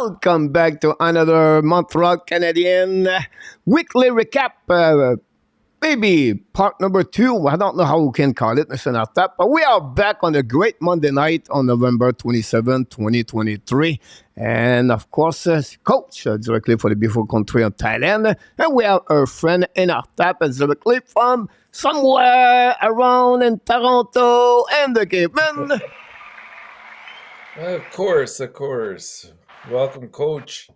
Welcome back to another Montreal Canadian Weekly Recap. Maybe part number 2. I don't know how we can call it, Mr. Enortap, but we are back on a great Monday night on November 27, 2023. And of course, coach directly for the beautiful country of Thailand. And we have our friend Enortap directly from somewhere around in Toronto and the Cape. Of course. Welcome, Coach.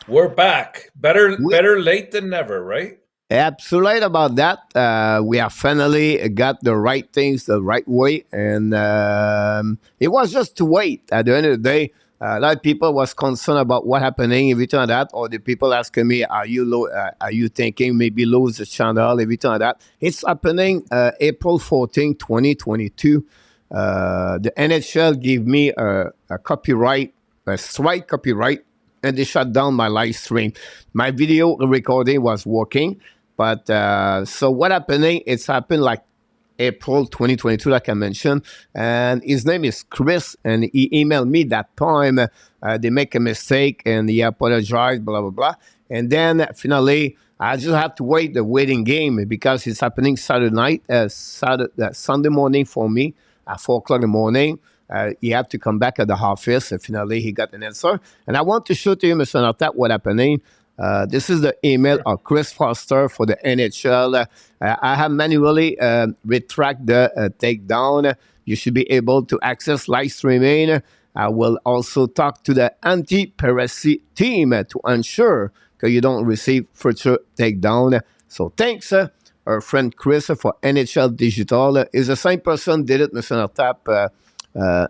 We're back. Better late than never, right? Absolutely right about that. We have finally got the right things the right way, and it was just to wait. At the end of the day, a lot of people was concerned about what happening everything like that, or the people asking me, "Are you thinking maybe lose the channel everything like that?" It's happening April 14, 2022. The NHL gave me a copyright, a strike copyright, and they shut down my live stream. My video recording was working, but so what happening? It's happened like April 2022, like I mentioned, and his name is Chris, and he emailed me that time. They make a mistake, and he apologized, blah blah blah, and then finally. I just have to wait the waiting game because it's happening Saturday night, Sunday morning for me at 4 o'clock in the morning. He had to come back at the office, and finally he got an answer. And I want to show to you, Mr. Enortap, what happening. This is the email of Chris Foster for the NHL. I have manually retract the takedown. You should be able to access live streaming. I will also talk to the anti-piracy team to ensure that you don't receive future takedown. So thanks, our friend Chris for NHL Digital. Is the same person did it, Mr. Enortap,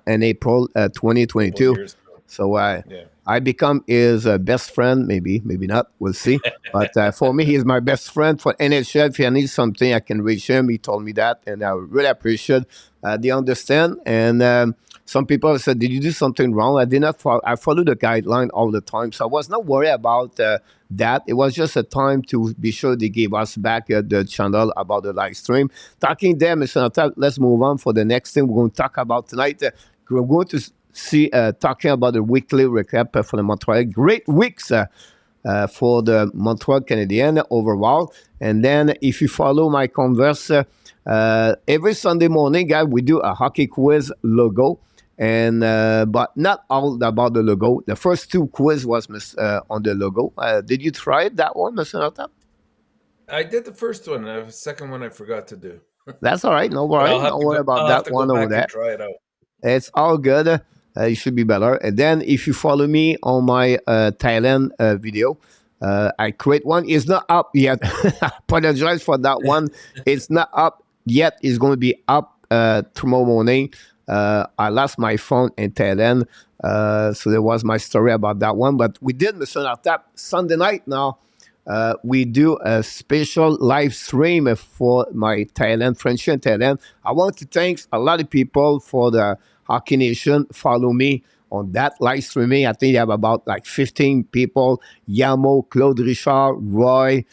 in April 2022. So I become his best friend, maybe not, we'll see. But for me, he's my best friend for NHL. If I need something, I can reach him. He told me that, and I really appreciate they understand. And some people said, did you do something wrong? I did not follow. I follow the guideline all the time. So I was not worried about that. It was just a time to be sure they gave us back the channel about the live stream. Talking there, Mr. Enortap, let's move on for the next thing we're going to talk about tonight. We're going to see talking about the weekly recap for the Montreal. Great weeks for the Montreal Canadiens overall. And then if you follow my converse, every Sunday morning, guys, we do a hockey quiz logo. And but not all about the logo. The first 2 quiz was on the logo. Did you try that one, Mr. Enortap? I did the first one. The second one I forgot to do. That's all right. No worry. Don't worry about that one over there. Try it out. It's all good. You should be better. And then if you follow me on my Thailand video, I create one. It's not up yet. I apologize for that one. It's not up yet. It's going to be up tomorrow morning. I lost my phone in Thailand. So there was my story about that one. But we did, Mr. Enortap, Sunday night now. We do a special live stream for my Thailand, French in Thailand. I want to thank a lot of people for the Hockey Nation. Follow me on that live streaming. I think you have about like 15 people. Yamo, Claude Richard, Roy,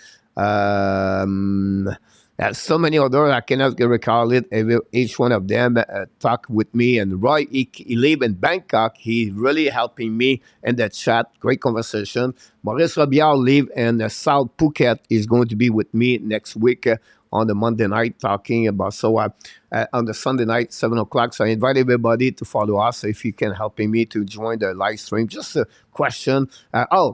there's so many others, I cannot recall it. Each one of them talk with me. And Roy, he live in Bangkok. He's really helping me in the chat. Great conversation. Maurice Robillard live in South Phuket. Is going to be with me next week on the Monday night talking about, on the Sunday night, 7 o'clock. So I invite everybody to follow us if you can helping me to join the live stream. Just a question.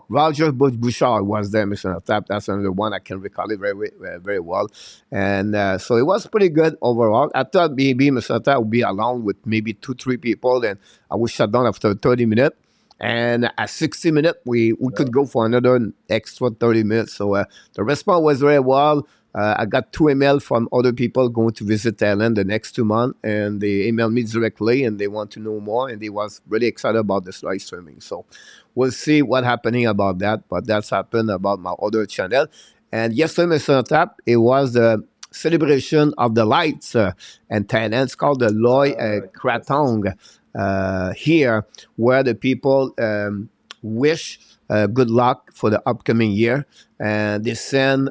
Roger Bouchard was there, Mr. Enortap. That's another one I can recall it very well. And so it was pretty good overall. I thought maybe Mr. Enortap would be alone with maybe 2-3 people, and I would shut down after 30 minutes. And at 60 minutes, we could go for another extra 30 minutes. So the response was very well. I got 2 emails from other people going to visit Thailand the next 2 months, and they emailed me directly, and they want to know more, and they was really excited about this live streaming. So we'll see what happening about that, but that's happened about my other channel. And yesterday, Mr. Enortap, it was the celebration of the lights in Thailand. It's called the Loy Kratong here, where the people wish good luck for the upcoming year, and they send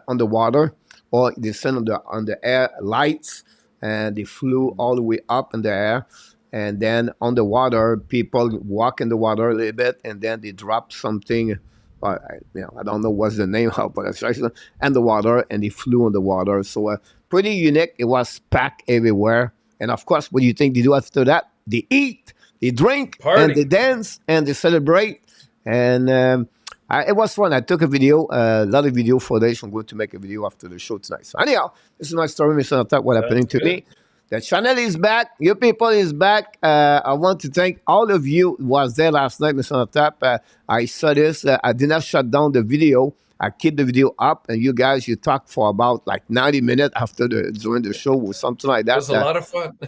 on the water, or they send on the air lights, and they flew all the way up in the air, and then on the water, people walk in the water a little bit, and then they drop something. I don't know what's the name of, but it's actually and the water, and they flew on the water. So pretty unique. It was packed everywhere, and of course, what do you think they do after that? They eat, they drink, and Party. they dance, and they celebrate, and it was fun. I took a video, a lot of video footage. I'm going to make a video after the show tonight. So anyhow, this is my story, Mr. Attack, what happening Sounds to good. me. The channel is back. You people is back. I want to thank all of you who was there last night, Mr. Tap. I saw this. I did not shut down the video. I keep the video up, and you guys, you talked for about like 90 minutes after during the show or something like It was that. a lot of fun.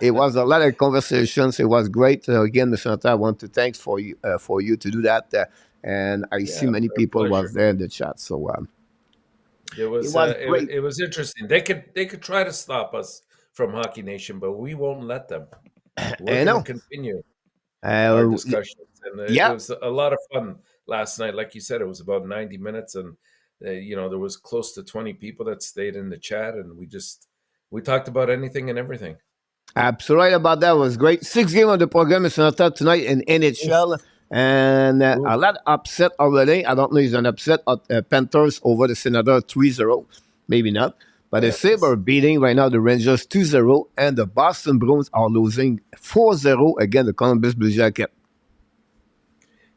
It was a lot of conversations. It was great. Again, Mr. Tap, I want to thank for you to do that. And I see Yeah, many our people was pleasure. there in the chat. So It it was was great. it was interesting. They could try to stop us from Hockey Nation, but we won't let them. We're I going to know. continue our Uh, discussions, and it yeah, was a lot of fun last night. Like you said, it was about 90 minutes, and there was close to 20 people that stayed in the chat, and we talked about anything and everything. absolutely right about that. It was great. Six game of the program is on top tonight in Oof, NHL. And a oof. lot upset already. I don't know if it's an upset. Panthers over the Senator 3-0. Maybe not. But the Yes. Sabre beating right now the Rangers 2-0. And the Boston Bruins are losing 4-0 against the Columbus Blue Jackets.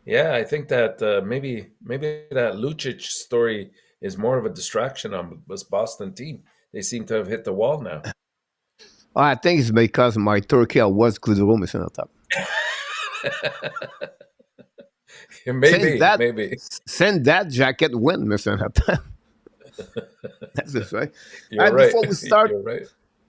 Yeah, I think that maybe that Lucic story is more of a distraction on this Boston team. They seem to have hit the wall now. I think it's because my Turkey was good room is on top. Since Maybe, that, maybe. send that jacket win, Mr. Nata. That's just right. You're right. Before we start, You're right.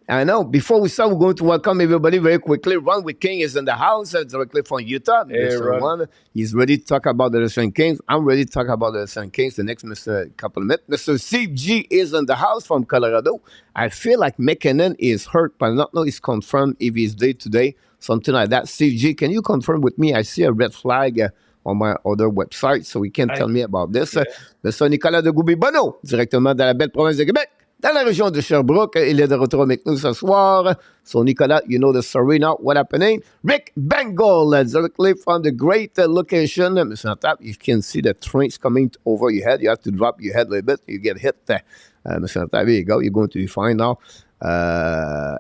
I know. Before we start, we're going to welcome everybody very quickly. Ron with King is in the house, directly from Utah. Hey, Mr. Ron. One, he's ready to talk about the Western Kings. I'm ready to talk about the Western Kings the next Mr. couple of minutes. Mr. Steve G is in the house from Colorado. I feel like McKinnon is hurt, but I don't know it's confirmed if he's day today, something like that. Steve G, can you confirm with me? I see a red flag on my other website, so he can I tell me about this. Yeah. Mr. Nicolas de Goubibano, directement de la belle province de Québec. Dans la région de Sherbrooke, il est de retour avec nous ce soir. So, Nicolas, you know the story now. What happening? Rick Bengal, directly from the great location. Mr. Tap, you can see the trains coming over your head. You have to drop your head a little bit. You get hit. Mr. Tap, there you go. You're going to be fine now.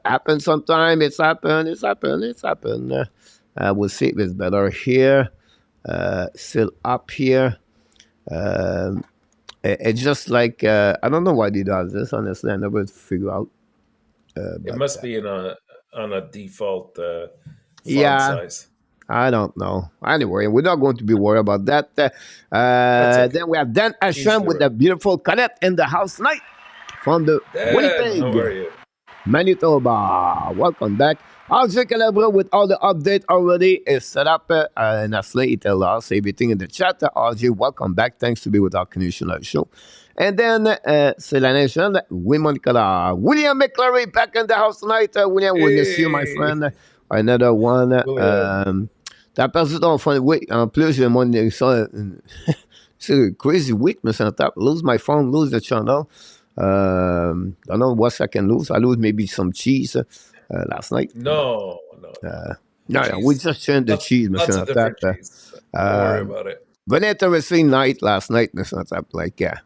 Happen sometime. It's happened. It's happened. It's happened. We'll see if it's better here. Still up here. It's just like I don't know why he does this. Honestly, I never figure out. It But must be on a default font yeah, size. I don't know. Anyway, we're not going to be worried about that. That's okay. Then we have Dan He's Asham the with right. the beautiful Colette in the house tonight from the Dan, how are Winnipeg, you? Manitoba. Welcome back. RJ Calabra with all the update already is set up. Nestle, it tell us everything in the chat. RJ, welcome back. Thanks to be with our Canadian Live show. And then, c'est la nation, Women Color. William McClary back in the house tonight. William, we miss you, my Hey, friend. Another one. William. T'as perdu ton phone. Oui, en plus, moi, ça, c'est a crazy week, mais ça tape. Lose my phone, lose the channel. I don't know what I can lose. I lose maybe some cheese last night. No, no, no. No, we Cheese. just changed the cheese, Lots Mr. of different Natap. cheese. Don't worry about it. Very interesting night last night, Mr. Natap. Like, yeah.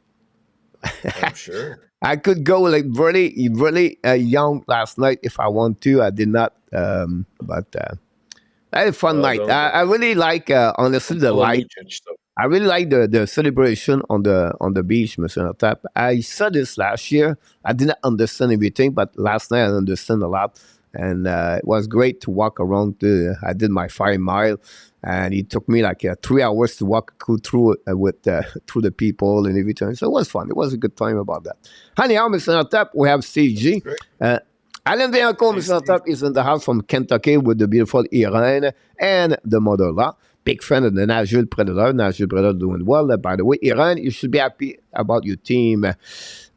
I'm sure. I could go like really, really young last night if I want to. I did not, but I had a fun Well, night. I really like, honestly, don't the pull a light. Lucic stuff. I really like the celebration on the beach, Mr. Tap. I saw this last year. I didn't understand everything, but last night I understand a lot, and it was great to walk around. I did my 5 mile, and it took me like 3 hours to walk through with through the people and everything. So it was fun. It was a good time about that. Anyhow, Mr. Tap, we have Steve That's G. great. Alan Bianco, Hey, Mr. Steve. Tap, is in the house from Kentucky with the beautiful Irene and the mother-in-law. Big fan of the Nashville Predator. Nashville Predator doing well. By the way, Irene, you should be happy about your team.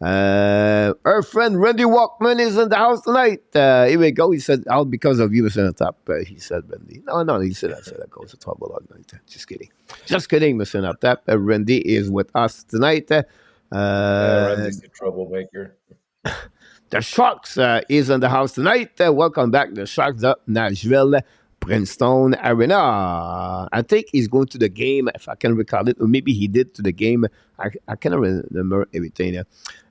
Her friend Randy Walkman is in the house tonight. Here we go. He said, all because of you, Mr. Tap. He said, Randy. No, he said, I said, that goes to trouble all night. Just kidding. Just kidding, Mr. Tap. Randy is with us tonight. Randy's the troublemaker. The Sharks is in the house tonight. Welcome back, the Sharks of Nashville. Princeton Arena. I think he's going to the game, if I can recall it, or maybe he did to the game. I cannot remember everything.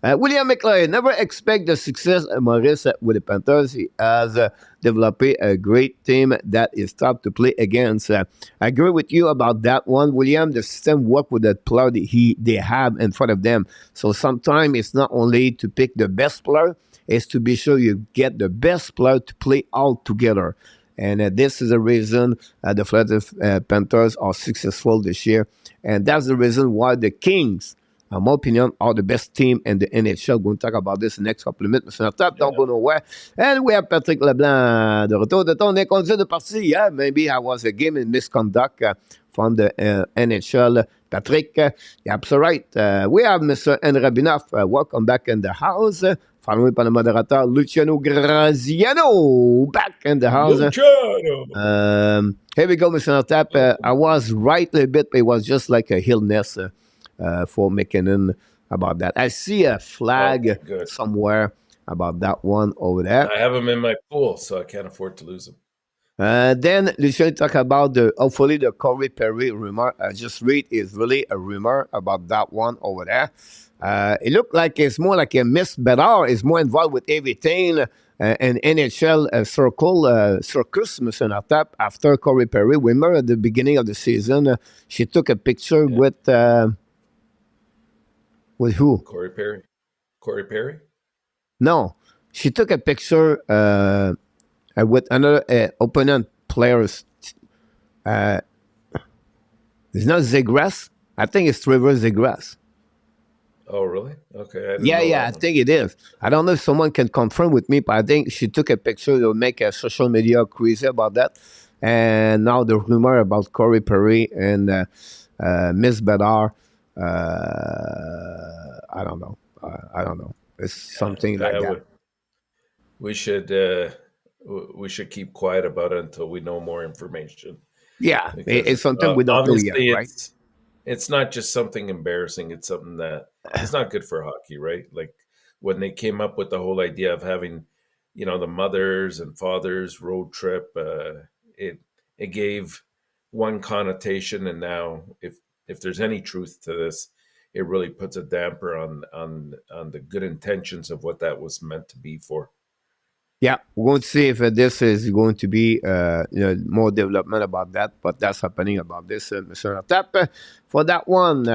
William McLean, never expect the success of Maurice with the Panthers. He has developed a great team that is tough to play against. I agree with you about that one, William. The system work with the player they have in front of them. So sometimes it's not only to pick the best player, it's to be sure you get the best player to play all together. And this is the reason the Florida Panthers are successful this year. And that's the reason why the Kings, in my opinion, are the best team in the NHL. We're going to talk about this in the next couple of minutes. Mr. Top, don't go nowhere. And we have Patrick Leblanc de retour de ton inconduit de partie. Yeah, maybe I was a game in misconduct from the NHL. Patrick, you're absolutely right. We have Mr. Enrabinoff. Welcome back in the house. Followed by the moderator Luciano Graziano, back in the house. Here we go, Mr. Enortap. I was right a bit, but it was just like a illness for McKinnon about that. I see a flag somewhere about that one over there. I have him in my pool, so I can't afford to lose him. Then Luciano talk about hopefully the Corey Perry rumor. I just read is really a rumor about that one over there. It looked like it's more like a Miss Bedard is more involved with everything and NHL circus, Mr. Enortap, after Corey Perry. Remember at the beginning of the season, she took a picture with who? Corey Perry. Corey Perry? No, she took a picture with another opponent players. It's not Zegras. I think it's Trevor Zegras. Oh, really? Okay. I think it is. I don't know if someone can confirm with me, but I think she took a picture to make a social media crazy about that. And now the rumor about Corey Perry and Miss Bedard, I don't know. I don't know. It's something like that. We should keep quiet about it until we know more information. Yeah, it's something we don't know yet, right? It's not just something embarrassing. It's something that it's not good for hockey, right? Like when they came up with the whole idea of having, the mothers and fathers road trip, it gave one connotation, and now if there's any truth to this, it really puts a damper on the good intentions of what that was meant to be for. Yeah, we're going to see if this is going to be more development about that, but that's happening about this, Mr. Enortap. For that one,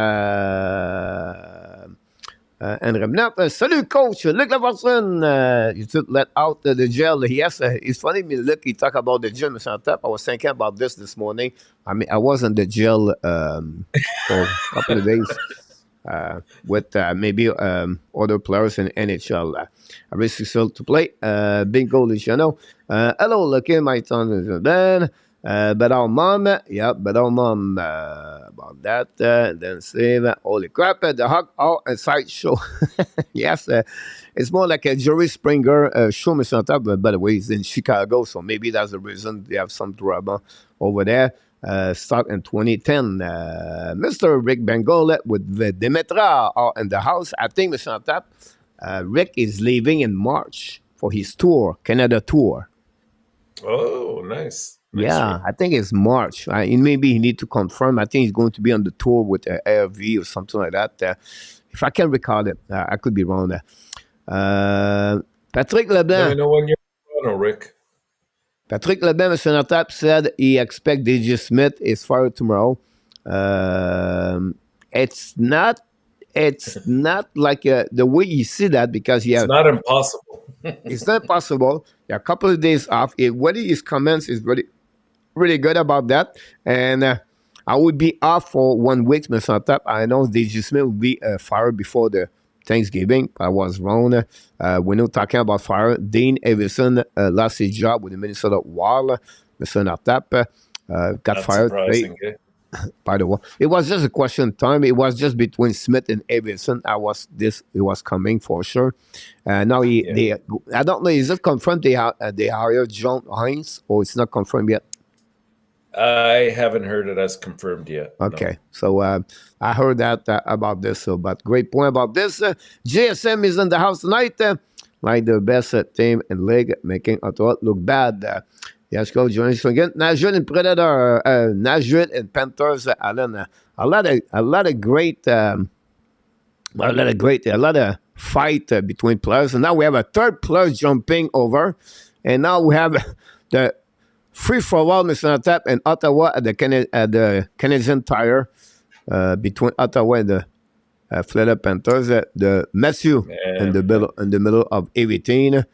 and Remnant, salut coach, Luc Lavarson, you took let out the gel. Yes, it's funny, look, he talk about the gel, Mr. Enortap. I was thinking about this morning. I mean, I was in the gel for a couple of days. With maybe other players in NHL. Very successful to play. Bingo, Luciano. Hello, Lucky, my son is Ben. But our mom, but our mom about that. Then save. Holy crap, the Hawk All Inside show. Yes, it's more like a Jerry Springer show, Mr. Top. But by the way, he's in Chicago, so maybe that's the reason they have some drama over there. Start in 2010. Mr. Rick Bengal with Demetra are in the house. I think, Mr. Enortap, Rick is leaving in March for his tour, Canada tour. Oh, nice. Yeah, I think it's March. Maybe he need to confirm. I think he's going to be on the tour with ARV or something like that. If I can recall it, I could be wrong there. Patrick Leblanc. Let me know when you're on, Rick. Patrick Leblanc, Mr. Enortap, said he expects DJ Smith is fired tomorrow. It's not like the way you see that because it's not impossible. It's not possible. A couple of days off. What his comments is really, really good about that. And I would be off for 1 week, Mr. Enortap. I know DJ Smith will be fired before the Thanksgiving. I was wrong. We're not talking about fire. Dean Avison lost his job with the Minnesota Wild. Mr. Enortap got fired. By the way, it was just a question of time. It was just between Smith and Avison. It was coming for sure. Now I don't know. Is it confirmed they hired John Hines or it's not confirmed yet? I haven't heard it as confirmed yet. Okay, no. So I heard that about this. So, but great point about this. JSM is in the house tonight, like the best team in league, making Ottawa look bad. Yes, go join us again. Nashville and Predator, Nashville and Panthers, Alan. A lot of great, a lot of fight between players. And now we have a third player jumping over, and now we have the free for all, Mr. Enortap, and Ottawa at the Canadian Tire between Ottawa and the Florida Panthers. The Matthew Yeah, in the middle of everything.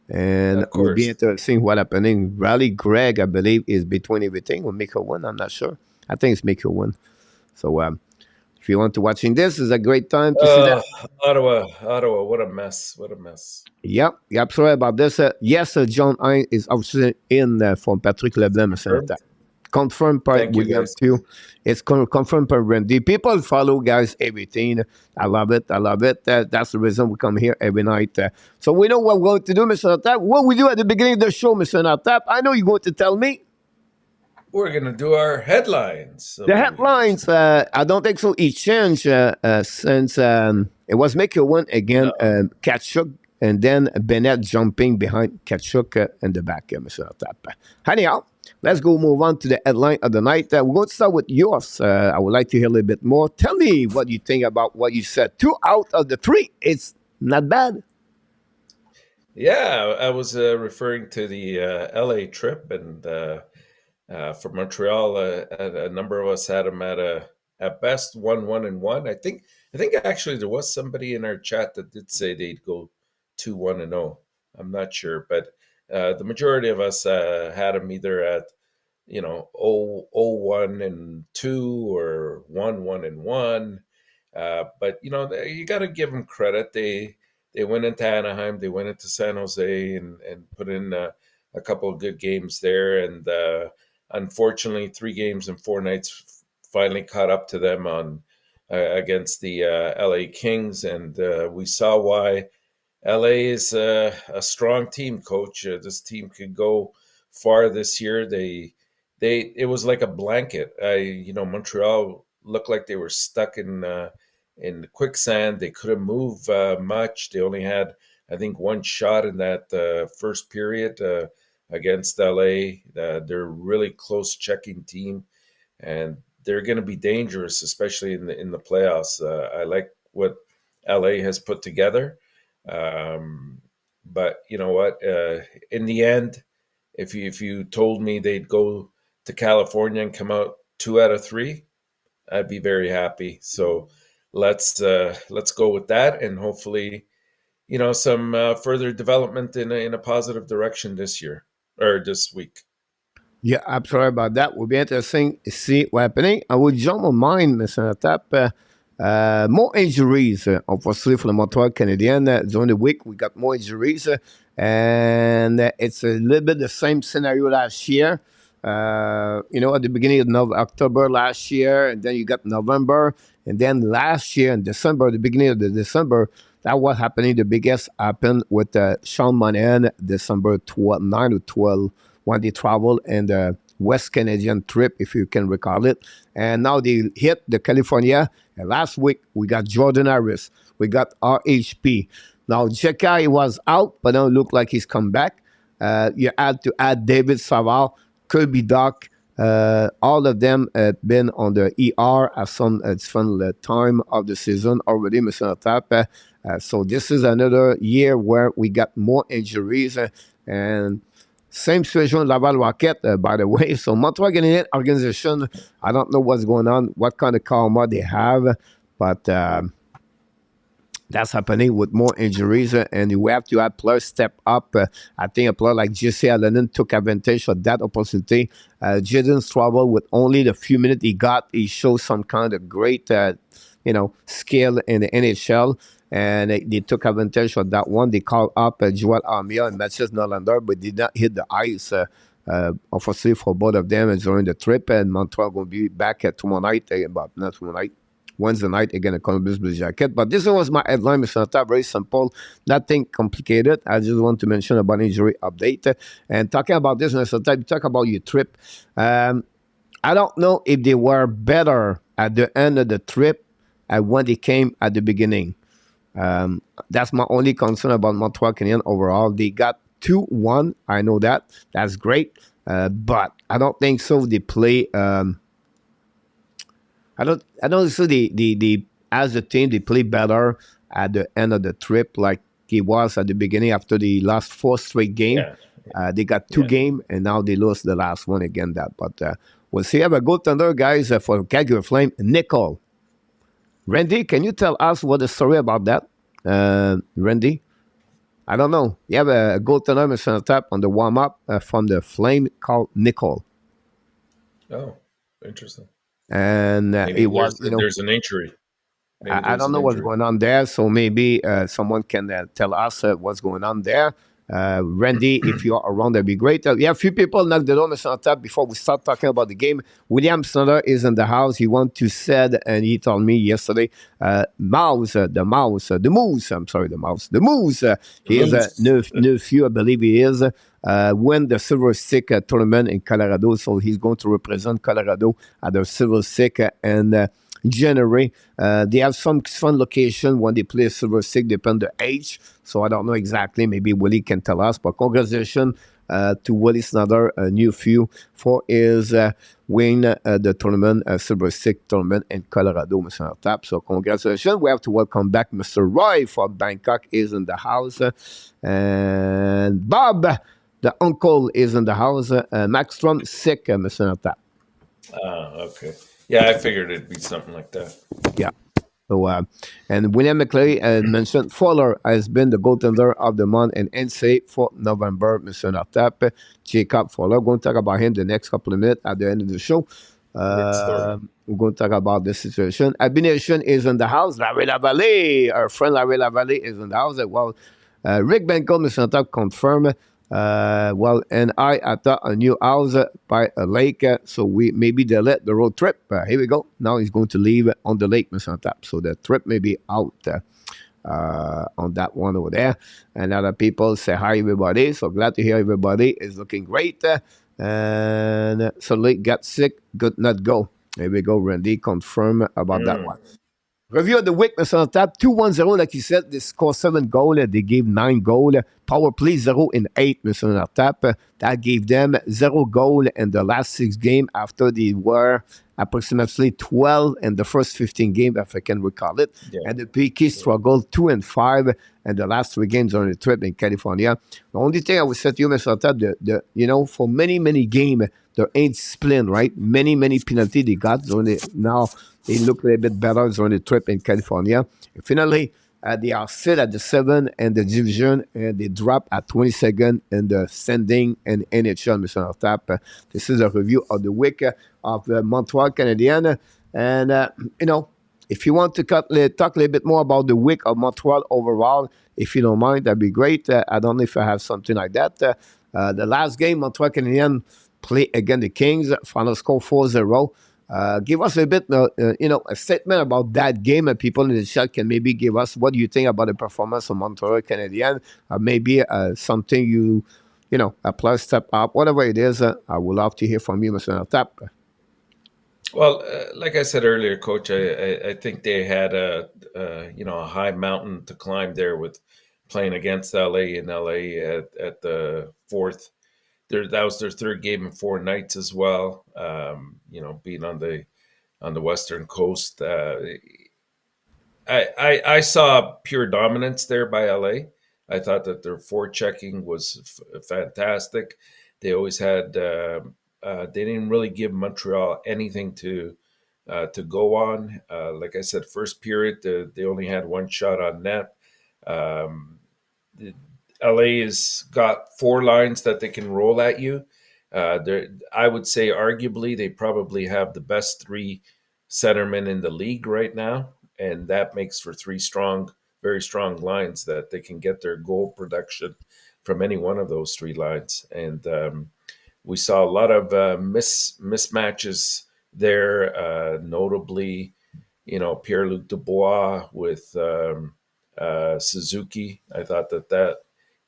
And it of will be course. interesting what happening. Rally Greg, I believe, is between everything or make her win. I'm not sure. I think it's make her win. So if you want to watching this, is a great time to see that. Oh, Ottawa, what a mess! What a mess! Yep. Sorry about this. Yes, John I is obviously in from Patrick Leblanc, Mr. Confirmed. Confirmed by Thank you, William guys. too. It's confirmed by Randy. People follow guys everything. I love it. I love it. That's the reason we come here every night. So we know what we're going to do, Mr. Enortap. What we do at the beginning of the show, Mr. Enortap. I know you're going to tell me We're gonna do our headlines the of the week. headlines. I don't think so. It changed since it was make your one again. No, Kachuk and then Bennett jumping behind Kachuk in the back, Mr. Enortap. Anyhow, let's go move on to the headline of the night. We're going to start with yours. I would like to hear a little bit more. Tell me what you think about what you said. 2 out of the 3. It's not bad. yeah, I was referring to the LA trip, and for Montreal, a number of us had them at best 1-1-1. I think actually there was somebody in our chat that did say they'd go 2-1-0. I'm not sure, but the majority of us had them either at 0-1-2 or 1-1-1. But you got to give them credit. They went into Anaheim, they went into San Jose, and put in a couple of good games there. And unfortunately, 3 games in 4 nights finally caught up to them on against the LA Kings, and we saw why LA is a strong team, Coach. This team could go far this year. They it was like a blanket. Montreal looked like they were stuck in quicksand. They couldn't move much. They only had, I think, one shot in that first period against LA. They're a really close checking team, and they're going to be dangerous, especially in the playoffs. I like what LA has put together. Um, but you know what? In the end, if you told me they'd go to California and come out 2 out of 3, I'd be very happy. So let's go with that, and hopefully, some further development in a positive direction this year or this week. Yeah, I'm sorry about that. Will be interesting to see what's happening. I will jump on mine, Mr. Tap. More injuries, obviously, for the Montreal Canadiens. During the week, we got more injuries. And it's a little bit the same scenario last year. At the beginning of October last year, and then you got November, and then last year in December, the beginning of the December, that was happening. The biggest happened with Sean Monahan, December 9 or 12, when they traveled in the West Canadian trip, if you can recall it. And now they hit the California. And last week, we got Jordan Harris. We got RHP. Now, Jekai was out, but now it look like he's come back. You had to add David Savard, Kirby Doc. All of them have been on the ER at some time of the season already, Mr. Enortap. So this is another year where we got more injuries. And same situation, Laval Rockets, by the way. So Montreal Canadiens organization, I don't know what's going on, what kind of karma they have, but that's happening with more injuries, and we have to have players step up. I think a player like J.C. Allen took advantage of that opportunity. Jaden struggled with only the few minutes he got. He showed some kind of great, skill in the NHL, and they took advantage of that one. They called up Joel Armia and Mathias Norlander, but did not hit the ice. Obviously, for both of them during the trip, and Montreal going to be back tomorrow night, but not tomorrow night. Wednesday night again at Columbus Blue Jacket. But this was my headline, Mr. Enortap. Very simple, nothing complicated. I just want to mention about injury update. And talking about this, Mr. Enortap, you talk about your trip. I don't know if they were better at the end of the trip when they came at the beginning. That's my only concern about Montreal Canadiens overall. They got 2-1. I know that. That's great. But I don't think so. They play. I don't see the as a team they play better at the end of the trip like it was at the beginning after the last four straight game. Yeah, They got two yeah. game and now they lost the last one again. That, but we'll see. Have a good thunder, guys, for Calgary Flame. Nickel, Randy, can you tell us what the story about that, Randy? I don't know. You have a goaltender, Mr. Tap, on the warm up from the Flame called Nicole, Oh, interesting. and it Maybe was there's an injury. Maybe I there's don't an know what's injury. going on there, so maybe someone can tell us what's going on there. Randy, if you're around, that'd be great. We have a few people knock the door, Mr. Tap, before we start talking about the game. William Snyder is in the house. He want to said, and he told me yesterday, the moose. I'm sorry, the mouse, the moose. The He is a Moose. nephew, I believe he is. Win the Silver Stick tournament in Colorado, so he's going to represent Colorado at the Silver Stick and. January. They have some fun location when they play Silver Stick, depend the age. So I don't know exactly. Maybe Willie can tell us. But congratulations to Willie Snyder, a new few for his win the tournament, Silver Stick tournament in Colorado, Mr. Tap. So congratulations. We have to welcome back Mr. Roy from Bangkok is in the house. And Bob, the uncle, is in the house. Max Trump sick, Mr. Tap. Ah, okay. Yeah, I figured it'd be something like that. Yeah. So, and William McClary mentioned Fowler has been the goaltender of the month in NCAA for November. Mr. Nortap, Jacob Fowler. Going to talk about him the next couple of minutes at the end of the show. Great story. We're going to talk about this situation. Habs Nation is in the house. Larry Lavallée, our friend Larry Lavallée is in the house. Well, Rick Benko, Mr. Nortap, confirmed. Well, and I thought a new house by a lake, so we maybe they let the road trip. Here we go. Now he's going to leave on the lake, Mr. Tap. So the trip may be out on that one over there. And other people say hi, everybody. So glad to hear everybody is looking great. And so late got sick, could not go. Here we go. Randy confirm about that Mm, one. Review of the week, Mr. Tap. 2-1-0, like you said, they scored 7 goals. They gave 9 goals. Power play 0 in 8, Mr. Tap. That gave them 0 goal in the last 6 games after they were approximately 12 in the first 15 games, if I can recall it. yeah, And the Peaky yeah, struggled 2 and 5 and the last 3 games on the trip in California. The only thing I would say to you, Mr. Tap, for many, many games, there ain't split, right? Many penalty they got. So now they look a little bit better during the trip in California. And finally, they are still at the 7 and the division, and they drop at 22nd in the standing and NHL, Mr. Tap. This is a review of the week of the Montreal Canadiens. And, if you want to talk a little bit more about the week of Montreal overall, if you don't mind, that'd be great. I don't know if I have something like that. The last game, Montreal Canadiens play against the Kings. Final score 4-0. Give us a bit, a statement about that game, and people in the chat can maybe give us what do you think about the performance of Montreal Canadiens. Maybe something a plus step up, whatever it is. I would love to hear from you, Mr. Tap. Well, like I said earlier, Coach, I think they had a high mountain to climb there with playing against LA in LA at the fourth. That was their third game in 4 nights as well. Being on the western coast, I saw pure dominance there by LA. I thought that their forechecking was fantastic. They always had. They didn't really give Montreal anything to go on. Like I said, first period they only had one shot on net. Um, LA has got 4 lines that they can roll at you. I would say, arguably, they probably have the best 3 centermen in the league right now, and that makes for 3 strong, very strong lines that they can get their goal production from any one of those 3 lines. And we saw a lot of mismatches there, notably, Pierre Luc Dubois with Suzuki. I thought that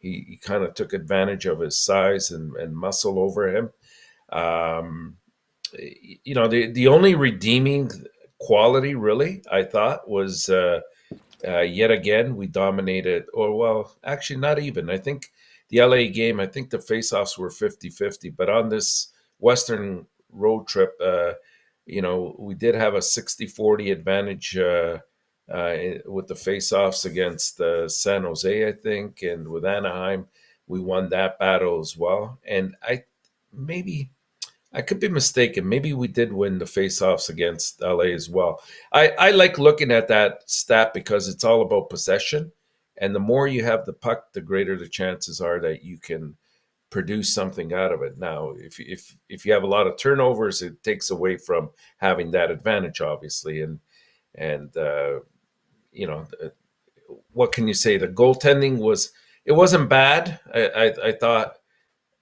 he kind of took advantage of his size and muscle over him. Um, the only redeeming quality, really, I thought, was yet again we dominated. Or well, actually, not even. I think the LA game, I think the faceoffs were 50-50. But on this Western road trip, we did have a 60-40 advantage with the faceoffs against San Jose, I think, and with Anaheim, we won that battle as well. And maybe I could be mistaken. Maybe we did win the faceoffs against LA as well. I like looking at that stat because it's all about possession. And the more you have the puck, the greater the chances are that you can produce something out of it. Now, if you have a lot of turnovers, it takes away from having that advantage, obviously. And you know, what can you say? The goaltending it wasn't bad. I thought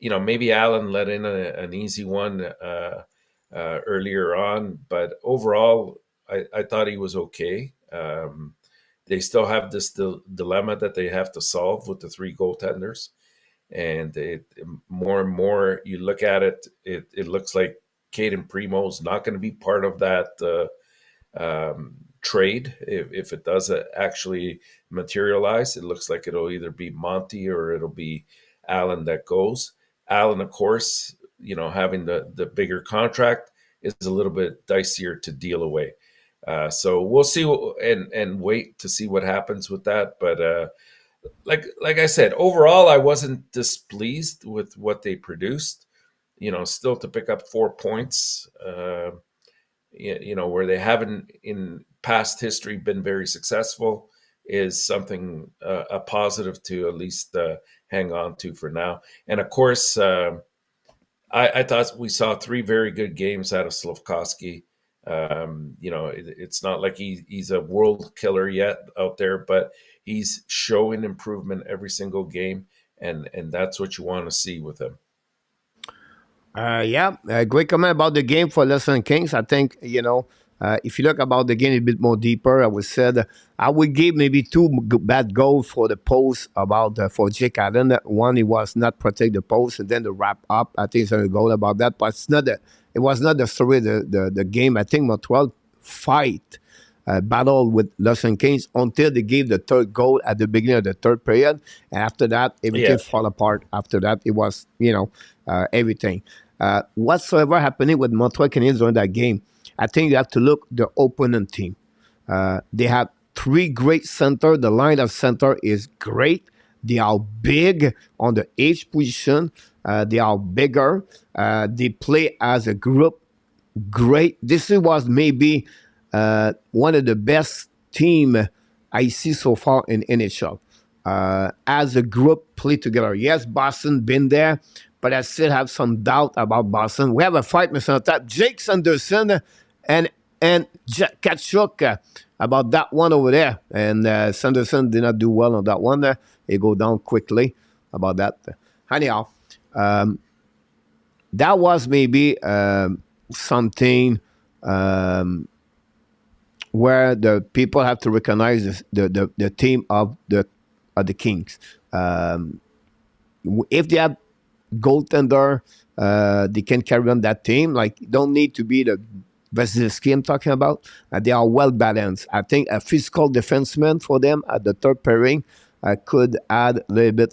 maybe Allen let in an easy one earlier on, but overall, I thought he was okay. They still have this dilemma that they have to solve with the three goaltenders, and more and more you look at it, it looks like Caden Primo is not going to be part of that trade if it does actually materialize. It looks like it'll either be Monty or it'll be Allen that goes. Allen, of course, having the bigger contract is a little bit dicier to deal away. So we'll see and wait to see what happens with that. But like I said, overall, I wasn't displeased with what they produced. Still to pick up 4 points. Where they haven't in past history been very successful is something a positive to at least hang on to for now. And of course, I thought we saw three very good games out of Slafkovsky. It's not like he's a world killer yet out there, but he's showing improvement every single game, and that's what you want to see with him. Yeah, great comment about the game for Lesson Kings. I think, if you look about the game a bit more deeper, I would say that I would give maybe two bad goals for the post about for Jake Allen. One, he was not protect the post, and then the wrap up. I think it's a goal about that, but it was not the story of the game. I think Montreal fight battle with Lesson Kings until they gave the third goal at the beginning of the third period, and after that, everything Yeah, fall apart. After that, it was everything. Whatsoever happening with Montreal Canadiens during that game, I think you have to look the opponent team. They have three great center. The line of center is great. They are big on the H position. They are bigger. They play as a group great. This was maybe one of the best team I see so far in NHL. As a group, play together. Yes, Boston been there, but I still have some doubt about Boston. We have a fight, Mr. Tap. Jake Sanderson and Jack Kachuk about that one over there. And Sanderson did not do well on that one. He go down quickly about that. Anyhow, that was maybe something where the people have to recognize the team of the Kings. If they have goaltender, they can carry on that team. Like, don't need to be the Vasilevsky I'm talking about. They are well balanced. I think a physical defenseman for them at the third pairing could add a little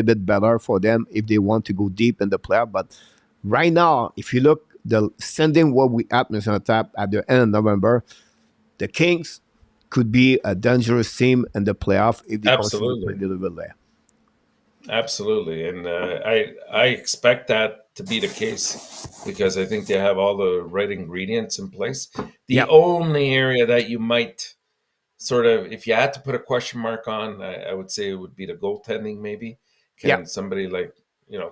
bit better for them if they want to go deep in the playoff. But right now, if you look the standing where we at Mr. Tap at the end of November, the Kings could be a dangerous team in the playoff if they continue to play absolutely. a little bit there. Absolutely, and I expect that to be the case because I think they have all the right ingredients in place. The Yeah. only area that you might sort of, if you had to put a question mark on, I would say it would be the goaltending. Maybe Yeah. can somebody like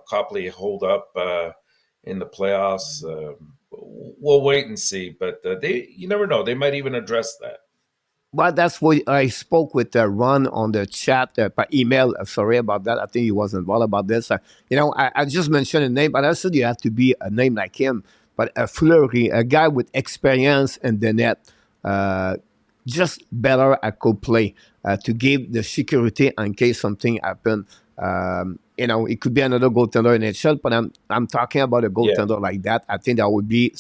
Copley hold up in the playoffs? We'll wait and see, but you never know. They might even address that. But that's what I spoke with Ron on the chat by email. Sorry about that. I think he was involved about this. I just mentioned a name, but I said you have to be a name like him. But a Fleury, a guy with experience in the net, just better at co-play to give the security in case something happen. It could be another goaltender in NHL, but I'm talking about a Yeah, goaltender like that. I think that would be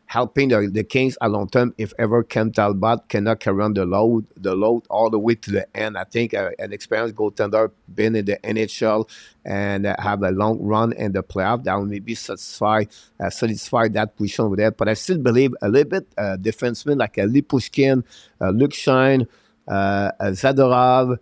helping the Kings at long term if ever Ken Talbot cannot carry on the load all the way to the end. I think an experienced goaltender been in the NHL and have a long run in the playoff that will maybe satisfy that position over there. But I still believe a little bit defensemen like Lee Pushkin, Luke Shine, Zadorov,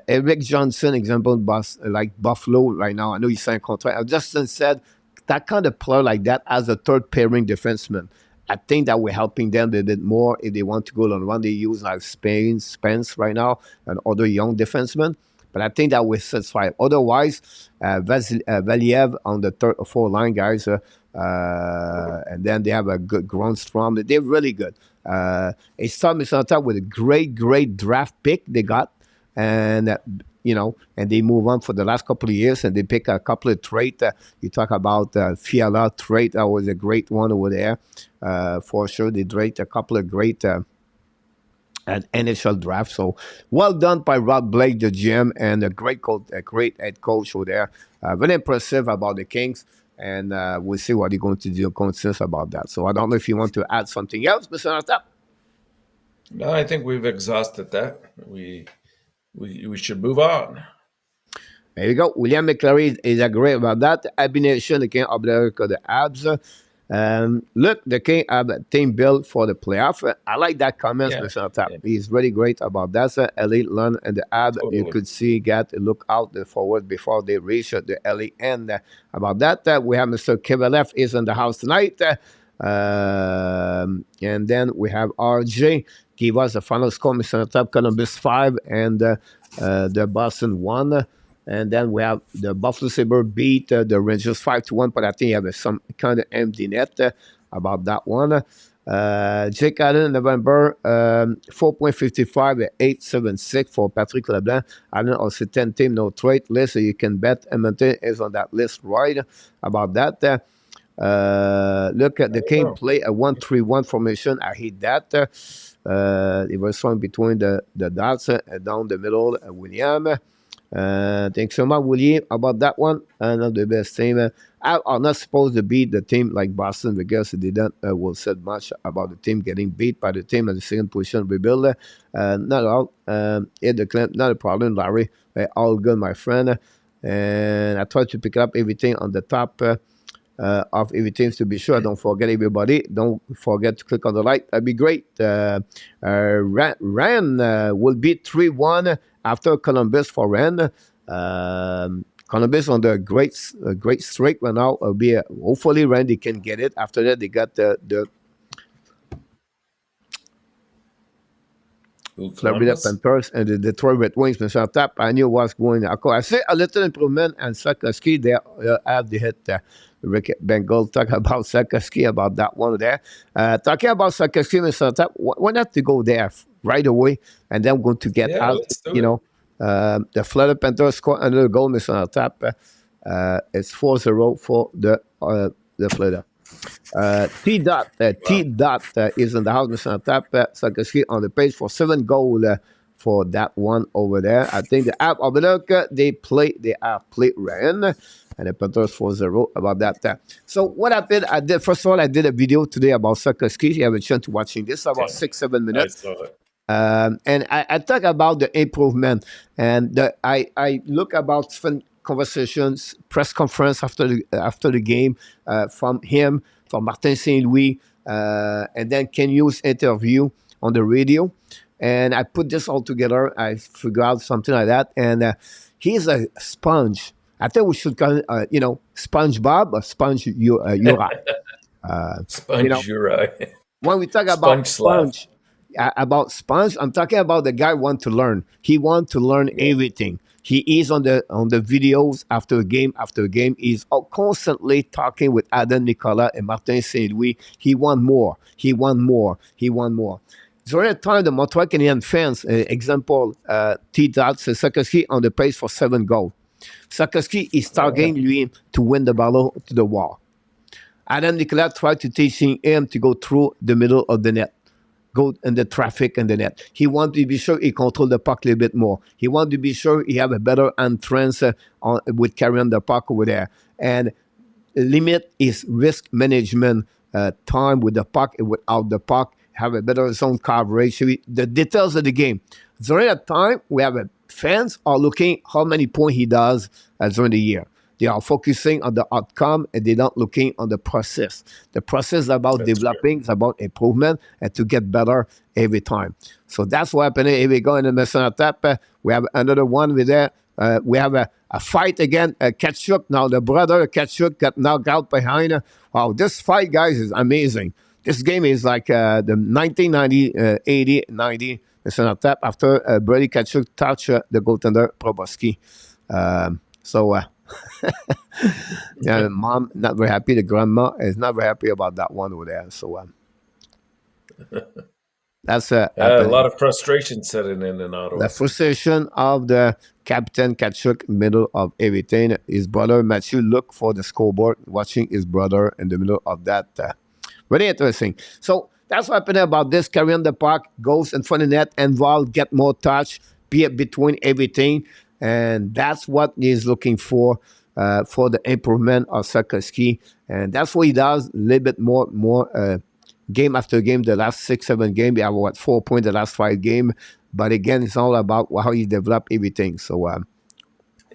Eric Johnson, example, like Buffalo right now. I know he's signed a contract. Justin said that kind of player like that as a third pairing defenseman. I think that we're helping them a little bit more if they want to go on run. They use like Spence right now and other young defensemen. But I think that we're satisfied. Otherwise, Valiev on the third or fourth line, guys, and then they have a good Grunstrom. They're really good. It started on top with a great draft pick they got, and and they move on for the last couple of years, and they pick a couple of traits. You talk about Fiala trait, that was a great one over there, for sure. They drafted a couple of great an initial draft. So well done by Rob Blake, the GM, and a great coach, a great head coach over there. Very impressive about the Kings, and we'll see what they're going to do consensus about that. So I don't know if you want to add something else, Mr. Enortap. No, I think we've exhausted that. We should move on. There you go. William McClary is agree about that. Habs Nation, the King of the Habs. Look, the King have a team built for the playoff. I like that comment, Yeah, Mr. Tap. yeah, He's really great about that. Elite Lund and the Ab, you totally. could see, get a look out the forward before they reach the LA end. About that, we have Mr. Kivalev is in the house tonight. And then we have RJ give us the final score, Mr. Tap, Columbus 5 and the Boston 1. And then we have the Buffalo Sabre beat the Rangers 5-1, but I think you have some kind of empty net about that one. Jake Allen, November, 4.55 at 8.76 for Patrick Leblanc. Allen also 10 team, no trade list, so you can bet Edmonton is on that list, right? About that. Look at the game play a 1-3-1 formation. I hate that. It was swung between the dots down the middle, William. Thanks so much, William, about that one. Not the best team. I'm not supposed to beat the team like Boston because they didn't will said much about the team getting beat by the team at the second position rebuild. Not at all. Hit the clamp, not a problem, Larry. All good, my friend. And I try to pick up everything on the top of everything to be sure. Don't forget, everybody. Don't forget to click on the like. That'd be great. Ran will beat 3-1 after Columbus for Ren. Columbus on the great streak right now. Hopefully Randy can get it. After that, they got the Florida Panthers and the Detroit Red Wings. Mr. Tap, I knew what's going on. I see a little improvement, and Sakaski, they have the hit. Rick Bengal talk about Sakaski, about that one there. Talking about Sakaski, Mr. Tap, why not to go there right away, and then we're going to get out, the Florida Panthers score another goal, Mr. Tap. It's 4-0 for the Florida. T Dot is in the house, Mr. Tap. Sakaski on the page for 7 goals for that one over there. I think the app of the look, they have played Ryan, and the Panthers 4-0 about that. So what happened? First of all, I did a video today about Sakaski. You have a chance to watching this about 6-7 minutes. I saw it. And I talk about the improvement, and I look about conversations, press conference after the game from him, from Martin Saint Louis, and then Ken Hughes interview on the radio, and I put this all together. I figure out something like that, and he's a sponge. I think we should call it, SpongeBob or Sponge Uri. Sponge Uri. When we talk about Sponge. Sponge, I'm talking about the guy want to learn. He want to learn everything. He is on the videos after game. He's constantly talking with Adam Nicola and Martin Saint Louis. He want more. During the time, the Montreal Canadiens fans, example, T-Dot says Sakaski on the pace for 7 goals. Sakaski is targeting lui to win the battle to the wall. Adam Nicola tried to teaching him to go through the middle of the net. Go in the traffic and the net. He wants to be sure he control the puck a little bit more. He wants to be sure he have a better entrance with carrying the puck over there. And limit his risk management time with the puck and without the puck, have a better zone coverage. So the details of the game. During that time, we have fans are looking how many points he does during the year. They are focusing on the outcome and they're not looking on the process. The process is about That's right. developing, it's about improvement, and to get better every time. So that's what happened. Here we go in the Messina Tap. We have another one with there. We have a fight again. Kachuk, now the brother Kachuk got knocked out behind. Wow, this fight, guys, is amazing. This game is like the 1990, 80, 90 Messina Tap after Brady Kachuk touched the goaltender Proboski. So yeah, the mom not very happy. The grandma is not very happy about that one over there. So that's A happening. lot of frustration setting in The Ottawa. frustration of the captain Kachuk, middle of everything. His brother Matthew look for the scoreboard, watching his brother in the middle of that. Very interesting. So that's what happened about this. Carry on the puck, goes in front of the net, involved, get more touch, be it between everything. And that's what he's looking for the improvement of Sarkozy. And that's what he does a little bit more game after game. The last 6, 7 games, he have what 4 points the last 5 games. But again, it's all about how you develop everything. So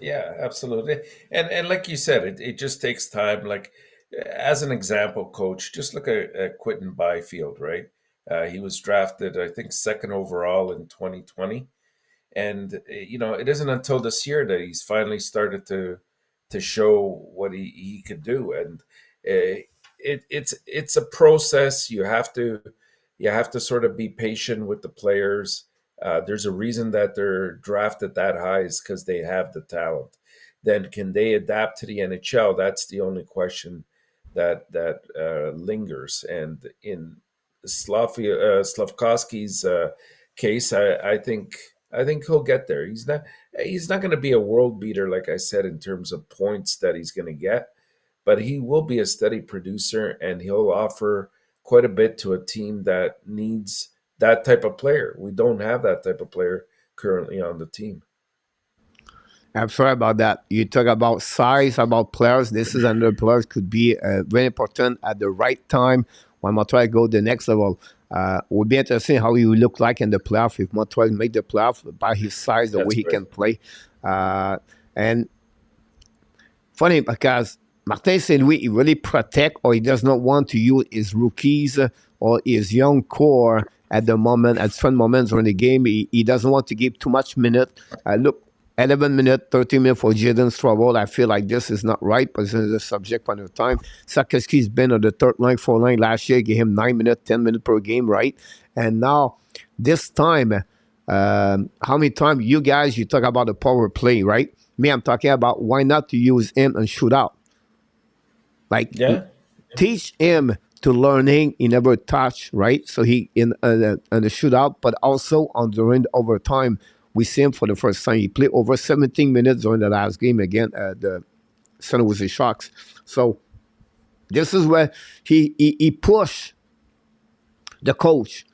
Yeah, absolutely. And like you said, it just takes time. Like as an example, coach, just look at Quentin Byfield, right? He was drafted, I think, second overall in 2020. And it isn't until this year that he's finally started to show what he could do. And it's a process. You have to sort of be patient with the players. There's a reason that they're drafted that high is because they have the talent. Then can they adapt to the NHL? That's the only question that lingers. And in Slavkovsky's case, I think he'll get there. He's not going to be a world beater, like I said, in terms of points that he's going to get, but he will be a steady producer, and he'll offer quite a bit to a team that needs that type of player. We don't have that type of player currently on the team. I'm sorry about that. You talk about size, about players. This is another players could be very important at the right time when Montreal go the next level. Would be interesting how he will look like in the playoff if Montreal make the playoff by his size, the way That's he right. can play. And funny because Martin Saint Louis he really protect or he does not want to use his rookies or his young core at the moment, at certain moments during the game. He doesn't want to give too much minute. Look, 11 minutes, 30 minutes for Jaden Strouble. I feel like this is not right, but this is a subject point of time. Sarkozy's been on the third line, fourth line last year, gave him 9 minutes, 10 minutes per game, right? And now, this time, how many times you guys, you talk about the power play, right? Me, I'm talking about why not to use him and shoot out. Like, Yeah, teach him to learning he never touch, right? So he in the shootout, but also on during the overtime, we see him for the first time. He played over 17 minutes during the last game again at the San Jose Sharks. So this is where he pushed the coach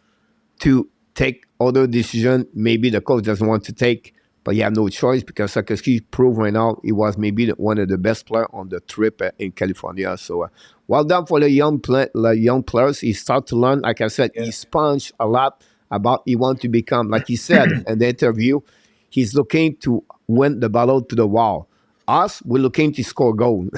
to take other decision. Maybe the coach doesn't want to take, but you have no choice because Sarkozy proved right now he was maybe one of the best players on the trip in California. So well done for the young players. He start to learn. Like I said, yeah, he sponged a lot about he want to become. Like he said in the interview, he's looking to win the battle to the wall. Us, we're looking to score goal,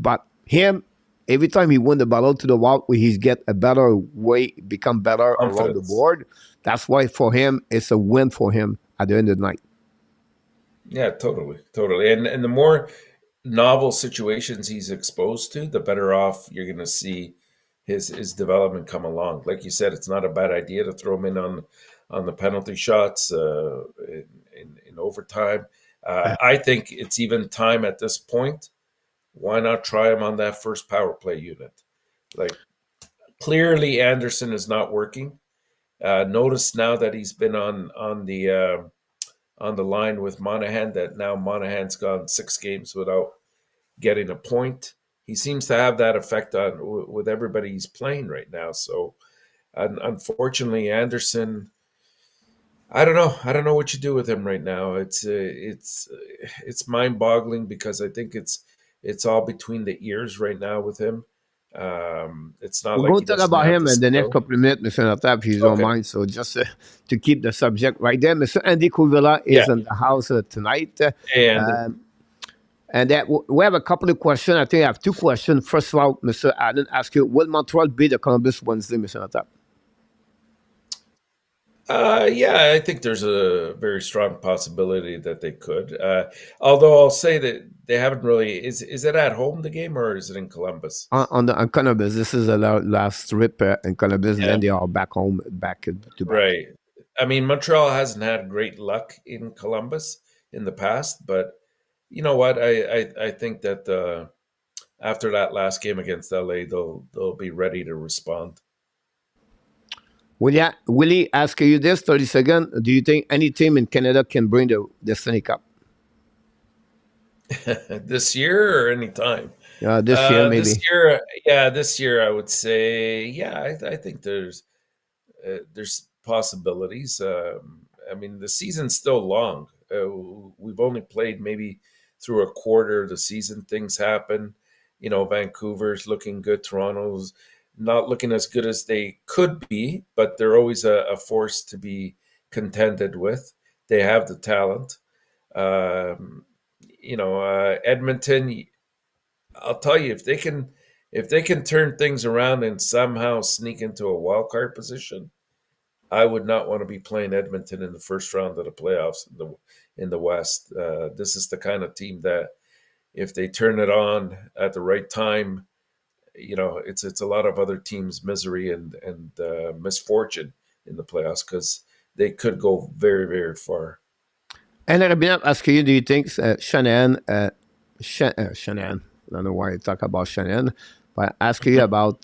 but him every time he win the battle to the wall, he's get a better way, become better around the confidence. board. That's why for him, it's a win for him at the end of the night. Yeah, totally, totally. And the more novel situations he's exposed to, the better off you're going to see his development come along. Like you said, it's not a bad idea to throw him in on the penalty shots in overtime. I think it's even time at this point. Why not try him on that first power play unit? Like clearly, Anderson is not working. Notice now that he's been on the line with Monahan that now Monahan's gone 6 games without getting a point. He seems to have that effect on with everybody he's playing right now. So unfortunately, Anderson, I don't know. I don't know what you do with him right now. It's mind boggling because I think it's all between the ears right now with him. It's not We're like going he to talk doesn't about have him the in the next skill. couple of minutes, Mr. Enortap, if you don't Okay. mind. So just to keep the subject right there, Mr. Andy Kuvila Yeah. is in the house tonight. Hey, Andy. Um, and that we have a couple of questions. I think I have two questions. First of all, Mr. Allen ask you, will Montreal beat the Columbus Wednesday, Mr. Enortap? Yeah, I think there's a very strong possibility that they could. Although I'll say that they haven't really. Is it at home the game or is it in Columbus? On Columbus, this is the last trip in Columbus, and Yeah, then they are back home, back to back. right. I mean, Montreal hasn't had great luck in Columbus in the past, but you know what? I think that after that last game against LA, they'll be ready to respond. Will he ask you this 30 seconds? Do you think any team in Canada can bring the Stanley Cup This year or any time? this year, This maybe? year, yeah, this year I would say, yeah, I think there's possibilities. I mean, the season's still long. We've only played maybe through a quarter of the season. Things happen. You know, Vancouver's looking good. Toronto's not looking as good as they could be, but they're always a force to be contended with. They have the talent. Um, Edmonton. I'll tell you, if they can turn things around and somehow sneak into a wild card position, I would not want to be playing Edmonton in the first round of the playoffs in the West. This is the kind of team that if they turn it on at the right time, it's a lot of other teams' misery and misfortune in the playoffs because they could go very very far. And I've been asking you, do you think Shannon, I don't know why I talk about Shannon, but ask you about,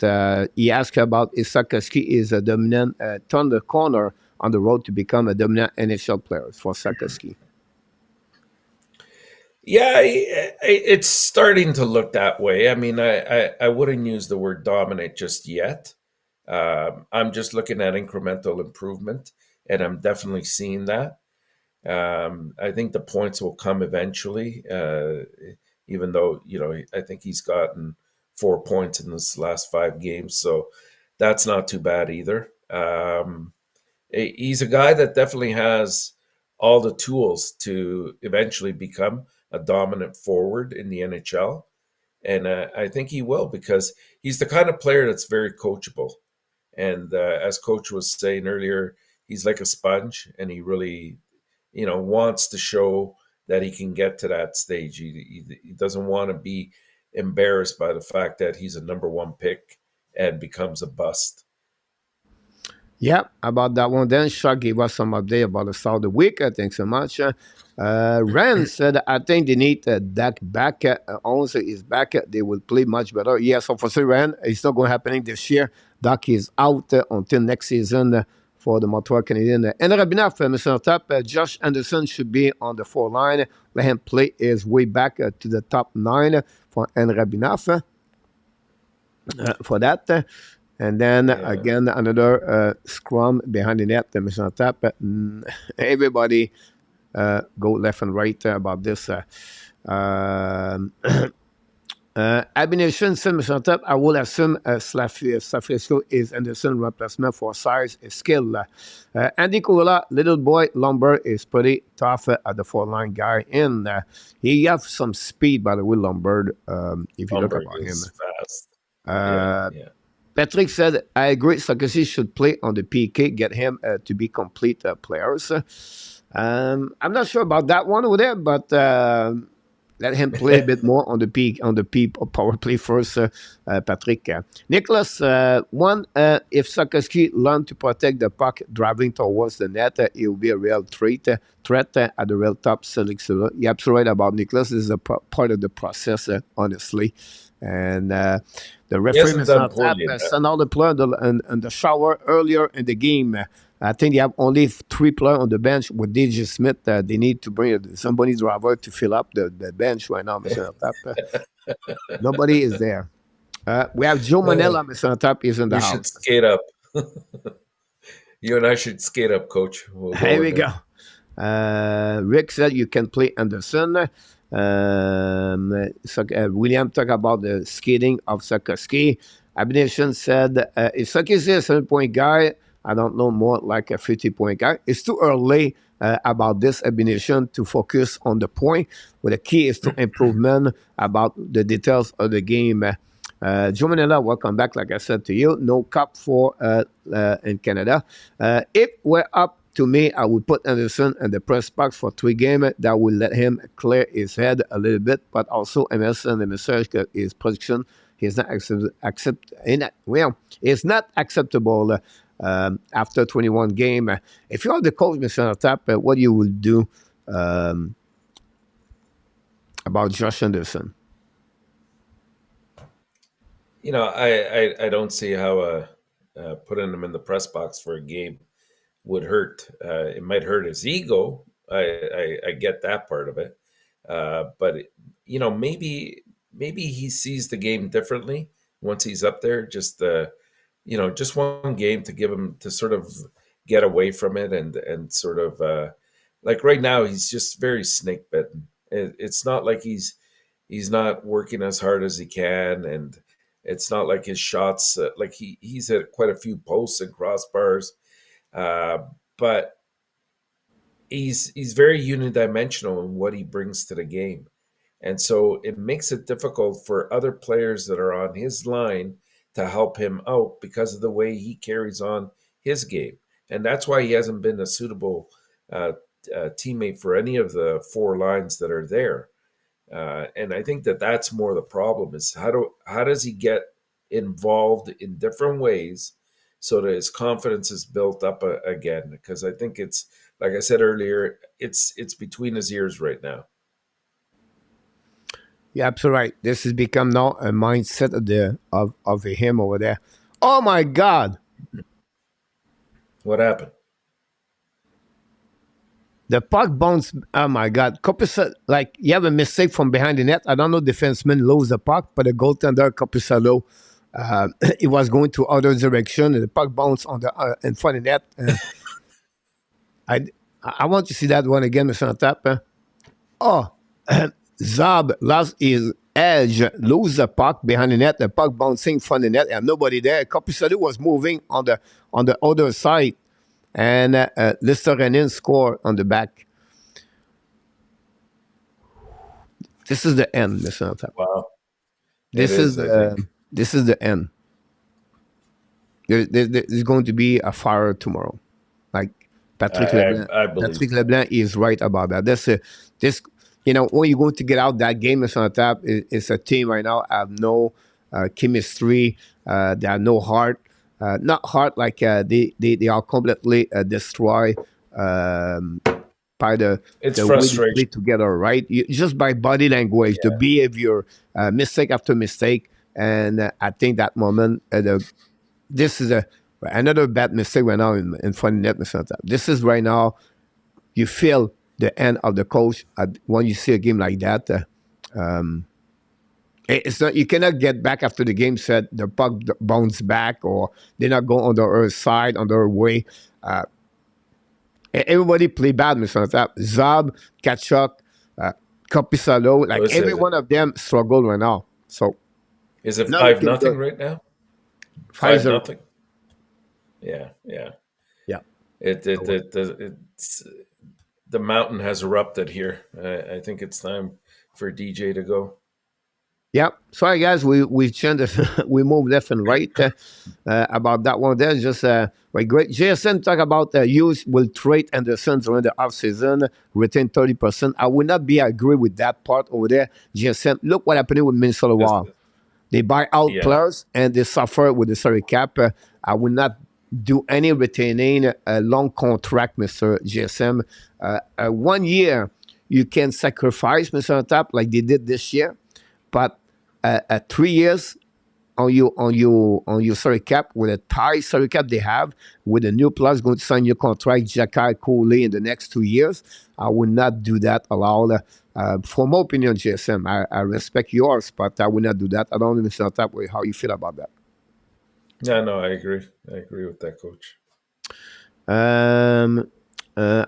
he asked you about if Sakaski is a dominant, turned the corner on the road to become a dominant NHL player for Sakaski. Yeah, it's starting to look that way. I mean, I wouldn't use the word dominate just yet. I'm just looking at incremental improvement, and I'm definitely seeing that. I think the points will come eventually, even though, I think he's gotten 4 points in this last 5 games. So that's not too bad either. He's a guy that definitely has all the tools to eventually become a dominant forward in the NHL. And I think he will because he's the kind of player that's very coachable. And as Coach was saying earlier, he's like a sponge and he really, wants to show that he can get to that stage. He doesn't want to be embarrassed by the fact that he's a number one pick and becomes a bust. Yeah, about that one. Then Chuck gave us some update about the start of the week. Thanks so much. Rand said, I think they need Dak back. Also, is back. They will play much better. Yeah, so for sure, Rand, it's not going to happen this year. Dak is out until next season for the Montreal Canadiens. And enough, Mr. Top. Josh Anderson should be on the 4 line. Let him play his way back to the top 9 for Rabinaf for that. And then Yeah. again, another scrum behind the net, Mr. Tap. Everybody go left and right about this. Um, Abination said, Mr. Tap, I will assume Slafrisco is Anderson replacement for size and skill. Andy Kula, little boy, Lumber is pretty tough at the 4 line guy. And he have some speed, by the way, Lumber, if you look Lumberg about him. is fast. Yeah, Uh, yeah. Patrick said, I agree. Sarkozy should play on the PK, get him to be complete players. I'm not sure about that one over there, but let him play a bit more on the peak on the P power play first, Patrick. Nicholas, if Sarkozy learned to protect the puck driving towards the net, it will be a real threat at the real top select. You're absolutely right about Nicholas. This is a part of the process, honestly. And the He referee, hasn't done Mr. Tap, poorly in that. sent out the player in the shower earlier in the game. I think they have only 3 players on the bench with DJ Smith. They need to bring somebody driver to fill up the bench right now, Mr. Tap. Nobody is there. We have Joe Uh, Manella, Mr. Tap, is in the we should house. skate up. You and I should skate up, Coach. We'll Here go in we go. there. Rick said you can play Anderson. William talked about the skating of Sarkozy. Habs Nation said, "It's okay to say a 7 point guy. I don't know more like a 50 point guy. It's too early about this Habs Nation to focus on the point. But the key is to improvement about the details of the game." Joe Manella, welcome back. Like I said to you, no cup for in Canada. If we're up to me, I would put Anderson in the press box for 3 games. That will let him clear his head a little bit, but also Emerson, the message that his production is not it's not acceptable after 21 game. If you are the coach, Mr. Tap, what you will do um, about Josh Anderson? I don't see how putting him in the press box for a game would hurt. It might hurt his ego. I get that part of it, but maybe he sees the game differently once he's up there. Just one game to give him to sort of get away from it and sort of like right now he's just very snake bitten. It's not like he's not working as hard as he can, and it's not like his shots like he's hit quite a few posts and crossbars, uh, but he's very unidimensional in what he brings to the game. And so it makes it difficult for other players that are on his line to help him out because of the way he carries on his game. And that's why he hasn't been a suitable uh, teammate for any of the four lines that are there. And I think that that's more the problem is how does he get involved in different ways so that his confidence is built up again? Because I think it's like I said earlier, it's between his ears right now. Yeah, absolutely right. This has become now a mindset of him over there. Oh my God, What happened? the puck bounced. Oh my God, Kopisa, like you have a mistake from behind the net. I don't know, defenseman lose the puck, but the goaltender Kopisalo, it was going to other direction, and the puck bounced on the in front of the net. I I want to see that one again, Mr. Tap. Oh, Zab lost his edge, lose the puck behind the net, the puck bouncing from the net, and nobody there. Kopisadu was moving on the other side, and Lister Renin scored on the back. This is the end, Mr. Altap. Wow, it This is is. I think this is the end. There's going to be a fire tomorrow. Like Patrick Leblanc. I believe Patrick Leblanc is right about that. This when you're going to get out that game is on tap. It's a team right now have no chemistry. They have no heart. Not heart like they are completely destroyed by it's the way they play frustration. together. Right, just by body language, the Yeah, behavior, mistake after mistake, and I think that moment this is another bad mistake right now in front of net. This is right now you feel the end of the coach when you see a game like that. It's not you cannot get back after the game said the puck bounce back or they're not going on the other side on their way. Uh, Everybody play bad, Mr. Zab, Kachuk, Kopisalo, like was every it? one of them struggle right now. So Is it not five looking nothing good. right now? Five 5-0. nothing. Yeah, yeah. Yeah. It's the mountain has erupted here. I think it's time for DJ to go. Yeah. Sorry, guys. We changed. We moved left and right about that one. There, just right. Great. Jason talk about use will trade Anderson during the off season, retain 30%. I would not be agree with that part over there. Jason, look what happened with Minnesota Just Wild. They buy out yeah, players and they suffer with the salary cap. I will not do any retaining a long contract, Mr. GSM. 1 year you can sacrifice, Mr. Tap, like they did this year, but 3 years on your salary cap with a tie salary cap they have with a new plus going to sign your contract Jakai Coley in the next 2 years. I will not do that allowed. For my opinion, GSM, I respect yours, but I will not do that. I don't understand that way how you feel about that. yeah. No, I agree. I agree with that, coach. Um,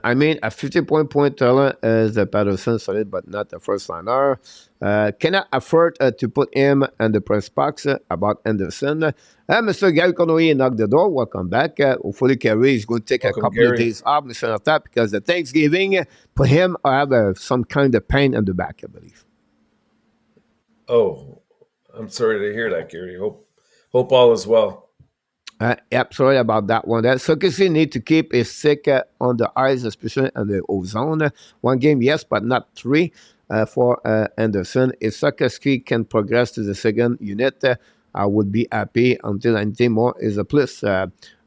I mean, a 50-point talent is a Patterson solid, but not a first liner. Cannot afford to put him in the press box about Anderson. Mr. Gary Conway knocked the door. Welcome back. Hopefully, Kerry is going to take a Welcome, couple of Gary. days off, Mr. Enortap, because the Thanksgiving put him have some kind of pain in the back, I believe. Oh, I'm sorry to hear that, Gary. Hope all is well. Yep, sorry about that one. That Sokisi need to keep his sick on the ice, especially on the ozone. One game, yes, but not three for Anderson. If Sokisi can progress to the second unit, I would be happy until anything more is a plus.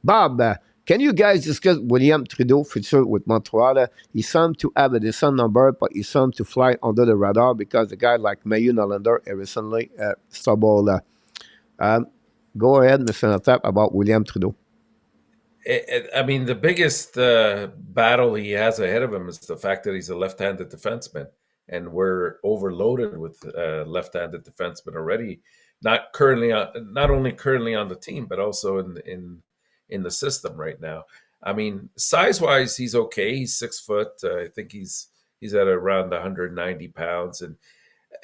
Bob, can you guys discuss William Trudeau future with Montreal? He seemed to have a decent number, but he seemed to fly under the radar because the guy like Mayu Nolander recently stumbled. Um, Go ahead, Mr. Natap, about William Trudeau. I mean, the biggest battle he has ahead of him is the fact that he's a left-handed defenseman, and we're overloaded with left-handed defensemen already. Not only currently on the team, but also in the system right now. I mean, size-wise, he's okay. He's 6 foot. I think he's at around 190 pounds, and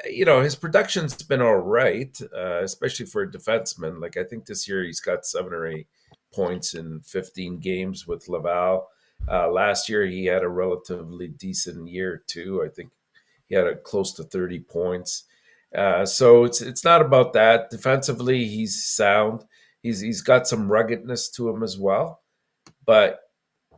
his production's been all right, especially for a defenseman. Like I think this year he's got 7 or 8 points in 15 games with Laval. Last year he had a relatively decent year too. I think he had a close to 30 points. So it's not about that. Defensively, he's sound. He's got some ruggedness to him as well, but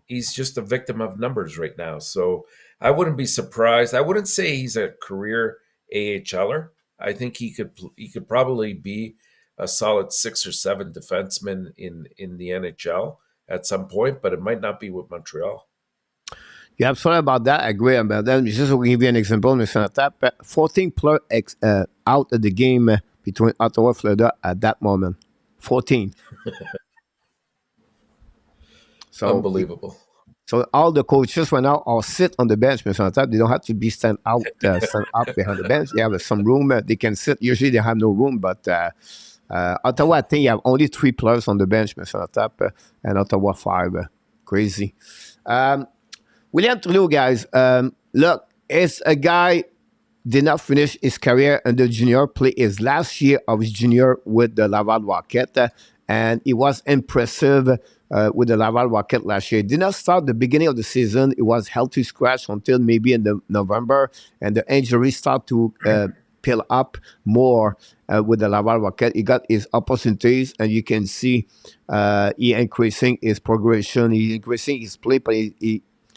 he's just a victim of numbers right now. So I wouldn't be surprised. I wouldn't say he's a career AHLer. I think he could probably be a solid 6 or 7 defenseman in the NHL at some point, but it might not be with Montreal. Yeah, I'm sorry about that. I agree about that. Just to give you an example, Mr. Natap, 14 players out of the game between Ottawa and Florida at that moment. 14. So Unbelievable. so all the coaches right now all sit on the bench, Mr. Natap. They don't have to be stand up behind the bench. They have some room. They can sit. Usually they have no room, but Ottawa, I think you have only 3 players on the bench, Mr. Natap, and Ottawa 5. Crazy. Um, William Trudeau, guys, look, it's a guy did not finish his career under junior, play his last year of his junior with the Laval Rockets, and it was impressive with the Laval Rockets last year. He did not start the beginning of the season. It was healthy scratch until maybe in the November, and the injury started to pile up more with the Laval Rockets. He got his opportunities, and you can see he increasing his progression, he increasing his play, but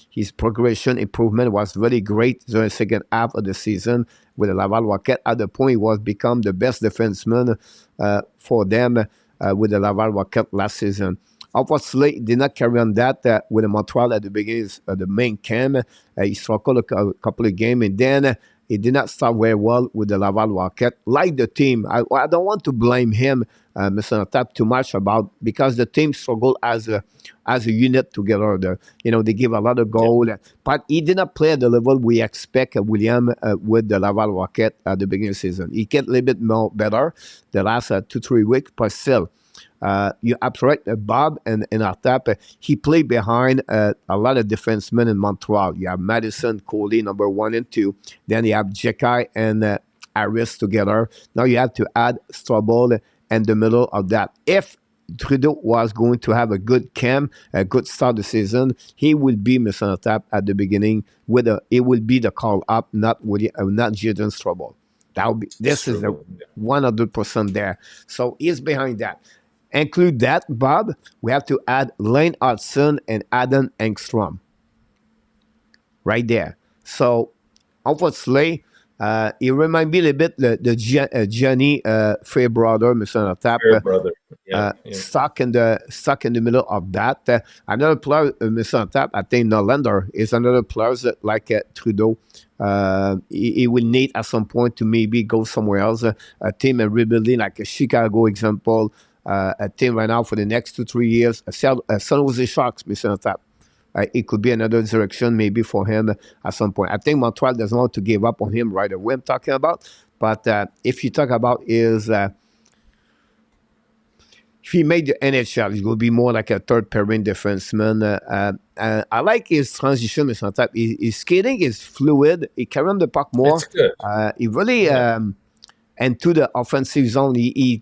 his progression improvement was really great during the second half of the season with the Laval Rockets. At the point, he was become the best defenseman for them with the Laval Rockets last season. Obviously, he did not carry on that with the Montreal at the beginning of the main camp. He struggled a couple of games, and then he did not start very well with the Laval Rockets. Like the team, I don't want to blame him, Mr. Natap, too much about because the team struggled as a unit together. They give a lot of Yeah. goal, but he did not play at the level we expect William with the Laval Rockets at the beginning of the season. He get a little bit more better the last 2-3 weeks, but still. You absolutely Bob and Artap. He played behind a lot of defensemen in Montreal. You have Madison, Coley, number 1 and 2. Then you have Jekai and Harris together. Now you have to add Strobel in the middle of that. If Trudeau was going to have a good camp, a good start of the season, he will be Mr. Artap at the beginning. It will be the call up, not Jaden Strobel. This is a Struggle. 100% there. So he's behind that. Include that, Bob. We have to add Lane Hudson and Adam Engstrom right there. So, obviously, it reminds me a little bit the Gianni Fairbrother, Mr. Fair Tap, brother. Yeah, yeah. stuck in the middle of that. Another player, Mr. Tap, I think Norlander is another player that, like Trudeau. He will need at some point to maybe go somewhere else. A team and rebuilding, like a Chicago example. A team right now for the next 2-3 years. San Jose Sharks, Mr. Tap. It could be another direction maybe for him at some point. I think Montreal doesn't want to give up on him right away. I'm talking about, but if you talk about if he made the NHL, he will be more like a third pairing defenseman. I like his transition, Mr. Tap. His skating is fluid. He carries the puck more. It's good. He really Yeah, and to the offensive zone, he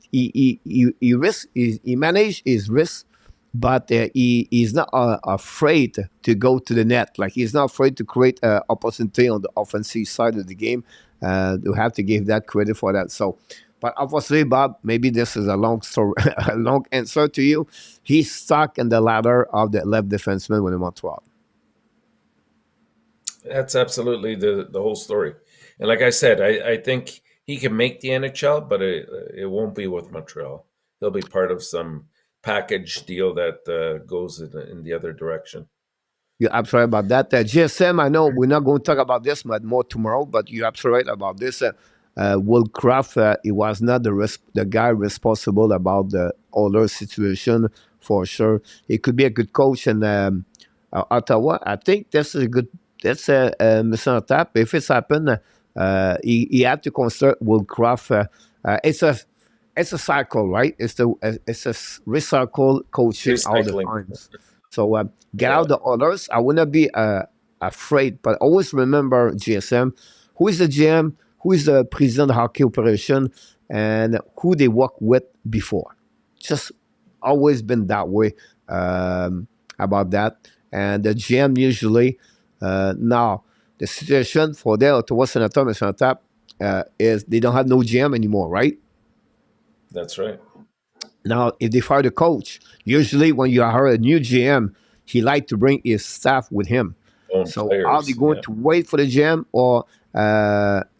managed his risk, but he's not afraid to go to the net. Like he's not afraid to create opportunity on the offensive side of the game. You have to give that credit for that. So, but obviously, Bob, maybe this is a long story, a long answer to you. He's stuck in the ladder of the left defenseman when he Montreal. that's absolutely the whole story. And like I said, I think he can make the NHL, but it won't be with Montreal. He'll be part of some package deal that goes in the other direction. You're absolutely right about that. GSM, I know we're not going to talk about this but more tomorrow, but you're absolutely right about this. Woodcraft, he was not the guy responsible about the older situation for sure. He could be a good coach in Ottawa. I think this is a good. That's a Mr. Tap. If it's happened, he had to consider Woodcraft. It's a cycle, right? It's a recycle coaching all the Recycling. times. So get Yeah, out the others. I wouldn't be afraid, but always remember GSM. Who is the GM? Who is the president of hockey operation? And who they work with before. Just always been that way about that. And the GM usually now the situation for their Ottawa Senators and Tap is they don't have no GM anymore, right? that's right. Now, if they fire the coach, usually when you hire a new GM, he like to bring his staff with him. Own So are they players. going Yeah, to wait for the GM or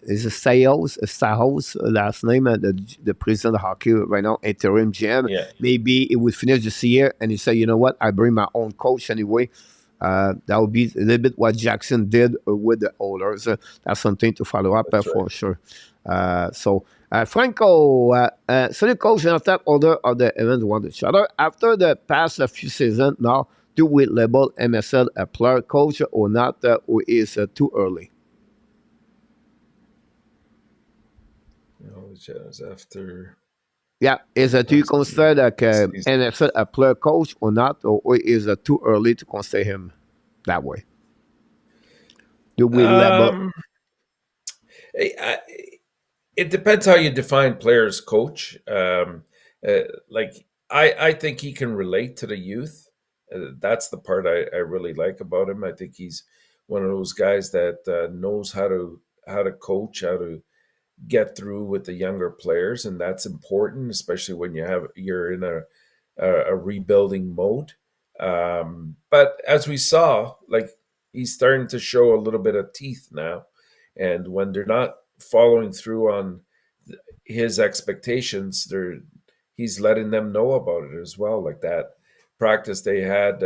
is it Sayos last name, the president of hockey right now, interim GM? yeah, Maybe it would finish this year and he say, you know what, I bring my own coach anyway. That would be a little bit what Jackson did with the Oilers. That's something to follow up that's right. for sure. Franco, so the coach and that order of the event one each other. After the past few seasons, now do we label MSL a player coach or not, or is too early? Jazz after Yeah, is the it do you past consider like season. MSL a player coach or not, or is it too early to consider him that way? Do we label? Um, I, it depends how you define players coach. Like I think he can relate to the youth. That's the part I really like about him. I think he's one of those guys that knows how to coach, how to get through with the younger players, and that's important, especially when you're in a rebuilding mode. But as we saw, like he's starting to show a little bit of teeth now, and when they're not following through on his expectations, he's letting them know about it as well. Like that practice they had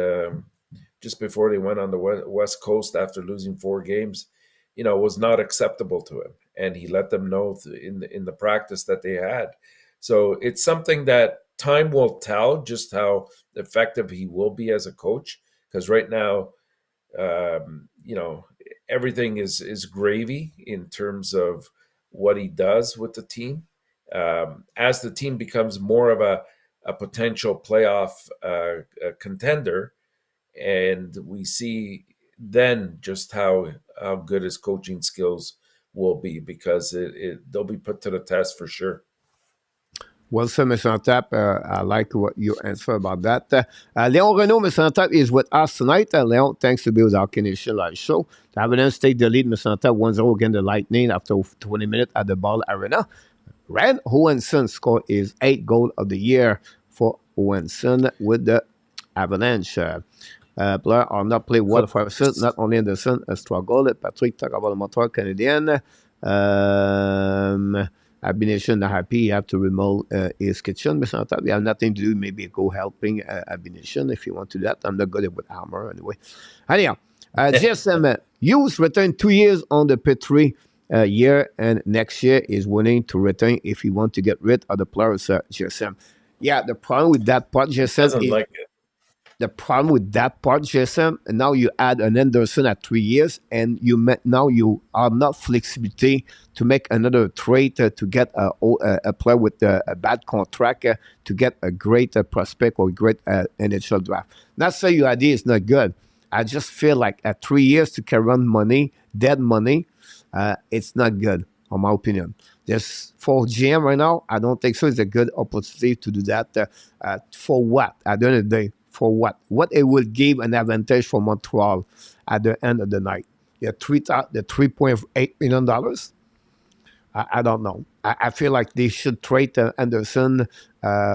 just before they went on the West Coast after losing 4 games, was not acceptable to him, and he let them know in the practice that they had. So it's something that time will tell just how effective he will be as a coach. Because right now, um, you know, everything is gravy in terms of what he does with the team. As the team becomes more of a potential playoff contender, and we see then just how good his coaching skills will be, because they'll be put to the test for sure. Well, sir, Mr. Tap, I like what you answer about that. Leon Renault, Mr. Tap, is with us tonight. Leon, thanks to be with our Canadian Live Show. The Avalanche take the lead, Mr. Tap, 1-0 against the Lightning after 20 minutes at the Ball Arena. Rand Hohenson score is 8th goal of the year for Hohenson with the Avalanche. Player are not play well for us. Not only Anderson a struggle. Patrick talk about the Montreal Canadiens. Habs Nation not happy. You have to remove his kitchen. But sometimes we have nothing to do. Maybe go helping Habs Nation if you want to do that. I'm not good with armor anyway. Anyhow, GSM Hughes returned 2 years on the Petrie year, and next year is willing to return if you want to get rid of the players. GSM. Yeah, the problem with that part, He GSM, doesn't is like it. the problem with that part, Jason, and now you add an Anderson at 3 years, and now you are not flexibility to make another trade to get a player with a bad contract to get a great prospect or great NHL draft. Not say your idea is not good. I just feel like at 3 years to carry on money, dead money, it's not good, in my opinion. There's for GM right now, I don't think so. It's a good opportunity to do that. For what? At the end of the day, for what? What it will give an advantage for Montreal at the end of the night? The $3.8 million. I don't know. I feel like they should trade Anderson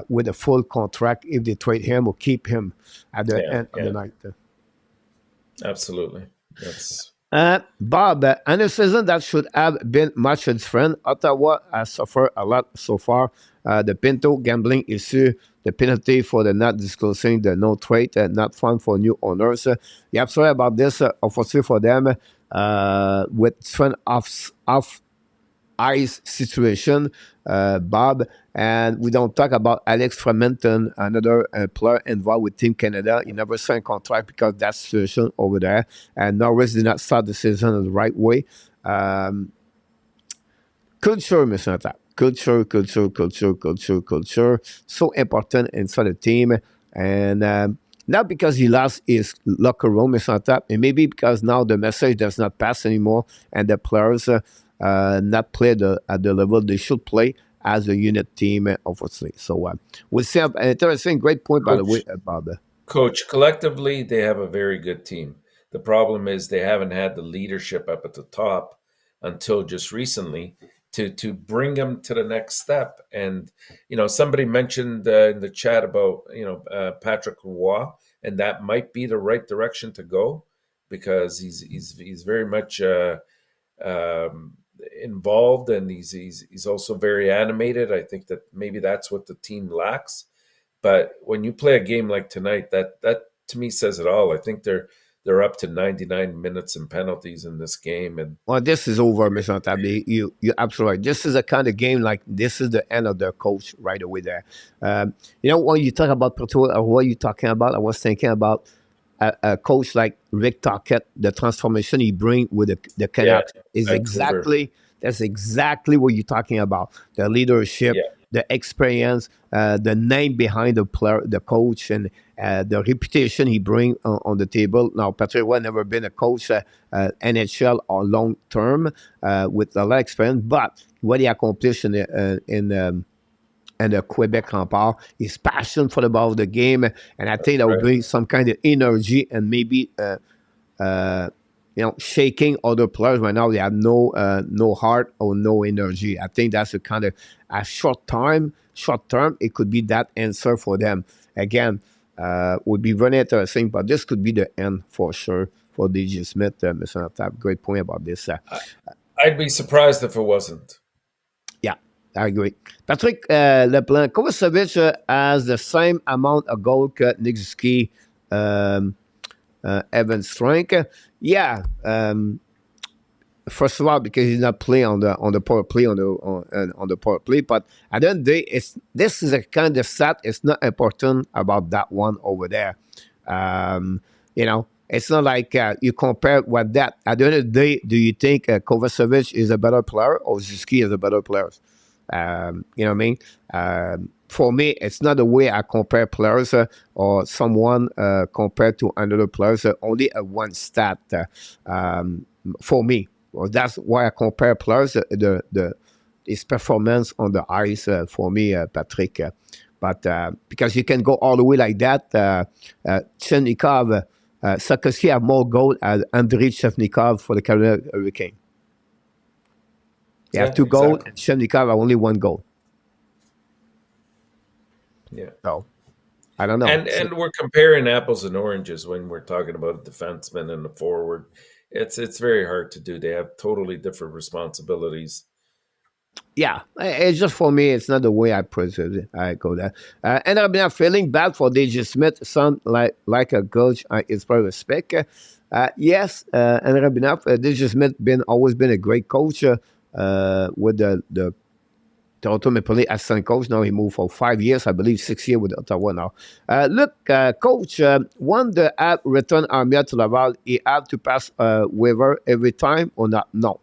with a full contract if they trade him or keep him at the Yeah, end of the yeah, night. absolutely. That's Bob, in a season that should have been much different, Ottawa has suffered a lot so far. The Pinto gambling issue, the penalty for the not disclosing the no trade, not fun for new owners. Yeah, I'm sorry about this, unfortunately for them, with different off ice situation, Bob. And we don't talk about Alex Frementon, another player involved with Team Canada. He never signed contract because of that situation over there. And Norris did not start the season the right way. Um, Culture, Mr. Tap. Culture. So important inside the team. And not because he lost his locker room, Mr. Tap, and maybe because now the message does not pass anymore and the players not play at the level they should play as a unit team, obviously. So we'll see. An interesting, great point, by the way, coach. about that. Coach, collectively, they have a very good team. The problem is they haven't had the leadership up at the top until just recently to bring them to the next step. And somebody mentioned in the chat about Patrick Roy, and that might be the right direction to go because he's very much um, involved, and he's also very animated. I think that maybe that's what the team lacks. But when you play a game like tonight, that to me says it all. I think they're up to 99 minutes and penalties in this game, and Well, this is over, Mr. Tabi. You're absolutely right. This is a kind of game like this is the end of the coach right away there. When you talk about Porto, or what you talking about, I was thinking about a coach like Rick Tocchet, the transformation he bring with the yeah, Canucks is Vancouver, exactly what you're talking about. The leadership, yeah, the experience, the name behind the player, the coach, and the reputation he bring on the table. Now, Patrick Roy never been a coach, NHL or long term with a lot of experience, but what he accomplished in and the Quebec Rempart, his passion for the ball of the game, and I think that will right. bring some kind of energy and maybe uh, shaking other players right now. They have no heart or no energy. I think that's a kind of a short term. It could be that answer for them. Again, would be very interesting, but this could be the end for sure for DJ Smith. Mr. Tap, great point about this. I, I'd be surprised if it wasn't. Yeah, I agree. Patrick Leplan, Kovacevic has the same amount of goal que Nick um, Evan Frank. Yeah, first of all, because he's not playing on the power play on the power play, but at the end of the day, this is a kind of stat. It's not important about that one over there. It's not like you compare what that. At the end of the day, do you think Kovacevic is a better player or Ziski is a better player? You know what I mean? For me, it's not the way I compare players or someone compared to another players. Only a one stat for me. Well, that's why I compare players. His performance on the ice for me, Patrick. But because you can go all the way like that, Chechnikov, Sakoski have more goals as Andrei Chechnikov for the Carolina Hurricane. They have Yeah, two goals, exactly. and Chechnikov have only one goal. Yeah. So I don't know. And we're comparing apples and oranges when we're talking about a defenseman and a forward. It's very hard to do. They have totally different responsibilities. Yeah, it's just for me. It's not the way I perceive it. I go there, and I've been feeling bad for DJ Smith. Sound like a coach. It's probably respect. Yes, and Rabinov, DJ Smith always been a great coach with the Toronto Maple Leafs assistant coach. Now he moved for 5 years, I believe 6 years with Ottawa now. Look, coach, when the app return Armia to Laval, he have to pass waiver every time or not? No.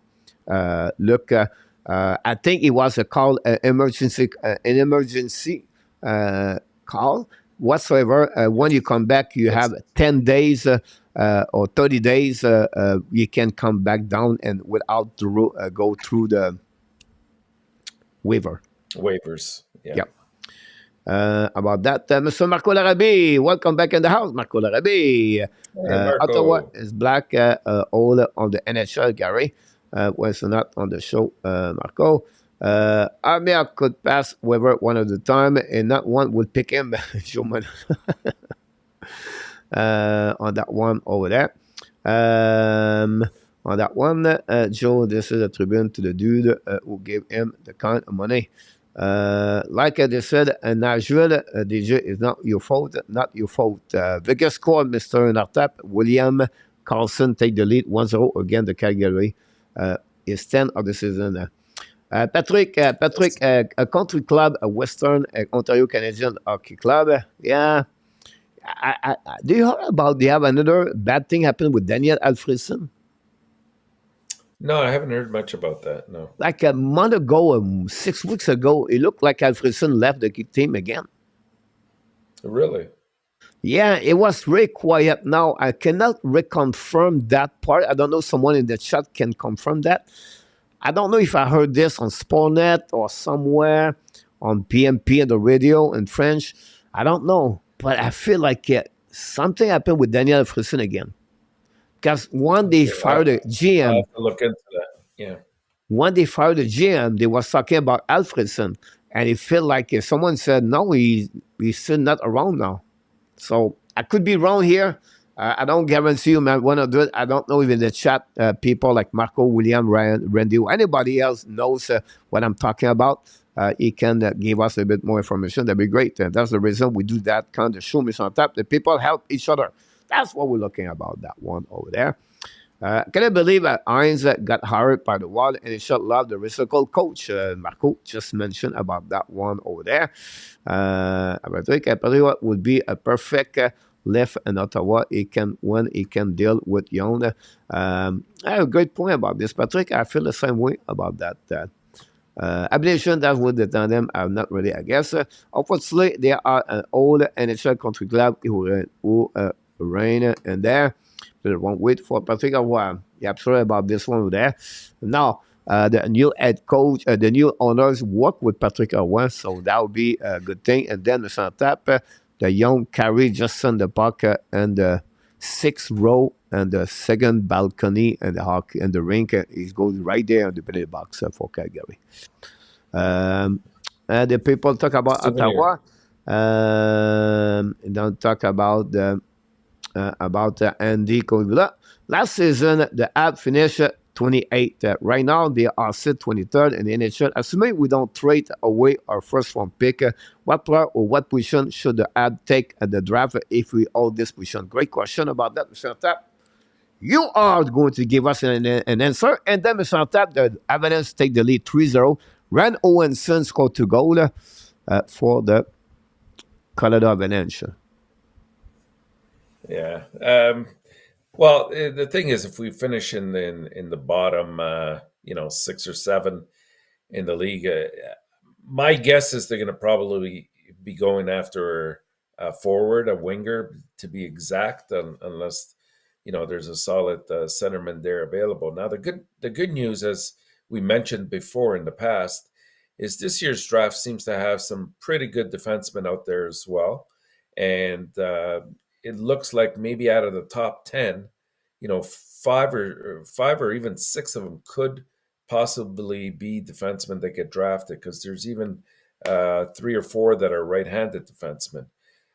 Look, I think it was a call, an emergency call whatsoever. When you come back, you It's have 10 days. Or 30 days, you can come back down and without go through the waiver. waivers. Yeah. Yep. About that, Mr. Marco Larabie, welcome back in the house, Marco Larabie. Hey, Ottawa Marco. is black, all on the NHL, Gary. Was not on the show, Marco. Armia could pass whoever one at a time, and not one would pick him. Showman on that one over there. Um, on that one, Joe, this is a tribute to the dude who gave him the kind of money. Like I just said, Nashville, DJ is not your fault, not your fault. Vegas score, Mr. Enortap. William Carlson take the lead 1-0 against the Calgary. Is 10 of the season. Patrick, a country club, a Western Ontario Canadian Hockey Club. Yeah. Do you hear about they have another bad thing happened with Daniel Alfredson? No, I haven't heard much about that. No. Like a month ago, 6 weeks ago, it looked like Alfredson left the team again. Really? Yeah, it was very quiet. Now I cannot reconfirm that part. I don't know. Someone in the chat can confirm that. I don't know if I heard this on Sportnet or somewhere on PMP and the radio in French. I don't know, but I feel like something happened with Daniel Frisson again. Because when they Okay. fired the I'll GM, have to look into that. Yeah. they was talking about Alfredson, and it felt like if someone said no, he's still not around now. So I could be wrong here. I don't guarantee you, man. Want to do it? I don't know if in the chat, people like Marco, William, Ryan, Randy, or anybody else knows what I'm talking about. He can give us a bit more information. That'd be great. And that's the reason we do that kind of show. Mission on tap. The people help each other. That's what we're looking about. That one over there. Can I believe that Heinz got hired by the Wild and he should love the recycle coach? Marco just mentioned about that one over there. I think Patriot would be a perfect left in Ottawa. He can when he can deal with Young. I have a great point about this, Patrick. I feel the same way about that. Abnation, that's what the tandem are not really, I guess. Unfortunately, there are an old NHL country club who reign in there. They won't wait for a particular while. Yeah, I'm sorry about this one there. Now, the new head coach, the new owners work with Patrick Roy, so that would be a good thing. And then the center tap, the young Carey just sent the puck and the sixth row and the second balcony and the hockey and the rink. He goes right there in the penalty box for Calgary. And the people talk about Souvenir. Ottawa. Don't talk about Andy Kovila. Last season, the app finished 28th. Right now, they are set 23rd in the NHL. Assuming we don't trade away our first round pick, what player or what position should the app take at the draft if we hold this position? Great question about that, Mr. Tap. You are going to give us an answer. And then, Mr. Tap, the Avalanche take the lead 3-0. Rand Owenson scored 2 goals for the Colorado Avalanche. Yeah. Well, the thing is, if we finish in the bottom, 6 or 7 in the league, my guess is they're going to probably be going after a forward, a winger, to be exact, unless there's a solid centerman there available. Now, the good news, as we mentioned before in the past, is this year's draft seems to have some pretty good defensemen out there as well, and it looks like maybe out of the top 10, five or even 6 of them could possibly be defensemen that get drafted, because there's even 3 or 4 that are right-handed defensemen.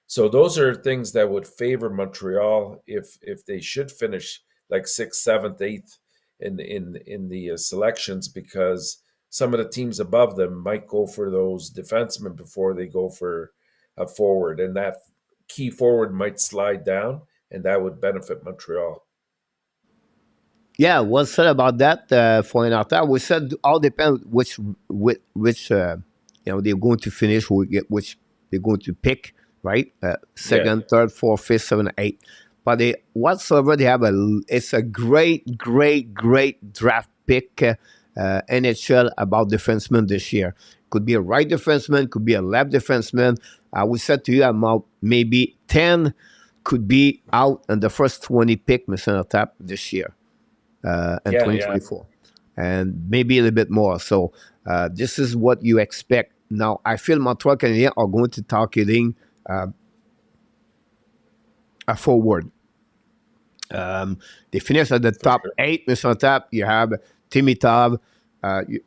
So those are things that would favor Montreal if they should finish like 6th, 7th, 8th in the selections, because some of the teams above them might go for those defensemen before they go for a forward, and that key forward might slide down, and that would benefit Montreal. Yeah, well said about that. For Enortap, we said all depends which they're going to finish which they're going to pick, right? Yeah. Second, third, fourth, fifth, seventh, eighth. But whatsoever they have it's a great, great, great draft pick. NHL about defensemen this year. Could be a right defenseman, could be a left defenseman. We said to you about maybe 10 could be out in the first 20 pick, Mr. Tap, this year in Yeah. Yeah. 2024. And maybe a little bit more. So this is what you expect. Now, I feel Montreal Canadiens are going to targeting a forward. They finished at the For top sure. 8, Mr. Tap. You have Timitov, you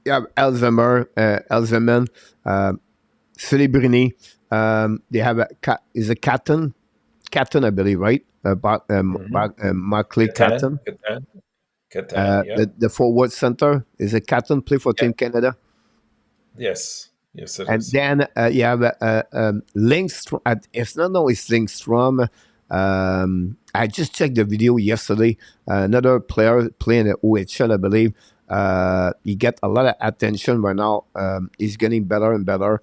have Elzeman, Celebrini. They have is a Catton, I believe, right? Hmm. Markley Catan, Catton. Catan, Catan. Yeah. The forward center is a Catton play for Yeah. Team Canada. Yes. Yes, it And is. then you have Lindstrom. It's not always Lindstrom. I just checked the video yesterday. Another player playing at OHL, I believe. He get a lot of attention right now. He's getting better and better.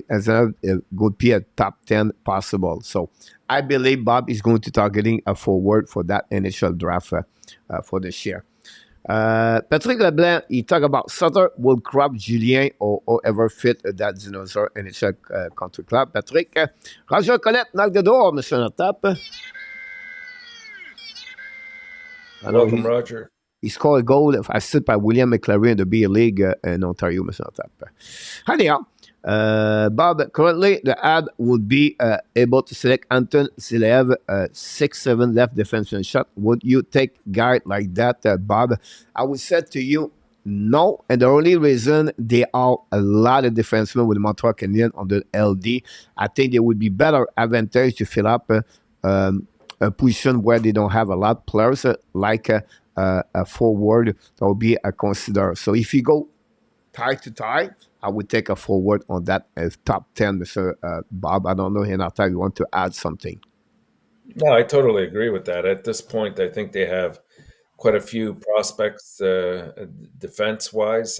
As a would be a top 10 possible. So I believe Bob is going to targeting a forward for that initial draft for this year. Patrick Leblanc, he talk about Sutter will grab Julien or ever fit that dinosaur NHL country club. Patrick, Roger Colette knock the door, Mr. Notap. I know Welcome, Roger. he scored a goal assisted by William McClary in the B League in Ontario, Mr. Notap. Anyhow, Bob, currently the ad would be able to select Anton Zilev, 6'7" left defenseman shot. Would you take guy like that, Bob? I would say to you, no. And the only reason there are a lot of defensemen with Montreal Canadiens on the LD, I think there would be better advantage to fill up a position where they don't have a lot of players like a forward that would be a consider. So if you go tie to tie, I would take a forward on that as top 10, Mr. Bob. I don't know, Renata, if you want to add something. No, I totally agree with that. At this point, I think they have quite a few prospects, defense wise,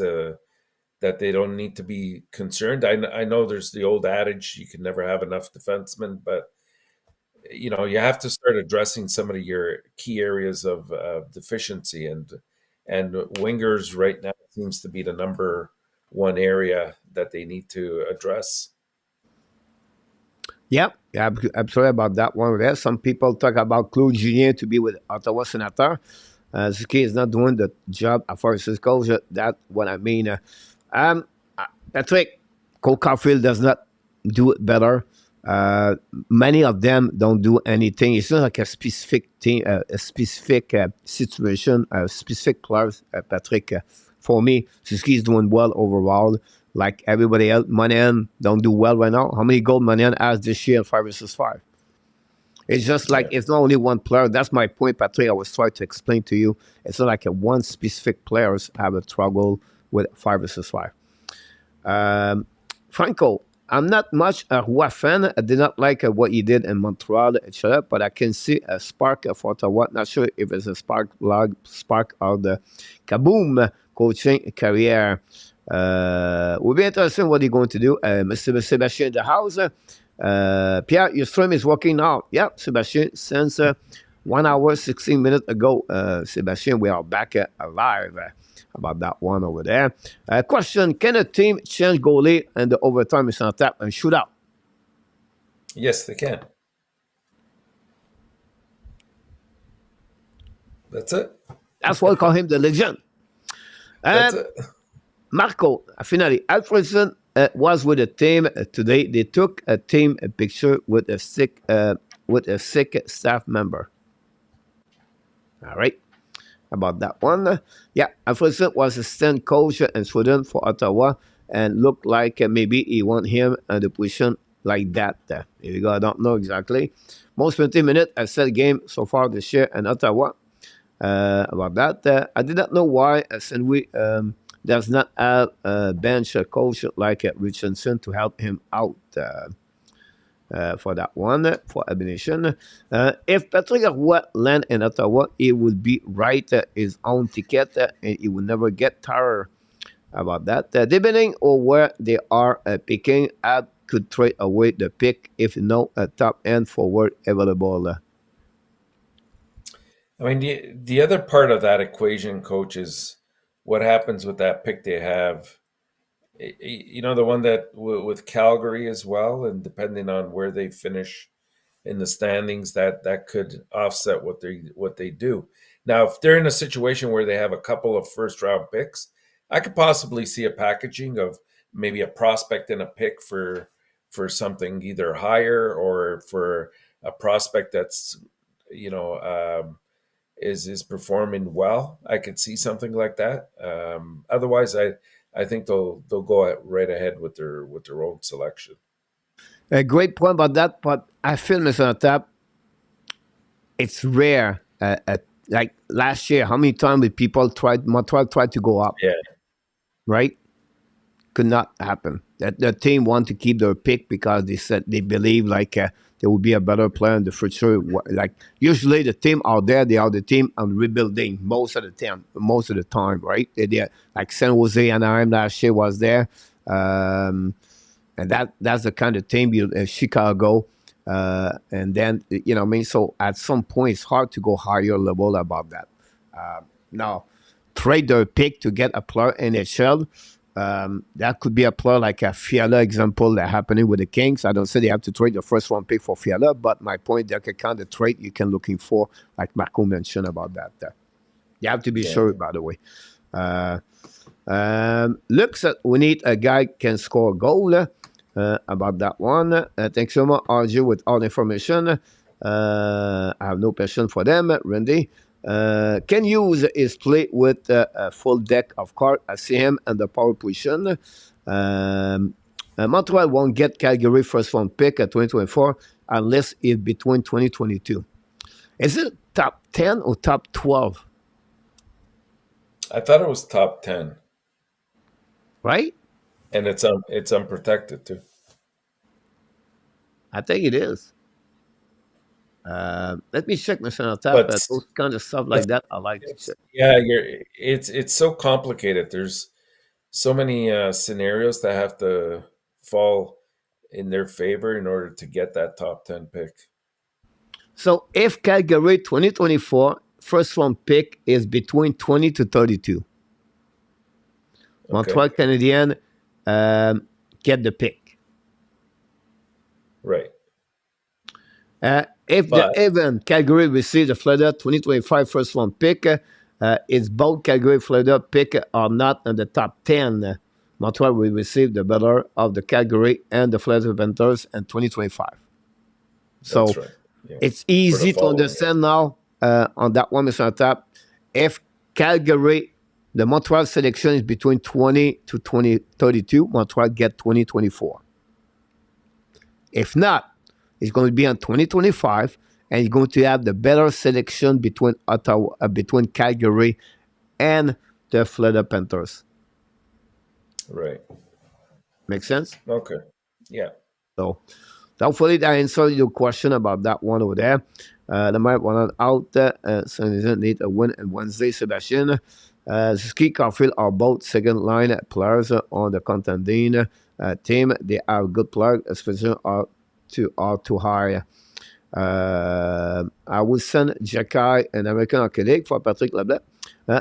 that they don't need to be concerned. I know there's the old adage you can never have enough defensemen, but you have to start addressing some of your key areas of deficiency, and wingers right now seems to be the number one area that they need to address. Yep, yeah, I'm sorry about that one. There, some people talk about Claude Julien to be with Ottawa Senator. Zuki is not doing the job as far as his goes. That's what I mean. Um, Patrick, Cole Caulfield does not do it better. Many of them don't do anything. It's not like a specific team, a specific situation, a specific players. Patrick, for me, Suzuki is doing well overall. Like everybody else, Manan don't do well right now. How many goals Manan has this year? 5 versus 5. It's just like Yeah. it's not only one player. That's my point, Patrick. I was trying to explain to you. It's not like a one specific players have a struggle with 5 versus 5. Franco, I'm not much a Roy fan. I did not like what he did in Montreal, etc. But I can see a spark for Ottawa. Not sure if it's a spark of the kaboom coaching career. Will be interesting what he's going to do. Mr. Sébastien in the house. Pierre, your stream is working now. Yeah, Sébastien, since 1 hour, 16 minutes ago. Sébastien, we are back alive. About that one over there. Question: can a team change goalie and the overtime is on tap and shootout? Yes, they can. That's it. That's why I call him the legend. That's Uh, it. Marco, finally, Alfredson was with the team today. They took a team picture with a sick staff member. All right. About that one. Yeah, Alfredson was assistant coach in Sweden for Ottawa and looked like maybe he want him in the position like that. Here we go. I don't know exactly. Most 20 minutes I said game so far this year in Ottawa. About that, I did not know why Saint-Louis does not have a bench coach like Richardson to help him out. For that one, for elimination. If Patrick Roy land in Ottawa, he would be right his own ticket and he would never get tired about that. Depending on where they are picking, I could trade away the pick if no top end forward available. I mean, the other part of that equation, coach, is what happens with that pick they have. You know, the one that with Calgary as well, and depending on where they finish in the standings, that could offset what they do. Now, if they're in a situation where they have a couple of first round picks, I could possibly see a packaging of maybe a prospect and a pick for something either higher or for a prospect that's you know is performing well. I could see something like that. Otherwise, I think they'll go right ahead with their own selection. A great point about that, but I feel, Mr. Tap, it's rare. Like last year, how many times did people Montreal tried to go up, Yeah, right? Could not happen. That the team want to keep their pick because they said they believe like there will be a better player in the future. Like usually the team out there, they are the team on rebuilding most of the time, right? They like San Jose and Anaheim last year was there. Um, and that's the kind of team Chicago. And then what I mean. So at some point, it's hard to go higher level about that. Now, trade their pick to get a player in NHL. That could be a player like a Fiala example that happening with the Kings. I don't say they have to trade the first round pick for Fiala, but my point, that's the kind of trade you can looking for, like Marco mentioned about that. You have to be yeah. sure, by the way. Uh, looks at we need a guy can score a goal about that one. Thanks so much, RJ, with all the information. I have no question for them, Randy. Can use his play with a full deck of cards. I see him in the power position. Montreal won't get Calgary first round pick at 2024 unless it's between 2022. Is it top 10 or top 12? I thought it was top 10, Right? and it's unprotected too. I think it is. Let me check my channel tab. But Those kind of stuff the like that, I like to it's check. yeah, it's so complicated. There's so many scenarios that have to fall in their favor in order to get that top 10 pick. So if Calgary 2024 first round pick is between 20 to 32, Okay, Montreal Canadiens get the pick. right. If the But event Calgary receives the Florida 2025 first round pick, is both Calgary Florida pick are not in the top 10. Montreal will receive the better of the Calgary and the Florida Panthers in 2025. that's So right. Yeah, it's for the easy to following year. understand now on that one, Mr. Tap. If Calgary, the Montreal selection is between 20 to 2032, Montreal get 2024. If not, it's going to be on 2025, and it's going to have the better selection between Ottawa, between Calgary and the Florida Panthers. Right. Make sense? Okay. Yeah. So hopefully that answers your question about that one over there. The might want out so they don't need a win on Wednesday, Sebastian. Ski Caulfield are both second line players on the contending team. They are good players, especially are too high. I will send Jacky an American colleague for Patrick Leblanc.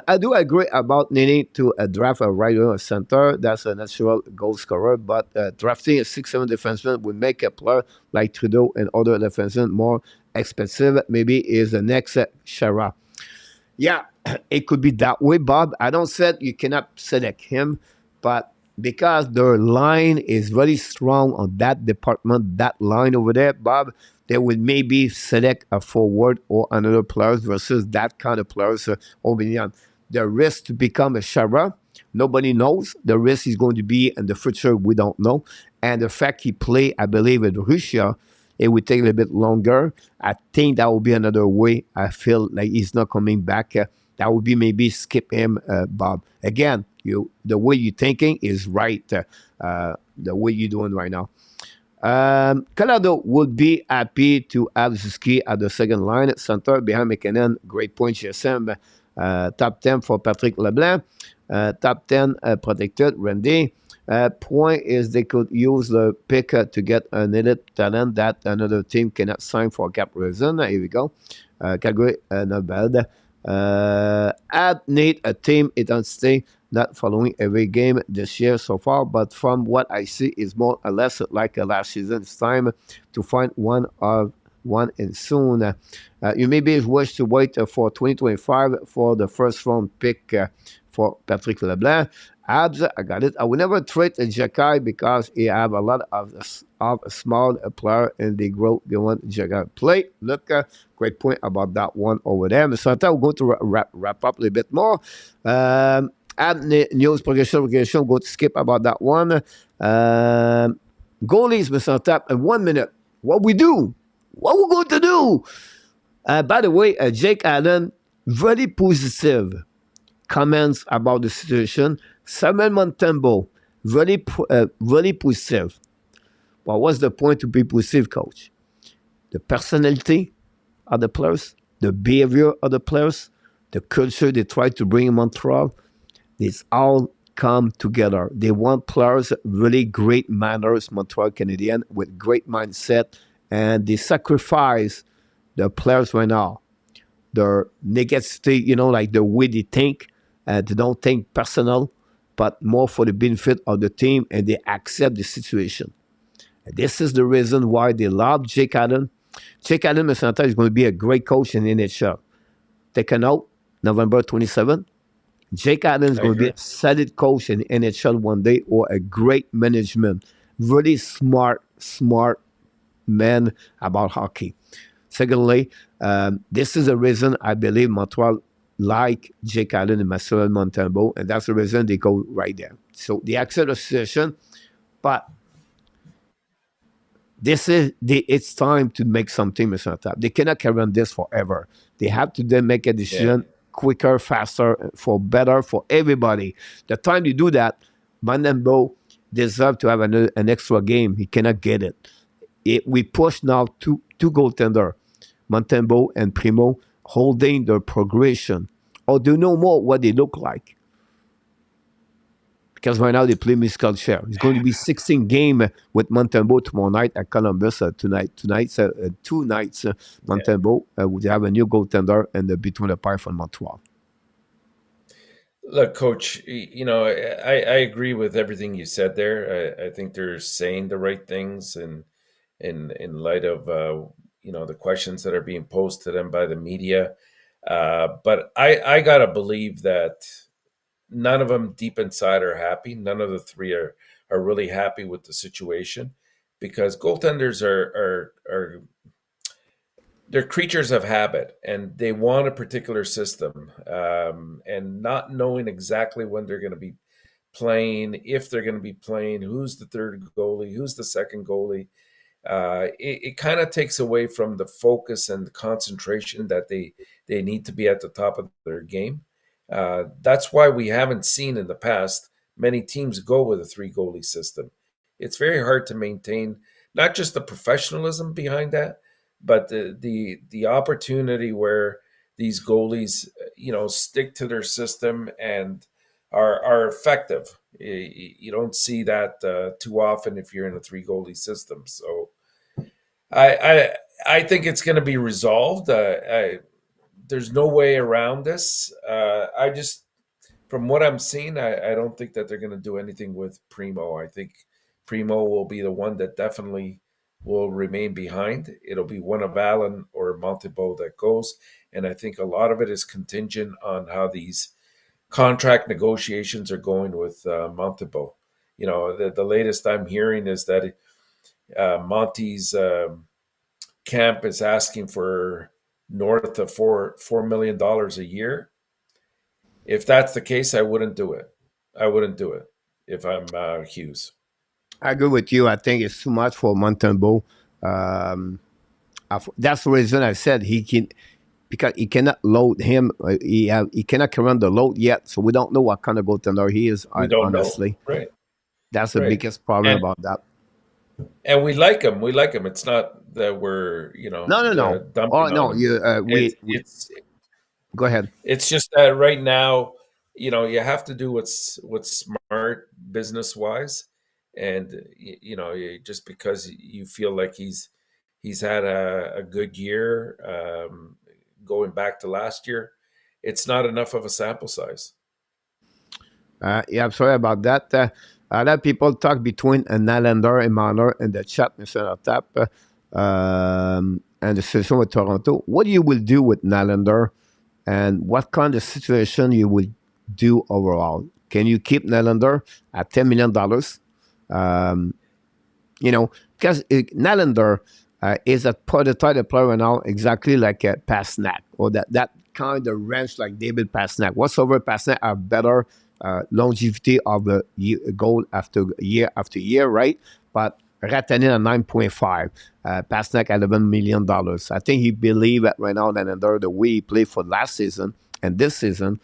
I do agree about needing to draft a right winger center. That's a natural goal scorer, but drafting a 6-7 defenseman would make a player like Trudeau and other defensemen more expensive. Maybe is the next Shara. Yeah, it could be that way, Bob. I don't say you cannot select him, but because their line is very strong on that department, that line over there, Bob, they would maybe select a forward or another player versus that kind of players over beyond. The risk to become a Shara, nobody knows. The risk is going to be in the future, we don't know. And the fact he played, I believe, in Russia, it would take a little bit longer. I think that would be another way. I feel like he's not coming back. That would be maybe skip him, Bob. Again, the way you're thinking is right. The way you're doing right now. Colorado would be happy to have Zuski at the second line center behind McKinnon. Great point, GSM. Top 10 for Patrick Leblanc. top 10 protected. Randy. Point is they could use the pick to get an elite talent that another team cannot sign for cap reason. Here we go. Calgary, not bad. Add need a team identity not following every game this year so far, but from what I see is more or less like last season. It's time to find one and soon. You maybe wish to wait for 2025 for the first round pick for Patrick Leblanc. Habs, I got it. I will never trade Jacky because he have a lot of a small player and they grow beyond Jacky play. Look, great point about that one over there. So I thought we'll go to wrap up a little bit more. Add news progression. Go to skip about that one. Goalies, Mr. Tap, in 1 minute. What we do? What we going to do? By the way, Jake Allen, very positive comments about the situation. Samuel Montembeault, very positive. But what's the point to be positive, coach? The personality of the players, the behavior of the players, the culture they try to bring in Montreal, it's all come together. They want players, really great manners, Montreal Canadiens, with great mindset, and they sacrifice the players right now. Their negativity, like the way they think, they don't think personal, but more for the benefit of the team, and they accept the situation. And this is the reason why they love Jake Allen. Jake Allen, Mr. Antal, is going to be a great coach in the NHL. Take a note, November 27th. Jake Allen is I going to be agree. a solid coach in the NHL one day or a great management. Really smart man about hockey. Secondly, this is the reason I believe Montreal like Jake Allen and Marcel Montembeault, and that's the reason they go right there. So they accept the situation, but it's time to make something, Mr. Tap. They cannot carry on this forever. They have to then make a Yeah. decision quicker, faster, for better for everybody. The time you do that, Montembeault deserves to have an extra game. He cannot get it. We push now two goaltender, Montembeault and Primo, holding their progression. Or do you know more what they look like? Because right now they play musical chair. It's going to be 16 game with Montembeault tomorrow night at Columbus. Two nights. Yeah. Montembeault would have a new goaltender and between the Pie from Montreal. Look, Coach, I agree with everything you said there. I think they're saying the right things, and in light of the questions that are being posed to them by the media. But I gotta believe that none of them deep inside are happy. None of the three are really happy with the situation, because goaltenders are they're creatures of habit, and they want a particular system, and not knowing exactly when they're going to be playing, if they're going to be playing, who's the third goalie, who's the second goalie. It kind of takes away from the focus and the concentration that they need to be at the top of their game. That's why we haven't seen in the past many teams go with a three goalie system. It's very hard to maintain not just the professionalism behind that, but the opportunity where these goalies, stick to their system and are effective. You don't see that too often if you're in a three goalie system. So I I, I think it's going to be resolved. There's no way around this. I just, from what I'm seeing, I don't think that they're going to do anything with Primo. I think Primo will be the one that definitely will remain behind. It'll be one of Allen or Montebo that goes. And I think a lot of it is contingent on how these contract negotiations are going with Montebo. The latest I'm hearing is that Monty's camp is asking for north of $4 million a year. If that's the case, I wouldn't do it. I wouldn't do it if I'm Hughes. I agree with you. I think it's too much for Montembeault. Um, that's the reason I said he can because he cannot load him. He cannot command the load yet, so we don't know what kind of goaltender he is. We don't know, Honestly, right? that's the Right. biggest problem And about that. and we like him. We like him. It's not that we're No, no, no. Oh dumping on no, him. you It's we it's go ahead. it's just that right now, you have to do what's smart business wise, and just because you feel like he's had a good year, going back to last year, it's not enough of a sample size. Yeah, I'm sorry about that. A lot of people talk between an Islander and Marner in the chat, Mr. Enortap, and the situation with Toronto. What you will do with Nylander, and what kind of situation you will do overall? Can you keep Nylander at $10 million? Um, because Nylander is a prototype player now, exactly like Pasnak, or that kind of range like David Pasnak. Whatsoever Pasnak have better longevity of the goal after year, right? But Ratanin at 9.5, Pasnak at $11 million. I think he believe that right now Nylander, the way he played for last season and this season,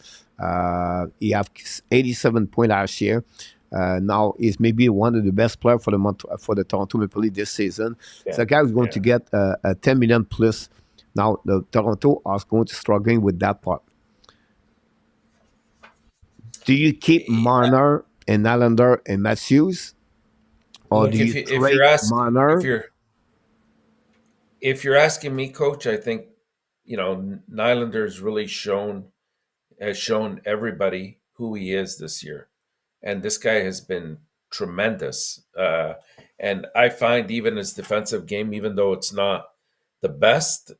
he have 87 points last year. Now is maybe one of the best players for the Toronto Maple Leafs this season. Yeah, So the guy is going yeah. to get a 10 million plus. Now the Toronto are going to struggling with that part. Do you keep Marner and Allender and Matthews, or do Look, you if you're trade asked if Marner? you're asking me, Coach, I think Nylander's really shown has shown everybody who he is this year, and this guy has been tremendous. And I find even his defensive game, even though it's not the best,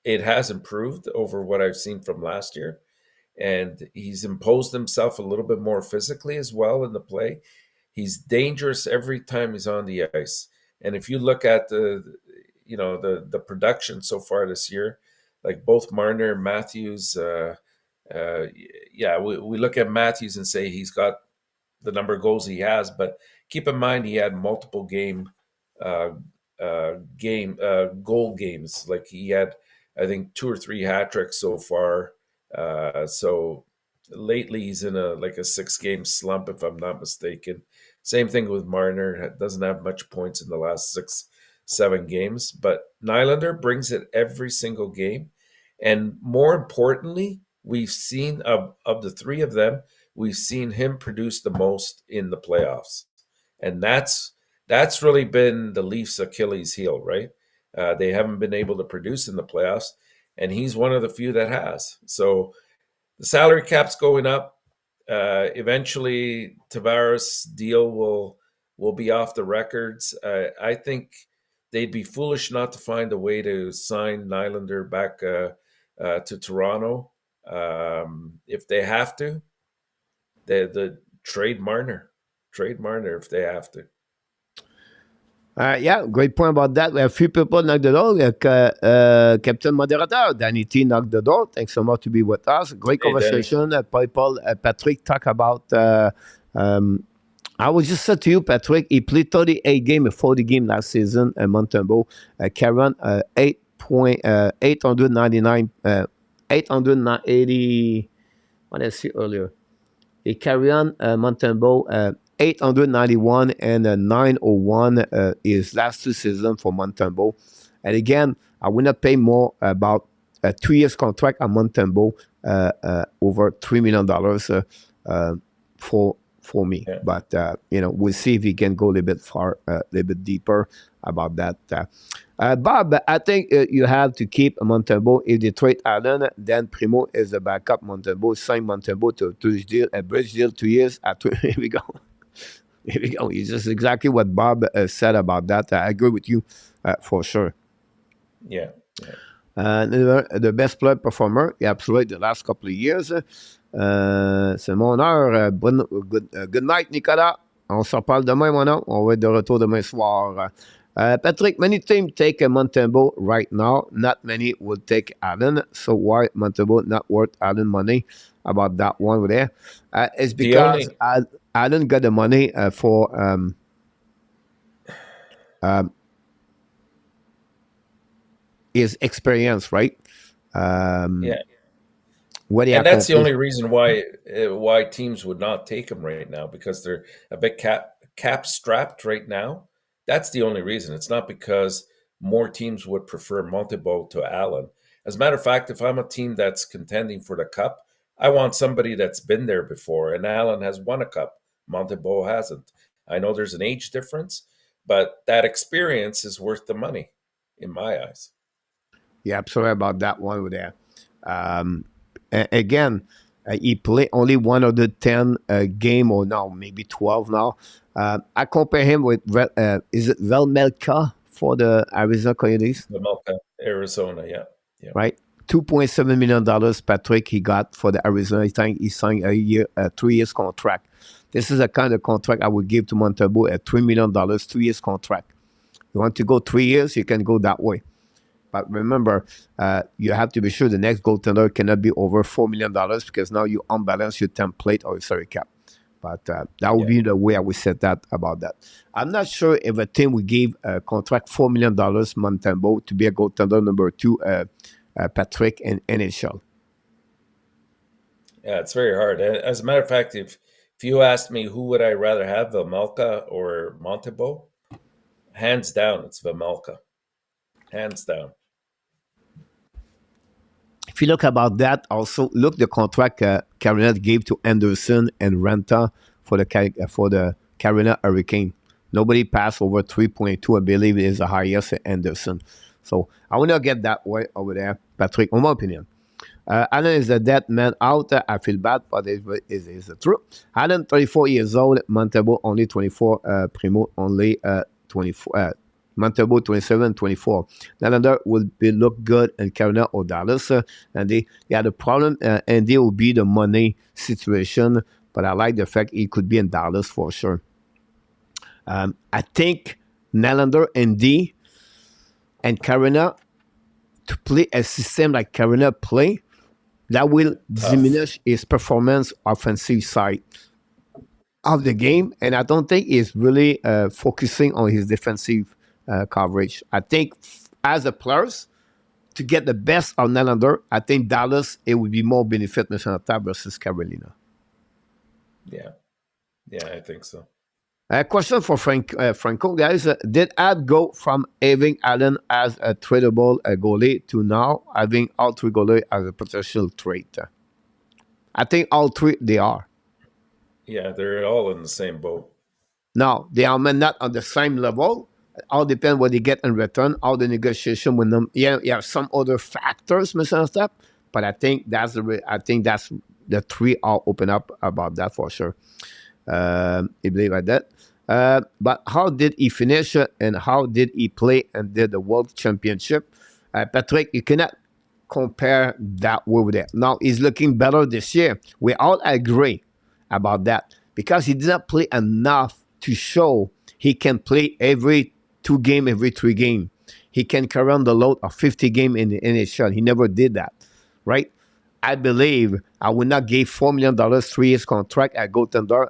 it has improved over what I've seen from last year. And he's imposed himself a little bit more physically as well in the play. He's dangerous every time he's on the ice. And if you look at the production so far this year, like both Marner and Matthews, uh, yeah, we look at Matthews and say he's got the number of goals he has, but keep in mind he had multiple uh, goal games. Like he had, I think, two or three hat tricks so far. So lately he's in a 6 game slump, if I'm not mistaken. Same thing with Marner; doesn't have much points in the last 6, 7 games. But Nylander brings it every single game, and more importantly, we've seen of the three of them, we've seen him produce the most in the playoffs, and that's really been the Leafs' Achilles heel, right? They haven't been able to produce in the playoffs, and he's one of the few that has. So the salary cap's going up. Eventually, Tavares' deal will be off the records. I think they'd be foolish not to find a way to sign Nylander back to Toronto. If they have to, the trade Marner if they have to. Yeah, great point about that. We have few people knock the door. Captain Moderator, Danny T knocked the door. Thanks so much to be with us. Great Hey, Danny. conversation. People, Patrick talk about. I was just said to you, Patrick, he played 38 game and 40 game last season at Montembeau. Karen, 899, 880, what did I see earlier? He carry on Montembeau 891 and 901 his last two seasons for Montembeau. And again, I will not pay more about a 2 years contract at Montembeau over $3 million uh, for for me. Yeah. But we'll see if he can go a little bit far, a little bit deeper about that. Bob, I think you have to keep Montembeau. If they trade Allen, then Primo is the backup. Montembeau, sign Montembeau to his deal, a bridge deal, 2 years. Here we go. Here we go. It's just exactly what Bob said about that. I agree with you for sure. Yeah. Yeah. The best player performer, yeah, absolutely, the last couple of years. C'est mon heure. Good night, Nicolas. On s'en parle demain, mon homme. On va être de retour demain soir. Patrick, many teams take a Montembeau right now. Not many will take Allen. So why Montembeau not worth Allen money? About that one over there. It's The because only Allen got the money for um, his experience, right? Um, yeah, what he and that's the accomplished. only reason why teams would not take him right now, because they're a bit cap strapped right now. That's the only reason. It's not because more teams would prefer Montebo to Allen. As a matter of fact, if I'm a team that's contending for the cup, I want somebody that's been there before. And Allen has won a cup. Montebo hasn't. I know there's an age difference, but that experience is worth the money in my eyes. Yeah, I'm sorry about that one over there. Um, Again, he played only one of the 10 game or now, maybe 12 now. I compare him with, is it Velmelka for the Arizona Coyotes, Lamelka, Arizona, yeah. Yeah. right? $2.7 million, Patrick, he got for the Arizona. He signed a 3 years contract. This is the kind of contract I would give to Montebo, a $3 million, 2 years contract. You want to go 3 years, you can go that way. But remember, you have to be sure the next goaltender cannot be over $4 million because now you unbalance your template or your salary cap. But that would Yeah. be the way I would set that about that. I'm not sure if a team would give a contract $4 million Montembeau to be a goaltender number 2, Patrick in NHL. Yeah, it's very hard. As a matter of fact, if you asked me who would I rather have, Vamelka or Montebo, hands down, it's Vamelka. Hands down. If you look about that, also look the contract Carolina gave to Anderson and Renta for the Carolina Hurricane. Nobody passed over 3.2. I believe it is the highest at Anderson. So I will not get that way over there, Patrick. In my opinion, Allen is a dead man out. I feel bad, but it is the truth. Allen, 34 years old. Montebo only 24. Primo only 24. Montebo 27, 24. Nylander will look good in Carolina or Dallas. And they had a problem, and they will be the money situation. But I like the fact he could be in Dallas for sure. I think Nylander and D and Carolina to play a system like Carolina play, that will Tough. diminish his performance offensive side of the game. And I don't think he's really focusing on his defensive coverage. I think as a players, to get the best of Nylander, I think Dallas, it would be more benefit Minnesota versus Carolina. Yeah. Yeah, I think so. A question for Franco, guys. Did Ad go from having Allen as a tradable goalie to now having all three goalies as a potential trade? I think all three they are. Yeah, they're all in the same boat. Now, they are not on the same level. All depend what they get in return, all the negotiation with them. Yeah, yeah, some other factors, Mr. Step, but I think that's the three are open up about that for sure. I believe like that. But how did he finish and how did he play and did the World Championship? Patrick, you cannot compare that with that. Now he's looking better this year. We all agree about that because he did not play enough to show he can play every 2 game, every 3 game. He can carry on the load of 50 game in the NHL. He never did that, right? I believe I will not give $4 million 3 years contract at goaltender.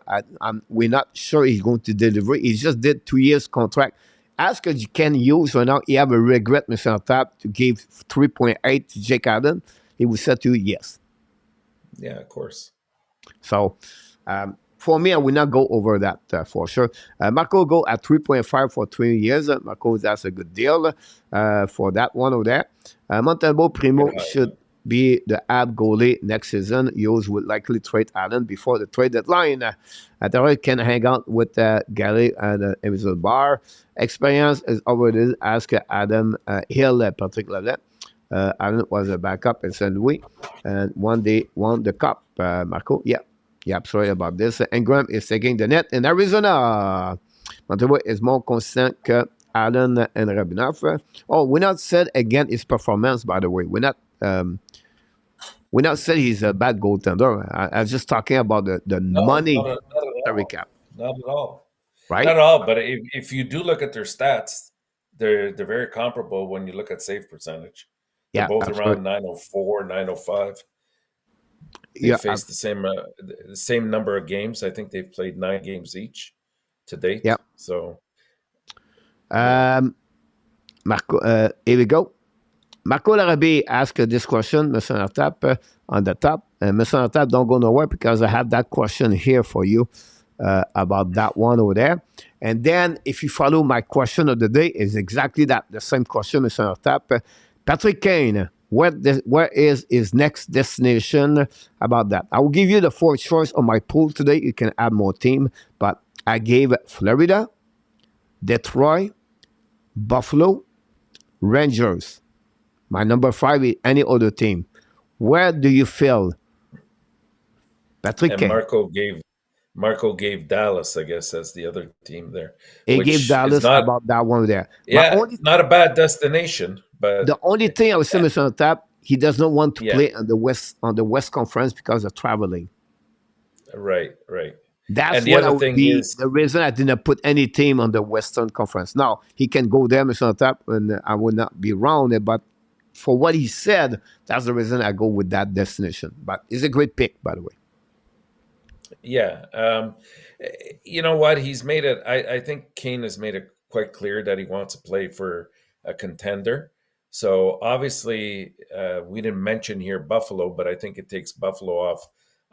We're not sure he's going to deliver. He just did 2 years contract. As you can use right now, he have a regret, Mr. Tap, to give 3.8 to Jake Allen. He will say to you yes. Yeah, of course. So for me, I will not go over that for sure. Marco go at 3.5 for 20 years. Marco, that's a good deal for that one over there. Montembeau Bit Primo high. should be the ab goalie next season. Hughes would likely trade Allen before the trade deadline. Atari can hang out with Gary and Emil Bar. Experience is already asked Adam Hill, Patrick Lalette. Allen was a backup in St. Louis and one day won the cup. Marco, yeah. Yeah, sorry about this. Ingram is taking the net in Arizona. Montreal is more consistent que Allen and Rabinoff. Oh, we're not said again his performance, by the way. We're not saying he's a bad goaltender. I was just talking about the No, money not at salary all. cap, Not at all. Not right? at all. But if you do look at their stats, they're very comparable when you look at save percentage. They're Yeah, both around absolutely. 904, 905. They Yeah, faced the same number of games. I think they've played 9 games each to yeah. date. So yeah, Um, Marco, here we go. Marco Larabie asked this question, Mr. Enortap, on the top. And Mr. Enortap, don't go nowhere because I have that question here for you about that one over there. And then if you follow my question of the day, is exactly that, the same question, Mr. Enortap. Patrick Kane. where is his next destination about that. I will give you the four choice on my pool today. You can add more team, but I gave Florida, Detroit, Buffalo, Rangers. My number five is any other team. Where do you feel, Patrick And Kane? Marco gave Dallas, I guess, as the other team there, He gave which is Dallas not, about that one there. My yeah, only not a bad destination, The but only thing I would say, yeah, Mr. Tap, he does not want to yeah, play on the West Conference because of traveling. right, right. That's And the what I other would thing be is, the reason I didn't put any team on the Western Conference. Now he can go there, Mr. Tap, and I would not be wrong. But for what he said, that's the reason I go with that destination. But it's a great pick, by the way. yeah, you know what? He's made it. I think Kane has made it quite clear that he wants to play for a contender. So obviously, we didn't mention here Buffalo, but I think it takes Buffalo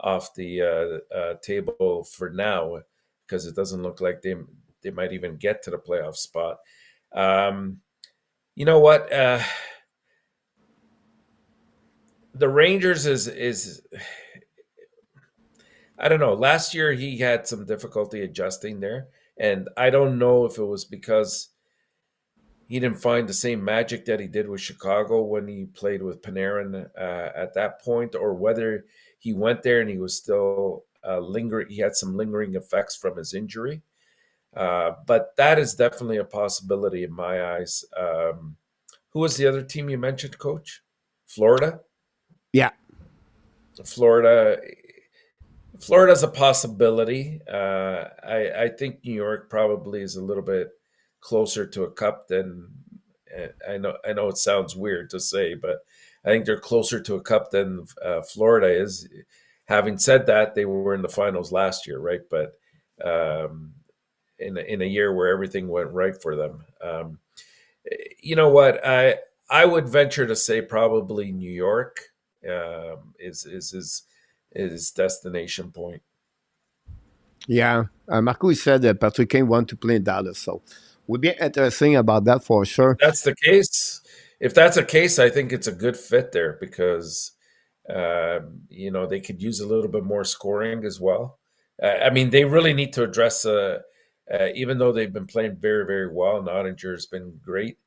off the table for now because it doesn't look like they might even get to the playoff spot. Um, you know what? The Rangers is I don't know. Last year he had some difficulty adjusting there, and I don't know if it was because he didn't find the same magic that he did with Chicago when he played with Panarin at that point, or whether he went there and he was still lingering. He had some lingering effects from his injury, but that is definitely a possibility in my eyes. Who was the other team you mentioned, Coach? Florida. Yeah, Florida Florida's a possibility. I think New York probably is a little bit closer to a cup than I know it sounds weird to say, but I think they're closer to a cup than Florida is. Having said that, they were in the finals last year, right? But um, in a year where everything went right for them, you know what? I would venture to say probably New York is destination point. yeah. Marco said that Patrick Kane want to play in Dallas, so would be interesting about that for If sure. that's the case, if that's the case, I think it's a good fit there because they could use a little bit more scoring as well. I mean, they really need to address, even though they've been playing very, very well, Nottinger's been great.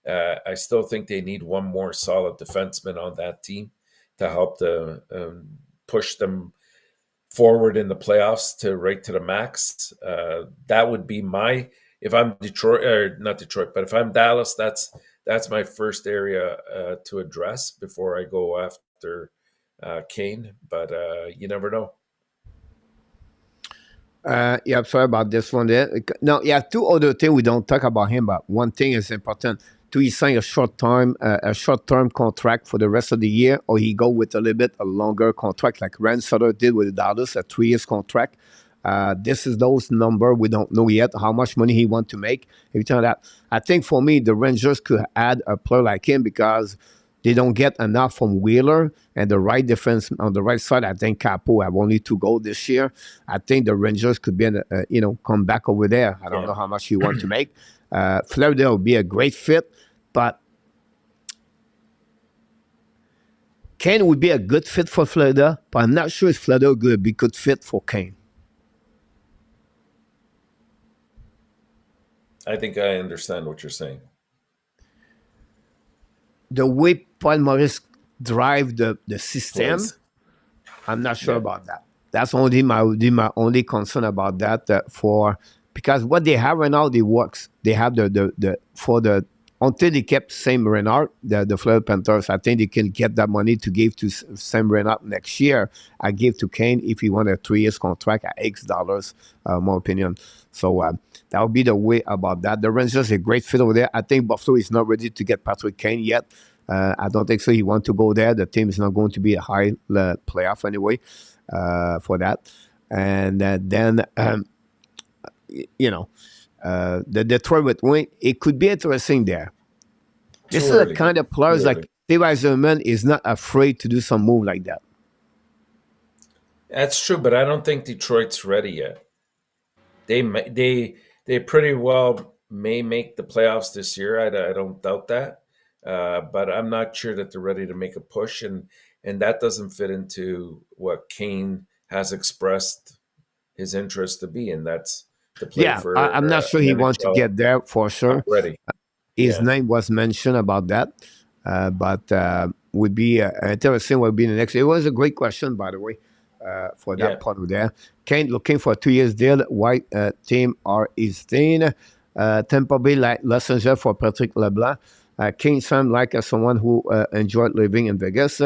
I still think they need one more solid defenseman on that team to help the push them forward in the playoffs to right to the max. That would be my if I'm Detroit or not Detroit, but if I'm Dallas, that's my first area to address before I go after Kane. But you never know. Yeah, I'm sorry about this one there. No, yeah, two other things we don't talk about him, but one thing is important. Do he sign a short term contract for the rest of the year, or he go with a little bit a longer contract like Rand Sutter did with Dallas, a 3 years contract? This is those number we don't know yet how much money he want to make. Everything like that. I think for me the Rangers could add a player like him because they don't get enough from Wheeler and the right defense on the right side. I think Capo have only 2 goals this year. I think the Rangers could be, come back over there. I don't Yeah, know how much you want to make. Florida would be a great fit, but Kane would be a good fit for Florida. But I'm not sure if Florida would be a good fit for Kane. I think I understand what you're saying. The way Paul Maurice drive the system, Plays, I'm not sure yeah, about that. That's my only concern about that for because what they have right now, they works. They have the for the until they kept Sam Renard, the Florida Panthers. I think they can get that money to give to Sam Renard next year. I give to Kane if he want a 3 years contract at X dollars. My opinion. So that would be the way about that. The Rangers a great fit over there. I think Buffalo is not ready to get Patrick Kane yet. I don't think so. He want to go there. The team is not going to be a high playoff anyway for that. And then, the Detroit with win, it could be interesting there. This too is a early, kind of too players early. like Steve Eisenman is not afraid to do some move like that. That's true, but I don't think Detroit's ready yet. They pretty well may make the playoffs this year. I don't doubt that. but I'm not sure that they're ready to make a push, and that doesn't fit into what Kane has expressed his interest to be, and that's to play Yeah, for I'm not sure an he wants to NHL get there for top sure. ready. His Yeah, name was mentioned about that, but would be interesting. What would be the next? It was a great question, by the way, for yeah. that part of there. Kane looking for a 2 years deal. White team are his team. Tampa Bay like Los Angeles for Patrick LeBlanc. Kane sound like someone who enjoyed living in Vegas.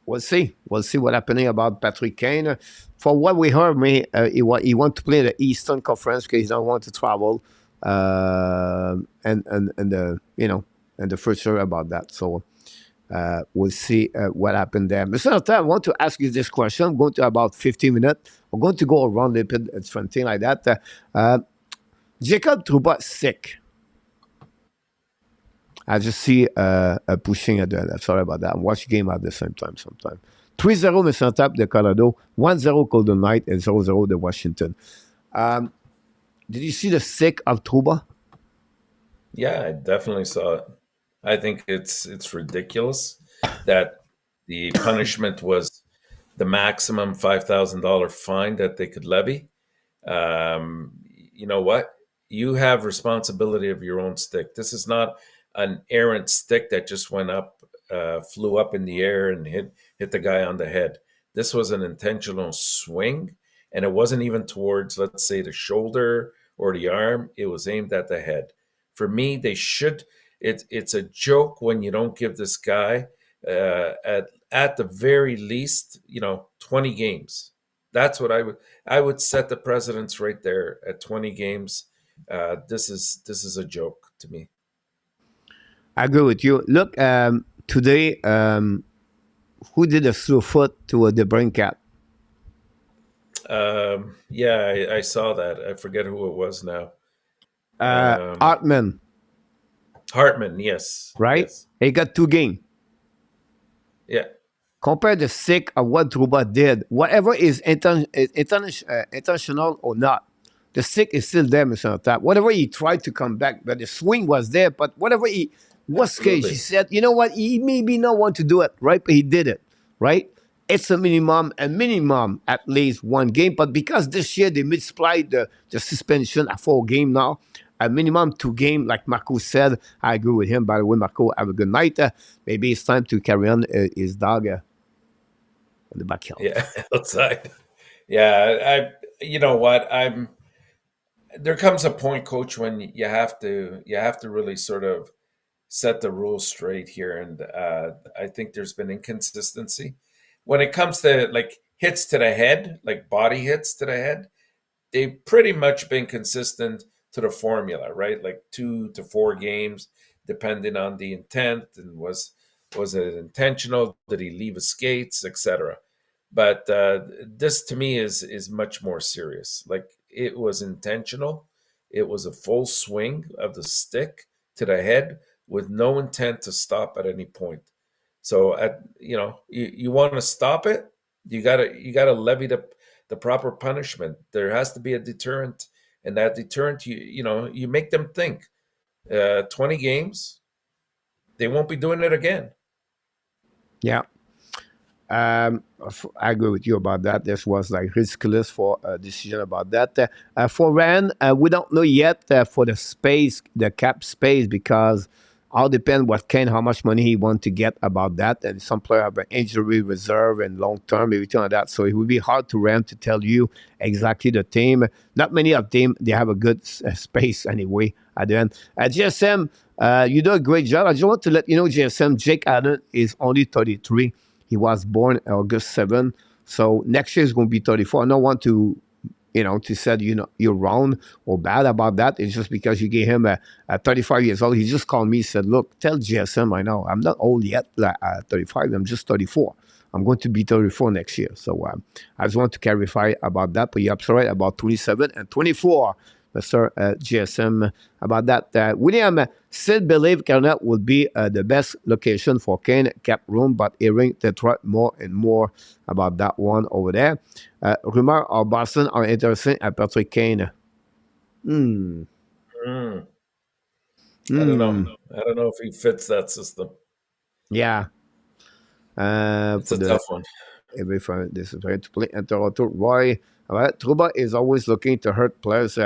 We'll see. We'll see what happening about Patrick Kane. For what we heard, he want to play in the Eastern Conference because he don't want to travel, and the and the future about that. So we'll see what happened there. Mr. Nota, I want to ask you this question. I'm going to about 15 minutes. We're going to go around a little bit, it's something like that. Jacob Trouba sick. I just see pushing at the. Sorry about that. Watch game at the same time sometimes. 3-0 Mr. Tap the Colorado, 1-0 Golden Knight, and 0-0 the Washington. Um, did you see the sick of Truba? Yeah, I definitely saw it. I think it's ridiculous that the punishment was the maximum $5,000 fine that they could levy. You know what? You have responsibility of your own stick. This is not an errant stick that just went up, flew up in the air and hit the guy on the head. This was an intentional swing, and it wasn't even towards, let's say, the shoulder or the arm. It was aimed at the head. For me, they should. It's a joke when you don't give this guy at the very least, 20 games. That's what I would set the precedence right there at 20 games. This is a joke to me. I agree with you. Look, today, who did a slow foot to the brain cat? Yeah, I saw that. I forget who it was now. Um, Artman, Hartman. Yes, right? yes, He got 2 games. yeah, Compare the sick of what Truba did, whatever is intentional or not. The sick is still there, Mr. Tap. Whatever he tried to come back, but the swing was there. But whatever he was caged, he absolutely. said, you know what? He maybe not want to do it, right? But he did it, right? It's a minimum at least 1 game. But because this year they multiplied the suspension at 4 games now, a minimum 2 games, like Marco said. I agree with him. By the way, Marco, have a good night. Maybe it's time to carry on his dog in the backyard. Yeah, outside. Yeah, You know what? There comes a point, Coach, when you have to really sort of set the rules straight here, and I think there's been inconsistency when it comes to like hits to the head, like body hits to the head. They've pretty much been consistent to the formula, right? Like 2 to 4 games, depending on the intent, and was it intentional? Did he leave his skates, etc. But this to me is much more serious. Like it was intentional. It was a full swing of the stick to the head with no intent to stop at any point. So you want to stop it, you gotta levy the proper punishment. There has to be a deterrent, and that deterrent, you make them think. 20 games, they won't be doing it again. Yeah. I agree with you about that. This was like ridiculous for a decision about that. For Rand, we don't know yet for the space, the cap space, because all depend what kind, how much money he want to get about that. And some player have an injury reserve and long term, everything like that. So it would be hard to Rand to tell you exactly the team. Not many of them they have a good space anyway at the end. GSM, you do a great job. I just want to let you know, GSM, Jake Allen is only 33. He was born August 7th. So next year is going to be 34. I don't want to, to say, you're wrong or bad about that. It's just because you gave him a 35 years old. He just called me, said, look, tell GSM I know. I'm not old yet, like 35. I'm just 34. I'm going to be 34 next year. So I just want to clarify about that. But you're absolutely right about 27 and 24. Mr. GSM about that. William still believe Carnet will be the best location for Kane cap room, but hearing Detroit more and more about that one over there. Rumor of Boston are interested at Patrick Kane. Hmm. Mm. I don't know. Hmm. I don't know if he fits that system. Yeah. It's For a the tough one. every from this is very to play in Toronto. Roy, all right. Trouba is always looking to hurt players.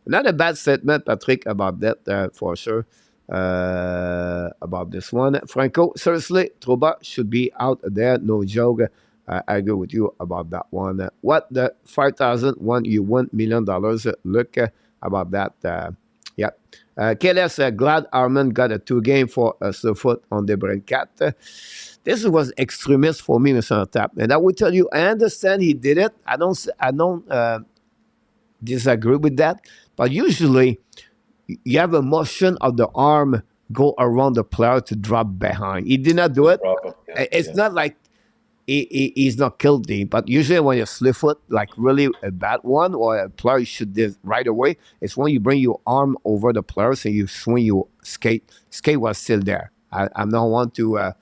Not a bad statement, Patrick, about that for sure. About this one, Franco. Seriously, Trouba should be out there. No joke. I agree with you about that one. What the 5,001 you $1 million? Look about that. Yeah. KLS, glad Armand got a 2 game for a foot on the brain cat. This was extremist for me, Mr. Tap. And I will tell you, I understand he did it. I don't disagree with that. But usually, you have a motion of the arm go around the player to drop behind. He did not do The it. drop up. Yeah, It's yeah. not like he's not guilty, but usually when you slip foot, like really a bad one, or a player should this right away, it's when you bring your arm over the players and you swing your skate. Skate was still there. I don't want to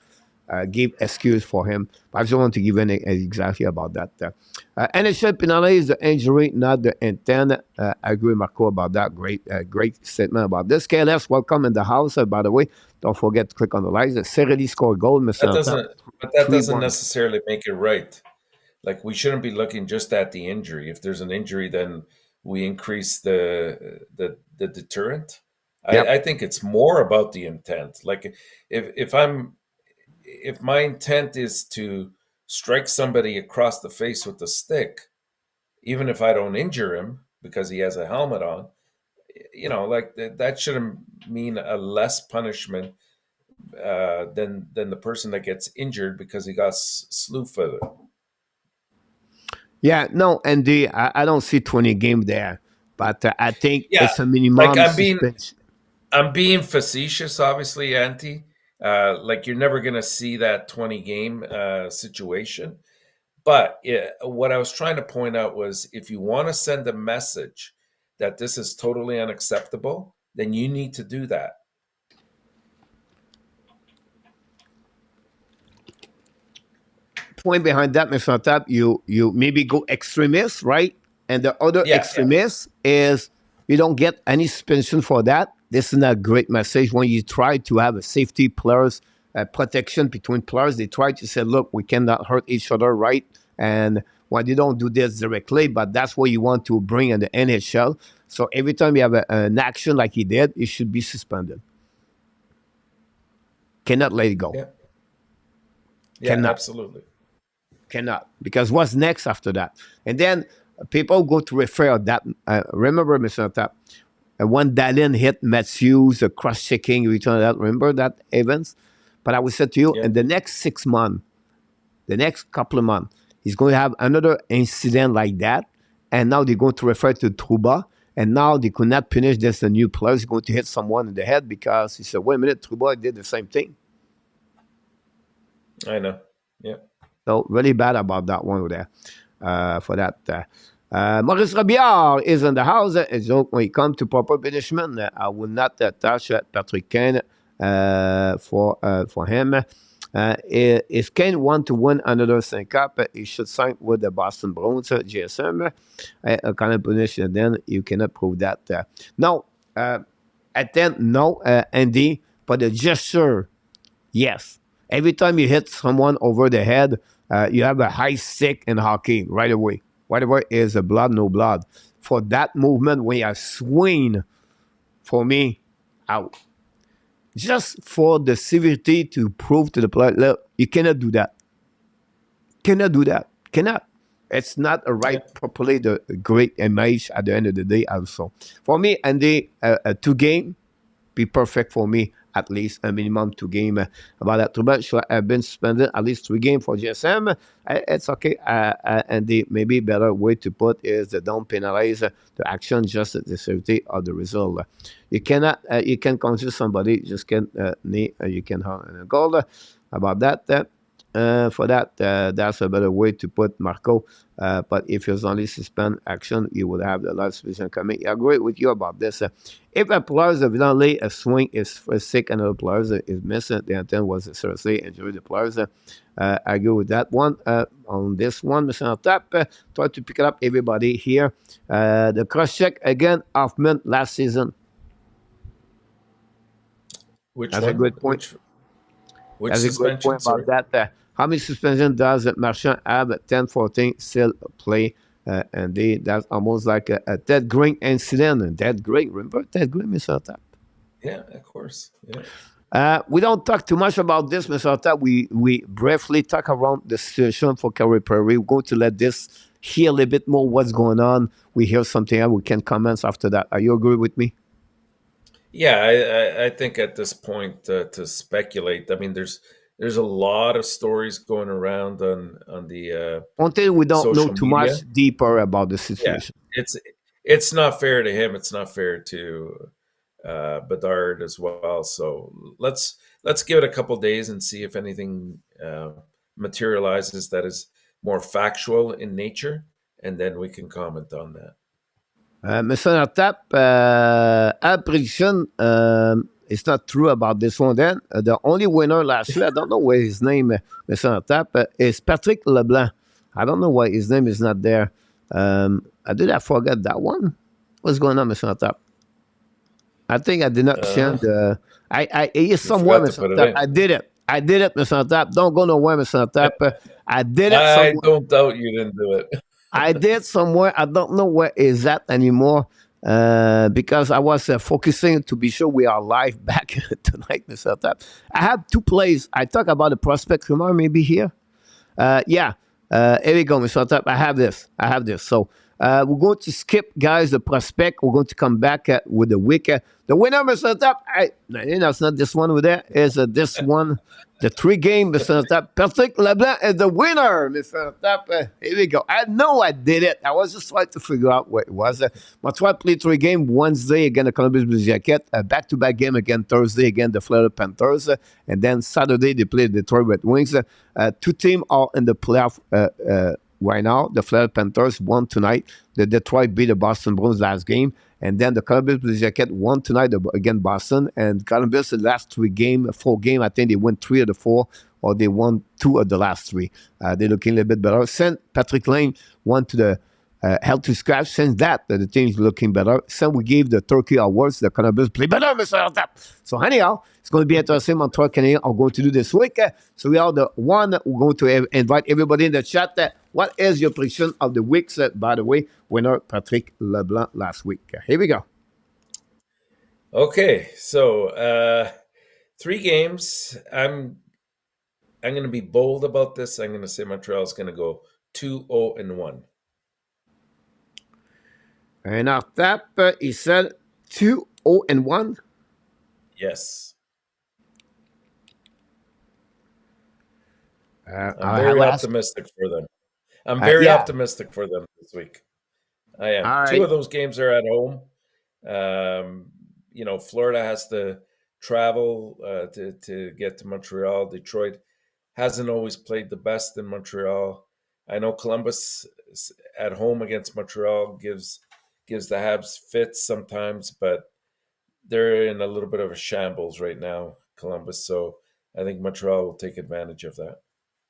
give excuse for him. But I just want to give an exactly about that. NHL penalize the injury, not the intent. I agree with Marco about that. Great statement about this. KLS, welcome in the house. By the way, don't forget to click on the likes. Seredi score goal, That Mr. Tap, doesn't, but that doesn't 3-1. necessarily make it right. Like we shouldn't be looking just at the injury. If there's an injury, then we increase the deterrent. I Yep. think it's more about the intent. Like if my intent is to strike somebody across the face with a stick, even if I don't injure him because he has a helmet on, like that shouldn't mean a less punishment than the person that gets injured because he got slew footed. Yeah, no, and I don't see 20 game there, but I think Yeah, it's a like minimum suspension. I'm being facetious, obviously, Auntie. Like you're never gonna see that 20 game situation. But yeah, what I was trying to point out was if you want to send a message that this is totally unacceptable, then you need to do that. Point behind that, Mr. Tap, you maybe go extremist, right? And the other Yeah, yeah, extremist is you don't get any suspension for that. This is not a great message when you try to have a safety players protection between players. They try to say, look, we cannot hurt each other, right? And when you don't do this directly, but that's what you want to bring in the NHL. So every time you have an action like he did, it should be suspended. Cannot let it go. yeah, yeah, Cannot. absolutely. Cannot, because what's next after that? And then people go to refer that. Remember, Mr. Tap, when Dallin hit Matthews, a cross-checking return that. Remember that Evans? But I will say to you, Yeah, in the next 6 months, the next couple of months, he's going to have another incident like that. And now they're going to refer to Trouba. And now they could not punish this a new player. He's going to hit someone in the head because he said, wait a minute, Trouba did the same thing. I know. Yeah, So really bad about that one there. For that. Maurice Robillard is in the house. So when it comes to proper punishment, I will not touch Patrick Kane for him. If Kane want to win another Stanley Cup, he should sign with the Boston Bruins, GSM. Kind of punishment, then you cannot prove that. No, at then, no, Andy, but the gesture, yes. Every time you hit someone over the head, you have a high stick in hockey right away. Whatever is a blood, no blood. For that movement, when you swing, for me, out. Just for the severity to prove to the player, look, you cannot do that. Cannot do that. Cannot. It's not a yeah, right, properly the great image at the end of the day. Also, for me, and the 2 game be perfect for me. At least a minimum 2 game about that. Too much should have been spending at least 3 games for GSM. It's okay. And the maybe better way to put is that don't penalize the action, just the safety of the result. You cannot. You can consider somebody just can you can have a goal about that. For that, that's a better way to put Marco. But if it's only suspend action, you would have the live suspension coming. I agree with you about this. If a player is evidently a swing is sick and another player is missing, the intent was to seriously injure the players. I agree with that one. On this one, Mr. Tap, try to pick it up everybody here. The cross check again, Hoffman last season. Which That's a one? good point. Which That's a great point suspension? about Sorry. that. How many suspensions does Marchand have at 10-14 still play? And that's almost like a Ted Green incident. And Ted Green, remember Ted Green, Mr. Tap? Yeah, of course. Yeah. We don't talk too much about this, Mr. Tap. We briefly talk around the situation for Calgary Prairie. We're going to let this hear a little bit more what's going on. We hear something else. We can comment after that. Are you agree with me? Yeah, I think at this point to speculate. I mean, there's a lot of stories going around on the Until we don't know social too media. much deeper about the Yeah, situation. it's not fair to him. It's not fair to Bedard as well. So let's give it a couple days and see if anything materializes that is more factual in nature, and then we can comment on that. Mr. Enortap, our prediction is not true about this one then. The only winner last year, I don't know where his name, Mr. Enortap, is Patrick Leblanc. I don't know why his name is not there. I did I forget that one? What's going on, Mr. Enortap? I think I did not Uh, change the. I it is you somewhere, forgot to Mr. put it Enortap. in. I did it. I did it, Mr. Enortap. Don't go nowhere, Mr. Enortap. I did it I somewhere. don't doubt you didn't do it. I did somewhere. I don't know where is that anymore because I was focusing to be sure we are live back tonight, Mr. Tap. I have two plays. I talk about the prospect. Remember maybe here? Yeah. Here we go, Mr. Tap. I have this. I have this. So we're going to skip, guys, the prospect. We're going to come back with the week. The winner, Mr. Tap. It's not this one over there. Is this one. The three game, Mr. Tap. Patrick Leblanc is the winner, Mr. Tap. Here we go. I know I did it. I was just trying to figure out what it was. Montreal played three game Wednesday against the Columbus Blue Jackets. Back-to-back game again Thursday again the Florida Panthers. And then Saturday they played the Detroit Red Wings. Two teams are in the playoff right now. The Florida Panthers won tonight. The Detroit beat the Boston Bruins last game. And then the Columbus Blue Jackets won tonight against Boston. And Columbus, the last four game, I think they won three of the four, or they won two of the last three. They're looking a little bit better. Since Patrick Lane won to the held to scratch, since that, the team is looking better. Since we gave the Turkey Awards, the Columbus play better, Mr. Tap. So anyhow, it's going to be interesting. Montreal Canadiens are going to do this week. So we are the one. We're going to invite everybody in the chat. What is your prediction of the weeks? By the way, winner Patrick Leblanc last week. Here we go. Okay, so three games. I'm going to be bold about this. I'm going to say Montreal is going to go 2-0-1. And our tap, he said 2-0-1. Yes. I'm I have very last. optimistic for them. I'm very Yeah. optimistic for them this week. I am. All Two right. of those games are at home. Florida has to travel to get to Montreal. Detroit hasn't always played the best in Montreal. I know Columbus at home against Montreal gives the Habs fits sometimes, but they're in a little bit of a shambles right now, Columbus. So I think Montreal will take advantage of that.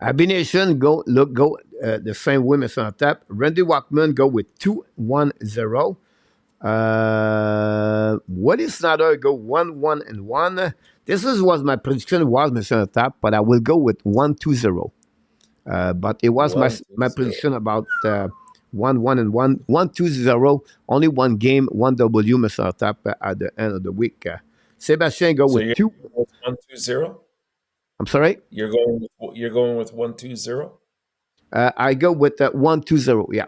Habs Nation go the same way, Mr. Tap. Randy Walkman go with 2-1-0. Woody Snyder go 1-1-1. This is what my prediction was, Mr. Tap, but I will go with 1-2-0. But it was One, two, my zero. prediction about 1-1-1, 1-2-0. Only one game, one W, Mr. Tap, at the end of the week. Sebastian go So with you're two. going with 1-2-0. I'm sorry. You're going with 1-2-0. I go with 1-2-0. Yeah.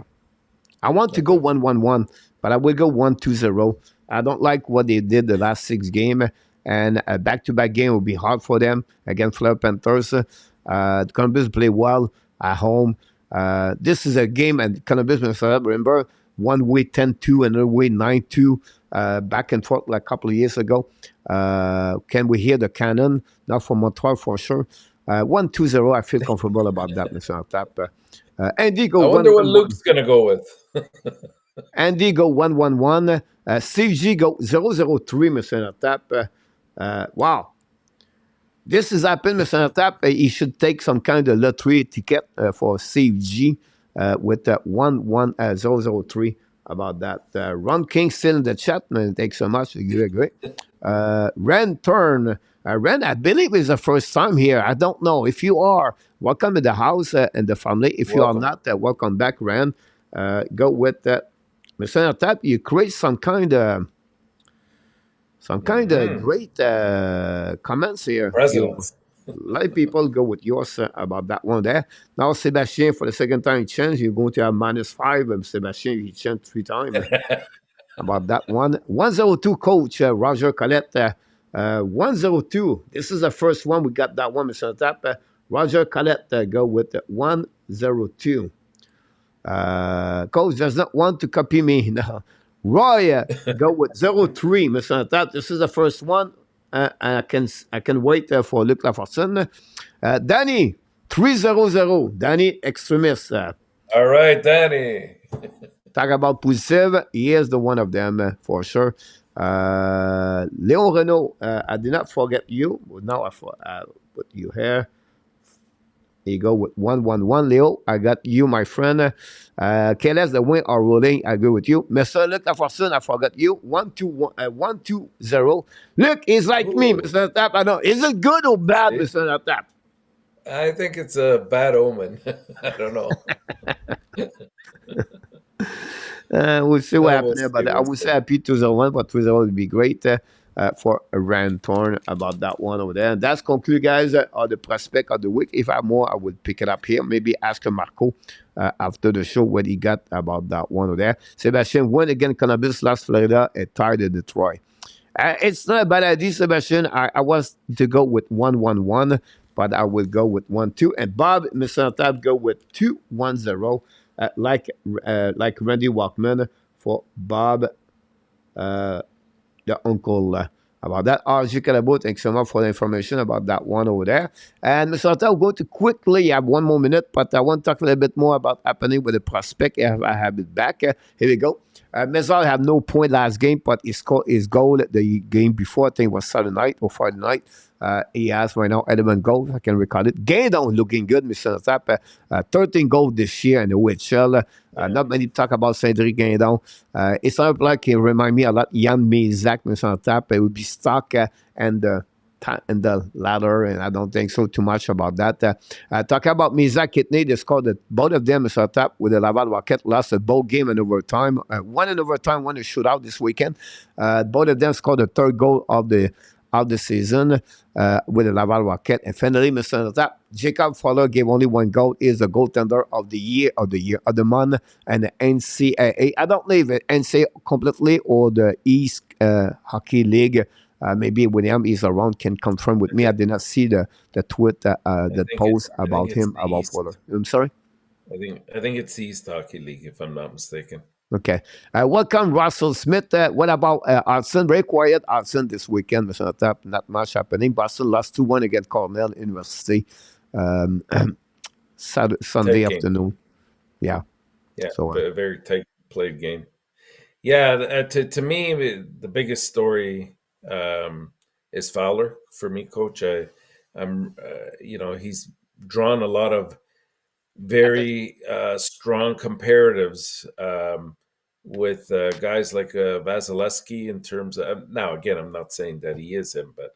I want to go Okay. 1-1-1, but I will go 1-2-0. I don't like what they did the last six games, and a back-to-back game will be hard for them against Florida Panthers. Columbus play well at home. This is a game, and Columbus, remember, one way 10-2, another way 9-2, back and forth like a couple of years ago. Can we hear the cannon? Not from Montreal for sure. 1-2-0, I feel comfortable about that, Mr. Tap. Andy go I wonder what 1-1-1. Luke's going to go with. Andy go 1-1-1. Steve G go 0-0-3, Mr. Tap. Wow. This has happened, Mr. Tap. He should take some kind of lottery ticket for Steve G with 1-1-0-0-3 about that. Ron King still in the chat, man. Thanks so much. You agree? Ren Turn. Ren, I believe it's the first time here. I don't know. If you are, welcome to the house and the family. If you are Welcome. not, welcome back, Ren. Go with Mr. Tap. You create some kind of Hmm. great comments here. You Presidents. let people go with yours about that one there. Now, Sebastien, for the second time, he changed. You're going to have -5. And Sebastien, he changed 3 times about that one. 102 coach Roger Collette. 102. This is the first one. We got that one, Mr. Tap. Roger Collette go with 102. Coach does not want to copy me. No. Roy go with 03, Mr. Tap. This is the first one. I can wait for Luc Lafortune. Danny 300. Danny extremist. All right, Danny. Talk about positive. He is the one of them for sure. Leon Renault, I did not forget you. Now I put you here. You go with 111, Leo. I got you, my friend. KLS, the win are rolling. I agree with you. Mr. Luc Lafortune, I forgot you. 120. Look, he's like me, Ooh, Mr. Tap. I know. Is it good or bad, see? Mr. Tap? I think it's a bad omen. I don't know. We'll see what No, we'll happens. see. But I We'll would say see. happy 201, but 201 would be great for a rant torn about that one over there. And that's conclude, guys, the prospect of the week. If I have more, I would pick it up here. Maybe ask Marco after the show what he got about that one over there. Sebastian won again Columbus last Florida and tied in Detroit. It's not a bad idea, Sebastian. I was to go with 111, but I will go with 1-2. And Bob, Mr. Tab, go with 210, like Randy Walkman for Bob, uh, the uncle. About that, RG Calabo, thanks so much for the information about that one over there. And Mr. Tab, will go to quickly. I have 1 more minute, but I want to talk a little bit more about happening with the prospect. If I have it back. Here we go. Mezal had no point last game, but he scored his goal the game before. I think it was Saturday night or Friday night. He has right now 11 goals. I can recall it. Gaydon looking good, Mr. Tap. 13 goals this year in the OHL. Yeah. Not many talk about Cedric Gaydon. It's not like he remind me a lot Jan Mezak, Mr. Tap. It would be stuck and in the ladder, and I don't think so too much about that. Talking about Mizak Kidney, they scored both of them is top with the Laval Rockets, lost a both game in overtime. One in overtime, one in shootout this weekend. Both of them scored the third goal of the season with the Laval Rocket. And finally, Mr. Tap, Jacob Fowler gave only one goal. Is the goaltender of the year, of the month, and the NCAA. I don't know if it NCAA completely or the East Hockey League. Maybe William is around can confirm with I me. I think did not see the tweet, the post I think about it's him the about Fowler. East. I'm sorry. I think it's the East Hockey League, if I'm not mistaken. Okay. Welcome, Russell Smith. What about Arson? Very quiet Arson this weekend, Mr. Tap. Not much happening. Boston lost 2-1 against Cornell University um, Sunday Tight game. afternoon. Yeah. Yeah, So, a very tight played game. Yeah, to me, the biggest story is Fowler for me, Coach. He's drawn a lot of very strong comparatives with guys like Vasilevsky in terms of now. Again, I'm not saying that he is him, but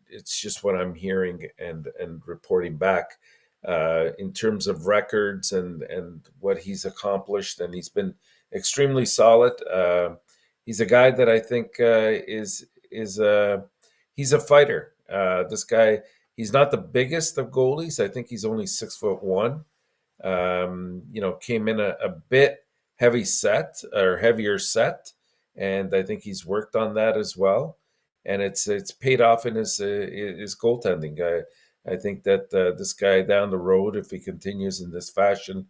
it's just what I'm hearing and reporting back in terms of records and what he's accomplished, and he's been extremely solid. He's a guy that I think is he's a fighter. This guy, he's not the biggest of goalies. I think he's only 6'1". Came in a bit heavy set or heavier set, and I think he's worked on that as well. And it's paid off in his goaltending. I think that this guy down the road, if he continues in this fashion,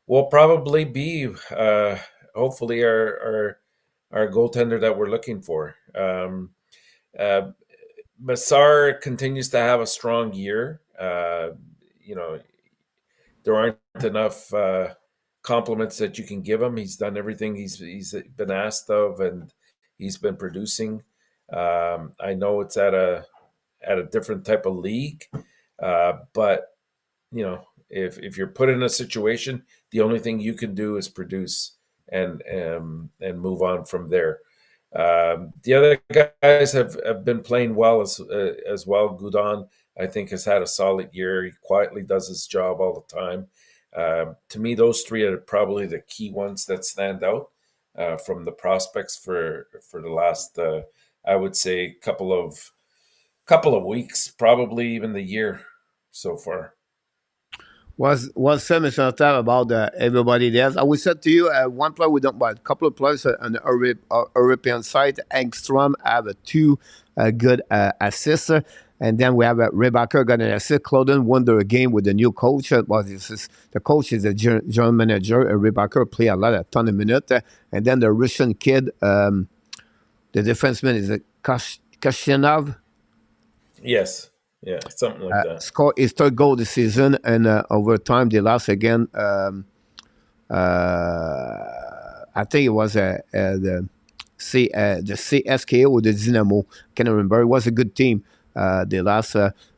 will probably be hopefully our goaltender that we're looking for. Uh, Massar continues to have a strong year. You know, there aren't enough compliments that you can give him. He's done everything he's been asked of, and he's been producing. I know it's at a different type of league, but if you're put in a situation, the only thing you can do is produce and move on from there. The other guys have been playing well as well. Gudon, I think, has had a solid year. He quietly does his job all the time. To me, those three are probably the key ones that stand out from the prospects for the last, I would say, couple of weeks, probably even the year so far. Was said, Mr. Enortap, about everybody there. I would say to you, one player we don't, but a couple of players on the European side. Engstrom have two good assists. And then we have Rebecca got an assist. Claudin won the game with the new coach. The coach is the general manager. Rebecca play a lot, a ton of minutes. And then the Russian kid, the defenseman, is Kashinov. Yes, yeah, something like that. Scored his third goal this season, and overtime they lost again. I think it was the CSKA or the Dynamo. Can't remember. It was a good team. They lost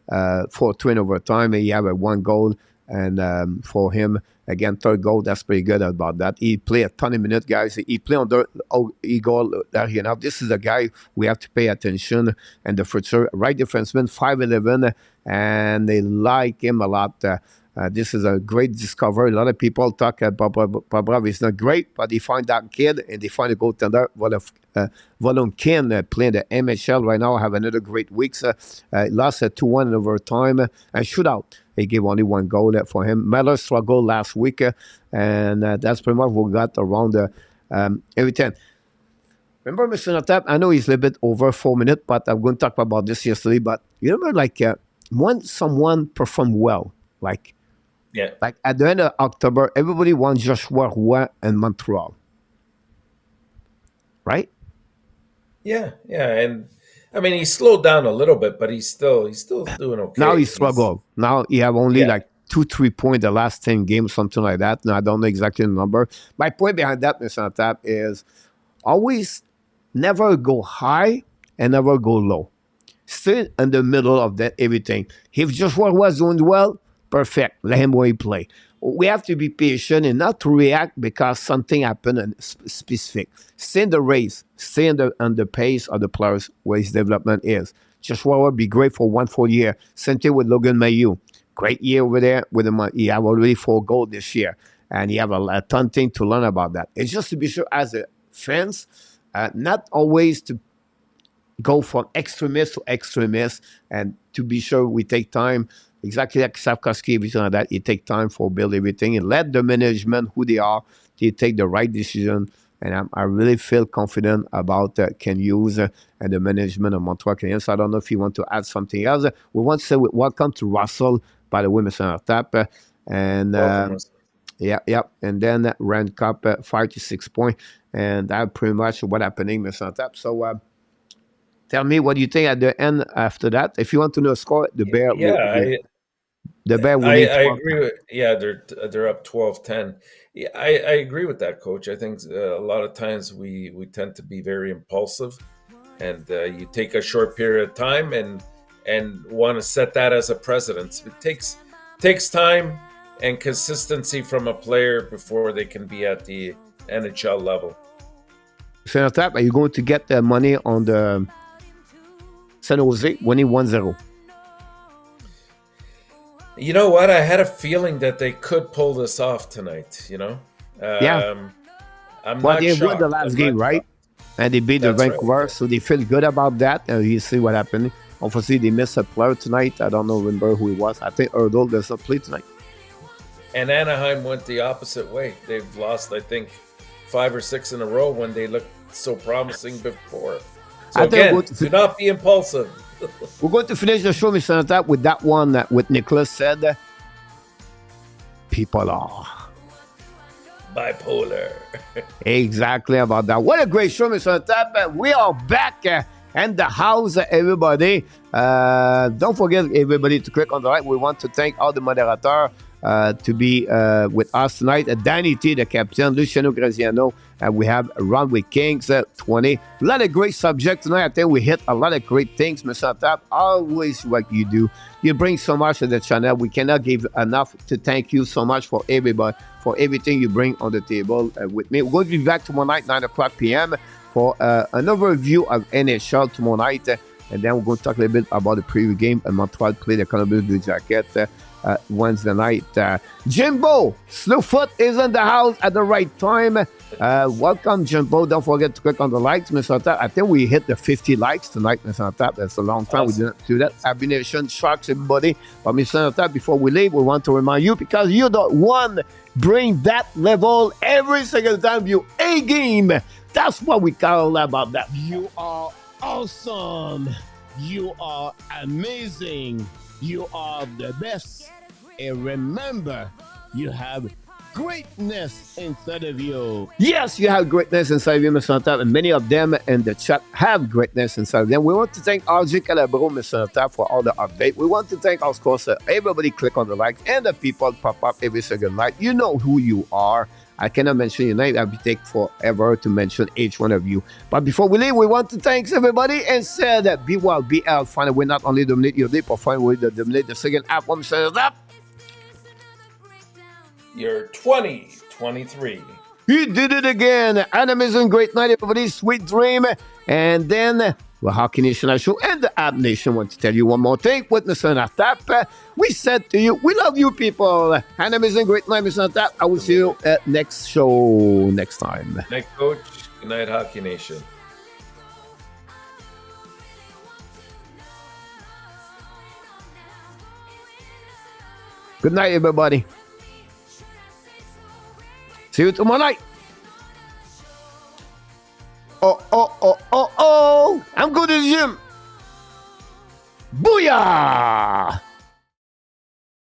4-2 in overtime. He had one goal, and for him again, third goal. That's pretty good about that. He played a ton of minutes, guys. He played on the Eagle that he enough. This is a guy we have to pay attention and the future. Right defenseman, 5'11", and they like him a lot. This is a great discovery. A lot of people talk about Bobrov is not great, but they find that kid and they find a goaltender. Volonkin playing the MHL right now, have another great week. Lost 2-1 in overtime and shootout. He gave only one goal for him. Miller struggled last week, and that's pretty much what we got around every 10. Remember, Mr. Enortap, I know he's a little bit over 4 minutes, but I'm going to talk about this yesterday. But you remember, when someone performed well, Yeah, like at the end of October, everybody wants Joshua Roy in Montreal, right? yeah, and I mean he slowed down a little bit, but he's still doing Now he okay. He's struggled. Now he have only Yeah, like 2-3 points the last 10 games, something like that. Now I don't know exactly the number. My point behind that, Mr. Tap, is always never go high and never go low. Stay in the middle of that everything. If Joshua was doing well, perfect. Let him where he play. We have to be patient and not to react because something happened and specific. Stay in the race. Stay in the pace of the players where his development is. Joshua will be great for 1 full year. Same thing with Logan Mayu. Great year over there with him. He have already 4 goals this year. And he have a ton of things to learn about that. It's just to be sure as a fans, not always to go from extremist to extremist, and to be sure we take time, exactly like Sapkowski, everything like that. You take time for build everything and let the management who they are, they take the right decision. And I really feel confident about Ken Hughes and the management of Montreal Canadiens. So I don't know if you want to add something else. We want to say welcome to Russell, by the way, Mr. Enortap. And welcome. yeah. And then Rand Cup 5 to 6 points. And that pretty much what happening, Mr. Enortap. So tell me what you think at the end after that. If you want to know the score, Yeah, the Bear I winning I 12. agree with yeah they're up 12-10. Yeah, I agree with that, coach. I think a lot of times we tend to be very impulsive, and you take a short period of time and want to set that as a precedence. It takes time and consistency from a player before they can be at the NHL level. Mr. Enortap, are you going to get the money on the San Jose winning 1-0? You know what? I had a feeling that they could pull this off tonight. Yeah. I'm Well, not they won the shocked. last I'm game, not right? shocked. And they beat the That's right. Vancouver, so they feel good about that. You see what happened. Obviously, they missed a player tonight. I don't know, remember who it was. I think Erdl does not play tonight. And Anaheim went the opposite way. They've lost, I think, 5 or 6 in a row when they looked so promising before. So I think again, do not be impulsive. we're going to finish the show, Mr. Enortap, with that one that with Nicholas said, people are. Bipolar. Exactly about that. What a great show, Mr. Enortap. We are back and the house, everybody. Don't forget, everybody, to click on the like. We want to thank all the moderators to be with us tonight. Danny T, the captain, Luciano Graziano, and we have Ron with Kings 20. A lot of great subjects tonight. I think we hit a lot of great things, Mr. Tap. Always what you do. You bring so much to the channel. We cannot give enough to thank you so much for everybody, for everything you bring on the table with me. We're going to be back tomorrow night, 9 o'clock p.m. for an overview of NHL tomorrow night. And then we're going to talk a little bit about the preview game. And Montreal play the Columbus Blue Jackets Wednesday night. Jimbo Slowfoot is in the house at the right time. Welcome, Jimbo. Don't forget to click on the likes, Mr. Tap. I think we hit the 50 likes tonight, Mr. Tap. That's a long time. Awesome. We didn't do that. Habs Nation, Sharks, everybody. But Mr. Tap, before we leave, we want to remind you, because you're the one bring that level every single time you a game. That's what we call about that. You are awesome. You are amazing. You are the best. And remember, you have greatness inside of you. Yes, you have greatness inside of you, Mr. Tap, and many of them in the chat have greatness inside of them. We want to thank RJ Calabro, Mr. Tap, for all the update. We want to thank, of course, everybody click on the like and the people pop up every single night. You know who you are. I cannot mention your name. That would take forever to mention each one of you. But before we leave, we want to thank everybody and say that be well, be out. Find a way not only dominate your day, but find a way to dominate the second app. One Mr. Tap. You're 2023. He did it again. An amazing great night, everybody. Sweet dream. And then the Hockey Nation Show and the Habs Nation want to tell you one more thing with Mr. Enortap. We said to you, we love you people. An amazing great night, Mr. Enortap. I will see you at next show next time. Good night, Coach. Good night, Hockey Nation. Good night, everybody. See you tomorrow night. Oh. I'm going to the gym. Booyah!